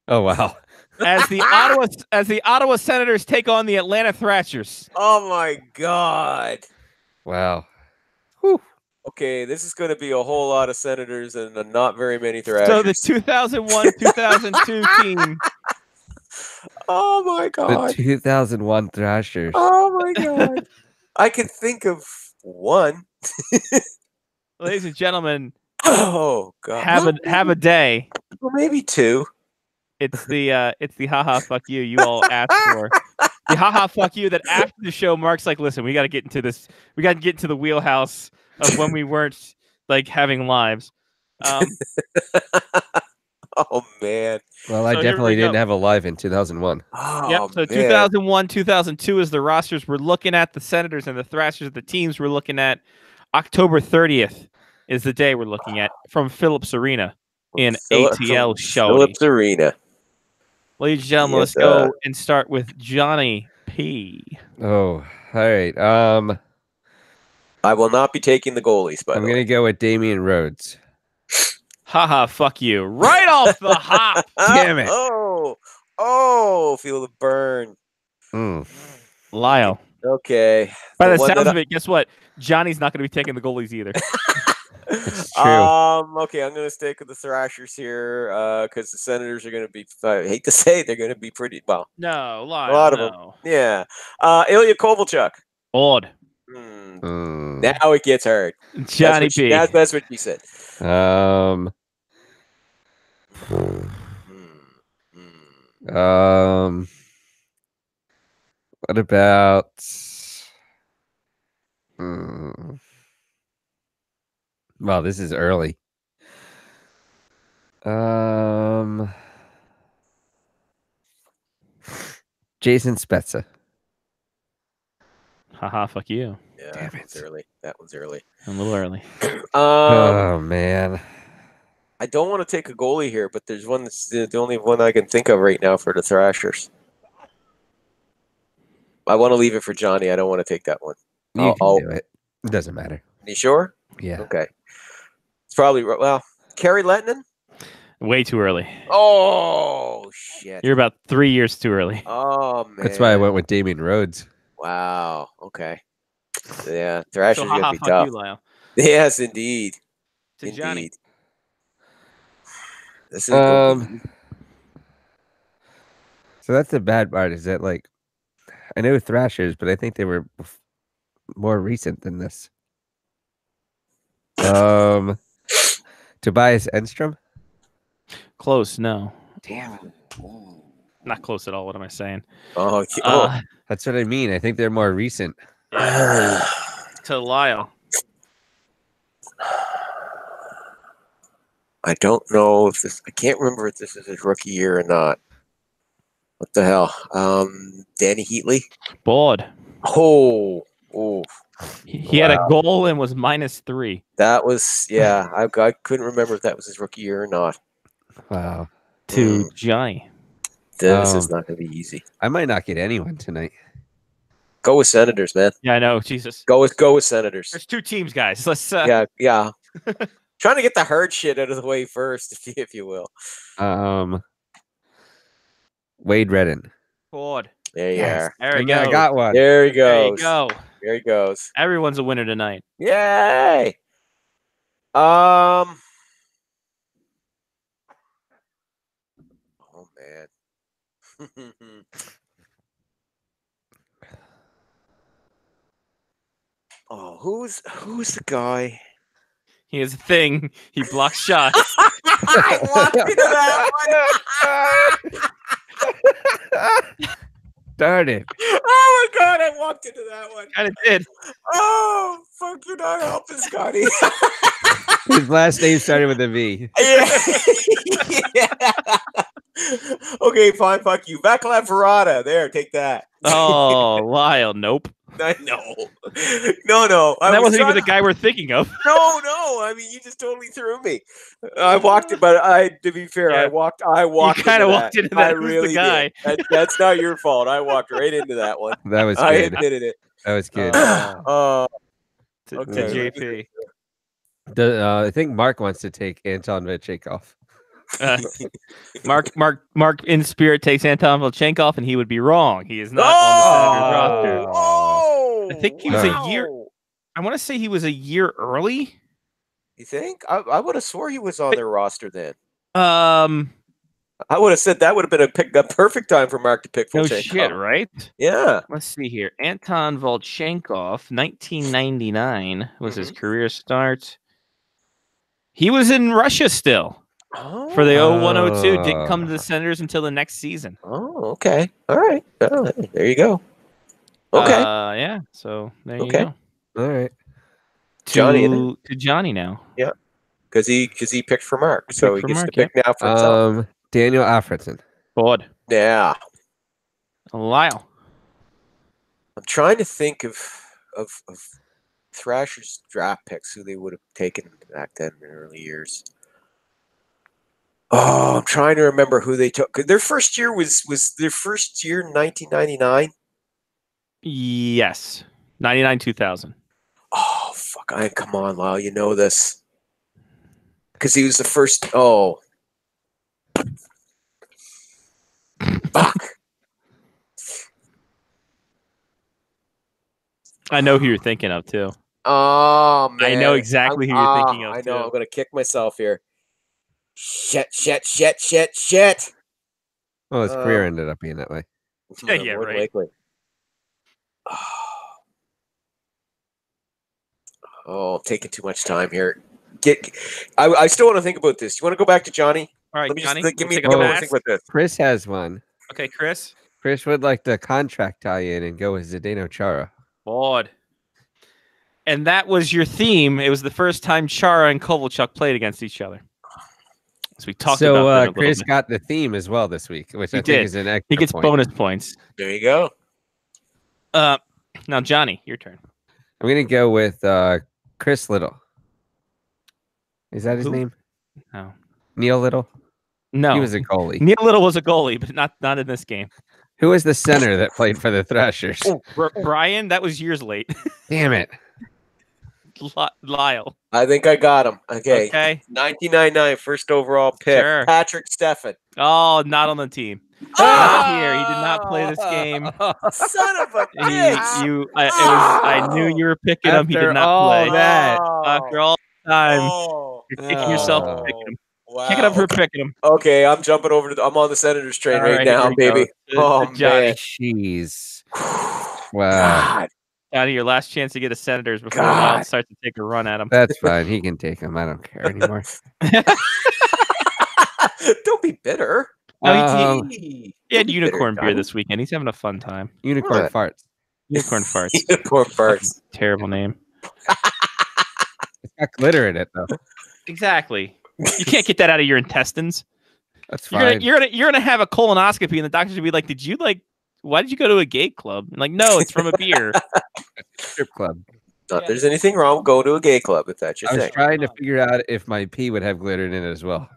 Oh, wow. as the Ottawa Senators take on the Atlanta Thrashers. Oh my God. Wow. Okay, this is going to be a whole lot of Senators and not very many Thrashers. So the 2001-2002 team. Oh my The God. 2001 Thrashers. Oh my God. I can think of one. Ladies and gentlemen, Oh God. have a day. Well, maybe two. It's the haha fuck you all asked for. The haha fuck you that after the show, Mark's like, listen, we got to get into this. We got to get into the wheelhouse of when we weren't like having lives. Oh man. Well, I So here definitely we go. didn't have a live in 2001. Oh, Yep. So man. 2001, 2002 is the rosters we're looking at. The Senators and the Thrashers, the teams we're looking at. October 30th is the day we're looking at from Phillips Arena in ATL show. Phillips Arena. Ladies and gentlemen, Yes, let's go and start with Johnny P. Oh, all right. I will not be taking the goalies, by I'm the going way. to go with Damian Rhodes. Haha, fuck you. Right off the hop. Damn it. Oh, feel the burn. Mm. Lyle. Okay. By the one sounds that of it, guess what? Johnny's not going to be taking the goalies either. It's true. Okay, I'm going to stick with the Thrashers here because the Senators are going to be, I hate to say it, they're going to be pretty, well, No, Lyle. a lot of them. no. Yeah. Ilya Kovalchuk. Odd. Mm. Now it gets hard. Johnny P. That's what she said. Um, Hmm. what about Mm. Well, this is early. Jason Spezza. Haha, fuck you. Yeah, Damn that one's it. early. That one's early. I'm a little early. Oh man. I don't want to take a goalie here, but there's one that's the only one I can think of right now for the Thrashers. I want to leave it for Johnny. I don't want to take that one. You I'll- can do it. It doesn't matter. You sure? Yeah. Okay. It's probably Kerry Lettinen. Way too early. Oh shit. You're about 3 years too early. Oh man. That's why I went with Damian Rhodes. Wow. Okay. Yeah, Thrashers So are haha, gonna be fuck tough. you, Lyle. Yes, indeed. To Indeed. Johnny. This is gonna be- So that's the bad part is that like I know Thrashers, but I think they were more recent than this. Tobias Enstrom. Close, no. Damn. Not close at all. What am I saying? oh, That's what I mean. I think they're more recent. To Lyle. I don't know if this. I can't remember if this is his rookie year or not. What the hell? Danny Heatley. Bored. Oh, He had a goal and was -3. that was I couldn't remember if that was his rookie year or not. Wow. To Johnny. This is not going to be easy. I might not get anyone tonight. Go with Senators, man. Yeah, I know. Jesus. Go with Senators. There's 2 teams, guys. Let's. Yeah. Trying to get the hard shit out of the way first, if you will. Wade Redden. Bored. There you Yes. are. There we Yeah, go. I got one. There he There you goes. go. There he goes. Everyone's a winner tonight. Yay! Oh man. Oh, who's the guy? He has a thing. He blocks shots. I walked into that one. Darn it. Oh my god, I walked into that one. Kind of did. Oh, fuck, you're not helping, Scotty. His last name started with a V. Yeah. Okay, fine, fuck you. Vaclav Verada. There, take that. Oh, Lyle. Nope. I know. No. That wasn't even the guy we're thinking of. No. I mean, you just totally threw me. I walked it, but to be fair, Yeah. I walked. You kind of walked into that. I Who's really the guy? did. That's not your fault. I walked right into that one. That was I good. admitted it. That was good. To Okay. JP. I think Mark wants to take Anton Vechenkov. Mark in spirit takes Anton Volchenkov, and he would be wrong. He is not on the Senators roster. Oh, I think he was a wow. year- I want to say he was a year early. You think? I would have swore he was on their roster then. Um, I would have said that would have been a perfect time for Mark to pick no Volchenkov. shit, right? Yeah. Let's see here. Anton Volchenkov, 1999 was his career start. He was in Russia still for the 0102. Didn't come to the Senators until the next season. Oh, okay. All right. Oh, there you go. Okay. Yeah. So there you Okay. go. All right. Johnny, To Johnny now. Because he picked for Mark, so he for gets Mark, to pick now for himself. Daniel Alfredson. Board. Yeah. Lyle. I'm trying to think of Thrashers draft picks who they would have taken back then in the early years. Oh, I'm trying to remember who they took. 'Cause their first year was their first year in 1999. Yes. 99-2000. Oh fuck! Come on, Lyle, you know this because he was the first. Oh, fuck! I know who you're thinking of too. Oh man, I know exactly who you're thinking of. I know. too. I'm gonna kick myself here. Shit! Well, his career ended up being that way. Yeah, More than right. likely. Oh, I'm taking too much time here. I still want to think about this. You want to go back to Johnny? All right, Let me Johnny. just give we'll me take a a moment to pass. think about this. Chris has one. Okay, Chris. Chris would like the contract tie-in and go with Zdeno Chara. Board. And that was your theme. It was the first time Chara and Kovalchuk played against each other. So we talked about that a little Chris bit. got the theme as well this week, which He I think did. is an extra He gets point. bonus points. There you go. Now, Johnny, your turn. I'm gonna go with Chris Little. Is that his Who? name? No. Neil Little. No. He was a goalie. Neil Little was a goalie, but not in this game. Who was the center that played for the Thrashers? Brian, that was years late. Damn it! Lyle. I think I got him. Okay. Okay. 1999 first overall pick. Sure. Patrick Steffen. Oh, not on the team. Not here. He did not play this game. Son of a bitch. I knew you were picking him. He After did not all play. that. After all time, Oh, you're kicking yourself for Oh. picking him. wow. Kick it up for picking him. Okay, I'm jumping over to. I'm on the Senators train All right, right, now, here we go. baby. Oh Johnny. man. Jeez. Wow. God. Johnny, your last chance to get a Senators before God. Lyle starts to take a run at him. That's fine. He can take him. I don't care anymore. Don't be bitter. No, Um, He He had unicorn beer this weekend. He's having a fun time. Unicorn What? farts. Unicorn farts. Unicorn farts. Terrible name. It's got glitter in it though. Exactly. You can't get that out of your intestines. That's You're fine. you're gonna have a colonoscopy, and the doctor's gonna be like, why did you go to a gay club? And like, no, it's from a beer. Strip club. Not if there's anything wrong, go to a gay club if that's your I was thing. trying to figure out if my pee would have glitter in it as well.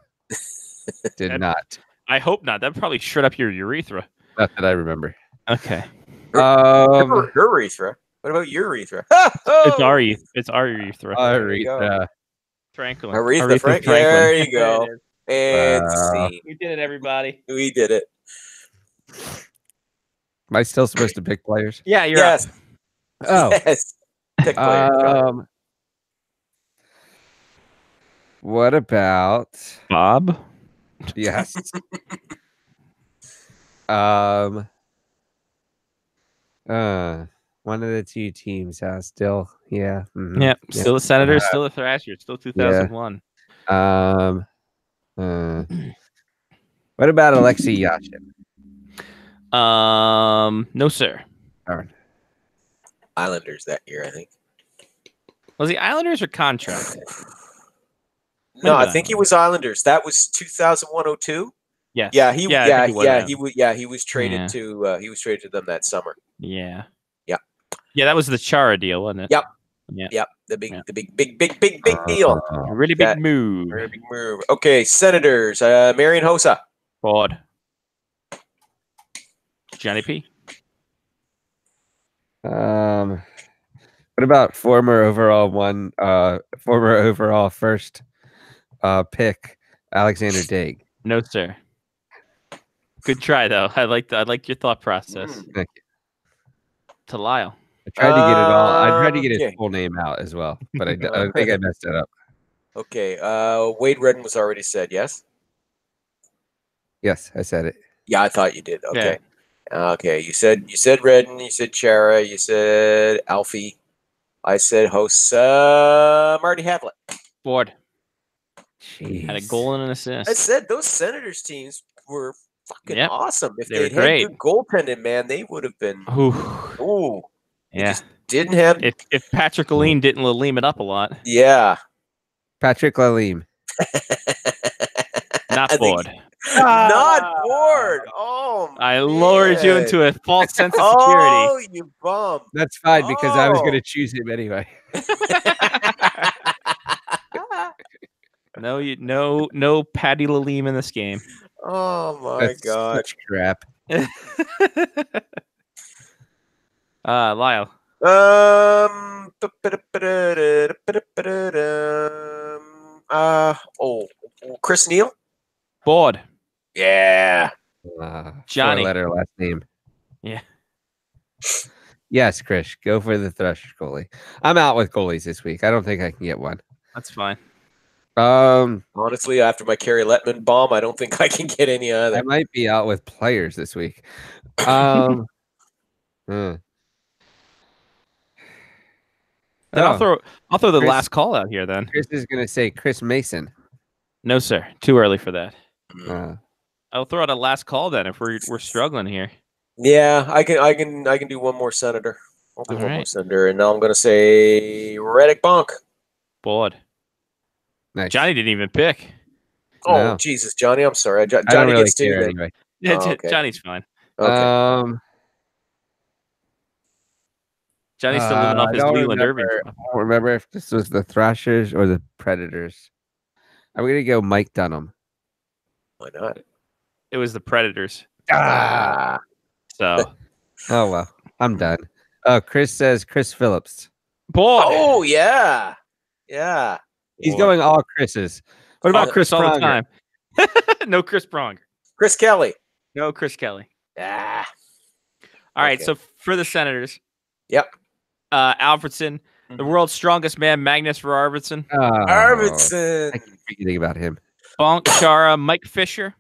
Did And- not. I hope not. That'd probably shred up your urethra. Not that I remember. Okay. Urethra. What about urethra? It's our urethra. There you go. Franklin. Aretha Franklin. There you go. There it is. And Wow. scene. We did it, everybody. We did it. Am I still supposed to pick players? Yeah, you're up. Yes. Oh. Yes. Pick player. What about Bob. yes? One of the two teams still, yeah. Mhm, Yep. yeah. Still the Senators, still the Thrashers, still 2001. What about Alexei Yashin? No, sir. Darn. Islanders that year, I think. Was he Islanders or contract? No, Might I have think been he was Islanders. That was 2001-02. Yes. Yeah, I think was. he was traded Yeah. to them that summer. Yeah. Yeah. Yeah, that was the Chara deal, wasn't it? Yep. Yeah. Yep, the big, Yeah. the big deal. A really big That- move. Very big move. Okay, Senators. Marion Hossa. Fraud. Johnny P. What about former overall first pick Alexander Daig? No, sir. Good try though. I like your thought process. Thank you. To Lyle. I tried to get it all. I tried to get his Okay. full name out as well, but I think I messed it up. Okay, Wade Redden was already said, yes? Yes, I said it. Yeah, I thought you did. Okay. Okay, you said Redden, you said Chara, you said Alfie. I said Hossa, Marty Havlat. Ford Jeez. had a goal and an I assist. said those Senators teams were fucking Yep. awesome. If They were they'd had great. good goaltending, man, they would have been. Ooh. Ooh, Yeah. didn't have. If Patrick Aline didn't lean it up a lot, Yeah. Patrick Lalime. not I think- Ford. Not bored. Oh, I lowered you man. into a false sense of security. Oh, you bum. That's fine because I was Oh. going to choose him anyway. No Patty Lalime in this game. Oh my That's god. such crap. Lyle. Chris Neal. Board. Yeah. Johnny. Four-letter last name. Yeah. Yes, Chris, go for the Thrashers goalie. I'm out with goalies this week. I don't think I can get one. That's fine. Honestly, after my Kerry Lettman bomb, I don't think I can get any I other. might be out with players this week. Hmm. Then I'll Oh, throw the Chris- last call out here then. Chris is going to say Chris Mason. No, sir. Too early for that. Uh, I'll throw out a last call then if we're struggling here. Yeah, I can do one more Senator. I'll do All one more right. Senator, and now I'm going to say Reddick Bonk. Bored. Nice. Johnny didn't even pick. Oh, No. Jesus, Johnny. I'm sorry. I don't Johnny really gets two care then. anyway. Yeah, Oh, okay. Johnny's fine. Okay. Johnny's still living off I his don't Leland remember. Irving. I don't remember if this was the Thrashers or the Predators. I'm gonna go Mike Dunham. Why not? It was the Predators. Ah. So, Oh well, I'm done. Oh, Chris says Chris Phillips. boy, Oh, yeah. Yeah. He's Boy. going all Chris's. What about Chris Chris all the Pronger? time. No Chris Pronger. Chris Kelly. No Chris Kelly. Ah. All right. Okay. So for the Senators, Yep. Alfredson, the world's strongest man, Magnus Arvidsson, Oh, Arvidsson. I keep forgetting about him. Bonk Chara, Mike Fisher,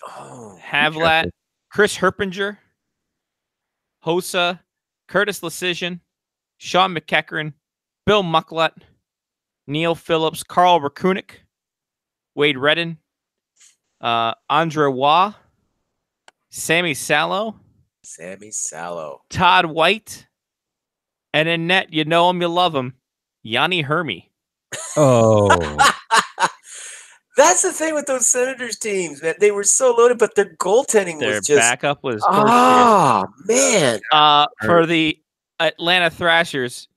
Oh. Havlat, Chris Herpinger, Hossa, Curtis Lecision, Sean McEachern, Bill Mucklet, Neil Phillips, Carl Rakunik, Wade Redden, Andre Waugh, Sammy Sallow, Sammy Sallow. Todd White, and in net, you know him, you love him, Yanni Hermy. Oh, That's the thing with those Senators teams, man. They were so loaded, but their goaltending Their was just. backup was Oh, man. for the Atlanta Thrashers,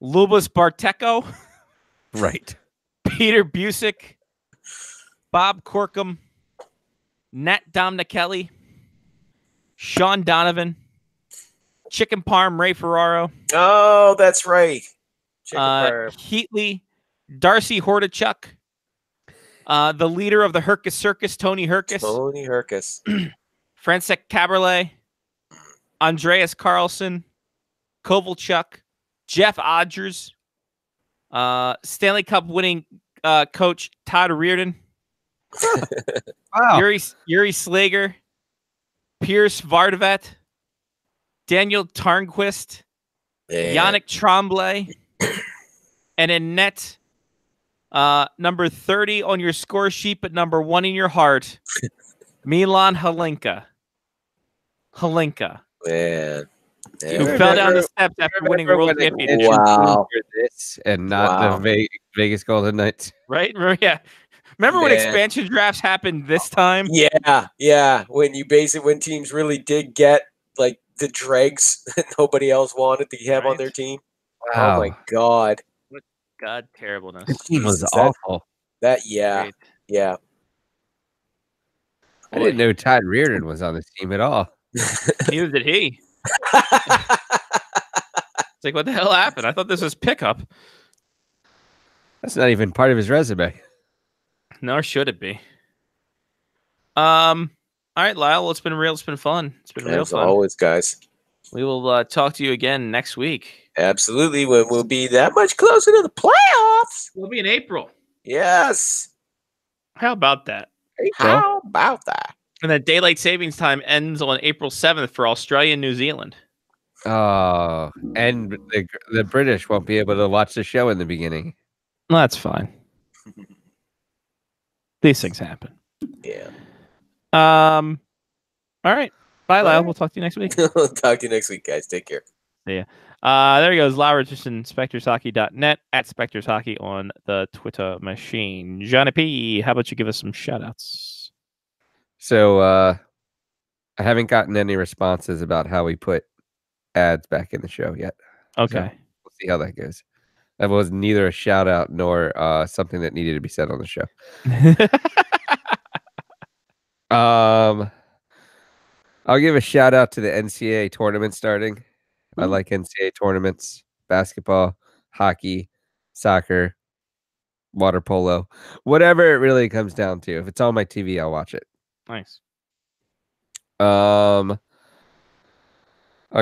Lubas Barteko, right. Peter Busick, Bob Corkum, Nat Dominicelli, Sean Donovan, Chicken Parm Ray Ferraro, Oh, that's right. Chicken parm. Heatley, Darcy Hordichuk, the leader of the Hercus Circus, Tony Hercus, Tony Hercus. Francek Caberlet, Andreas Carlson, Kovalchuk, Jeff Odgers, Stanley Cup winning coach Todd Reardon, Wow. Yuri Slager, Pierce Vardavet, Daniel Tarnquist, Man. Yannick Tremblay, and in net, number 30 on your score sheet, but number 1 in your heart, Milan Halinka. Man. Who fell down the steps after winning World Championship. Wow. For this and not Wow. the Vegas Golden Knights. Right? Yeah. Remember when Man. expansion drafts happened this time? Yeah. When teams really did get like the dregs that nobody else wanted to have on Right. their team. Wow. Oh my God. God, terribleness. This team was Jesus, that- awful. Yeah. Great. Yeah. I didn't know Todd Reardon was on this team at all. Neither did he. It's like, what the hell happened? I thought this was pickup. That's not even part of his resume. Nor should it be. All right, Lyle. Well, it's been real. It's been fun. It's been real As fun. always, guys. We will talk to you again next week. Absolutely. When we'll be that much closer to the playoffs. We'll be in April. Yes. How about that? How about that? And that daylight savings time ends on April 7th for Australia and New Zealand. Oh, and the British won't be able to watch the show in the beginning. Well, that's fine. These things happen. Yeah. All right. Bye, Lyle. We'll talk to you next week. Talk to you next week, guys. Take care. There he goes. Lyle Richardson, SpectorsHockey.net, at Spectors Hockey on the Twitter machine. Johnny P, how about you give us some shout outs? So I haven't gotten any responses about how we put ads back in the show yet. Okay. We'll see how that goes. That was neither a shout out nor something that needed to be said on the show. I'll give a shout out to the NCAA tournament starting. I like NCAA tournaments, basketball, hockey, soccer, water polo, whatever it really comes down to. If it's on my TV, I'll watch it. Nice. I'll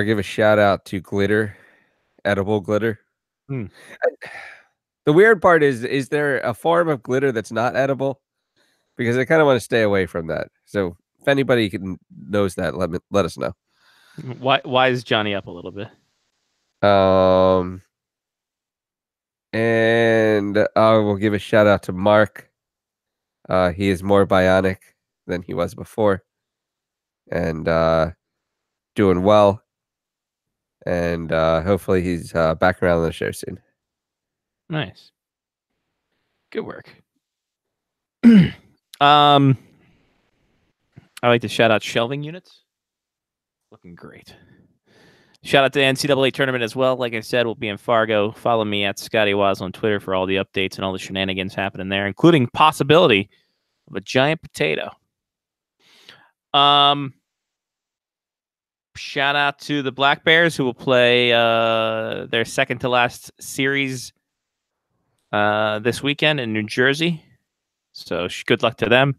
give a shout out to glitter, edible glitter. Hmm. The weird part is there a form of glitter that's not edible? Because I kind of want to stay away from that. So if anybody knows that, let us know. Why is Johnny up a little bit? And I will give a shout out to Mark. He is more bionic than he was before, and doing well. And hopefully he's back around on the show soon. Nice. Good work. I like to shout out shelving units. Looking great. Shout out to the NCAA tournament as well. Like I said, we'll be in Fargo. Follow me at Scotty Waz on Twitter for all the updates and all the shenanigans happening there, including possibility of a giant potato. Shout out to the Black Bears who will play their second to last series this weekend in New Jersey. So good luck to them.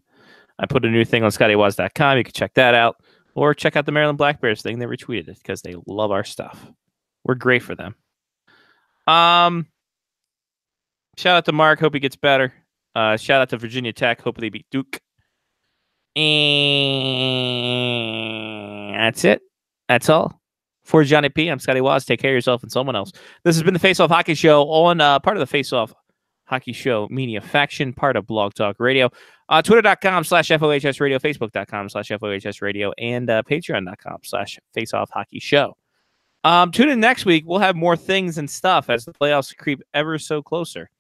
I put a new thing on ScottyWaz.com. You can check that out. Or check out the Maryland Black Bears thing. They retweeted it because they love our stuff. We're great for them. Shout out to Mark. Hope he gets better. Shout out to Virginia Tech. Hope they beat Duke. And that's it. That's all. For Johnny P, I'm Scotty Waz. Take care of yourself and someone else. This has been the Face Off Hockey Show on part of the Face Off Hockey Show media faction, part of Blog Talk Radio. Twitter.com/FOHS Radio, Facebook.com/FOHS Radio, and Patreon.com/Face-Off Hockey Show. Tune in next week. We'll have more things and stuff as the playoffs creep ever so closer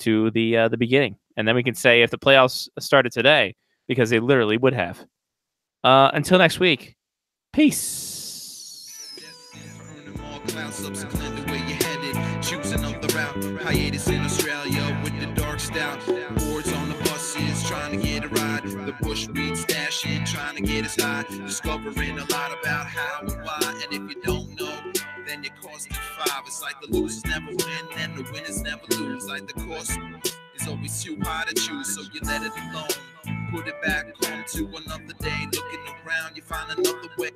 to the beginning. And then we can say if the playoffs started today, because they literally would have. Until next week, peace. Choosing up the route, hiatus in Australia with the dark stout. Boards on the buses, trying to get a ride. The bush weed stashing, trying to get us high. Discovering a lot about how and why. And if you don't know, then your cost is 5. It's like the losers never win and the winners never lose. Like the cost is always too high to choose, so you let it alone. Put it back on to another day. Looking around, you find another way.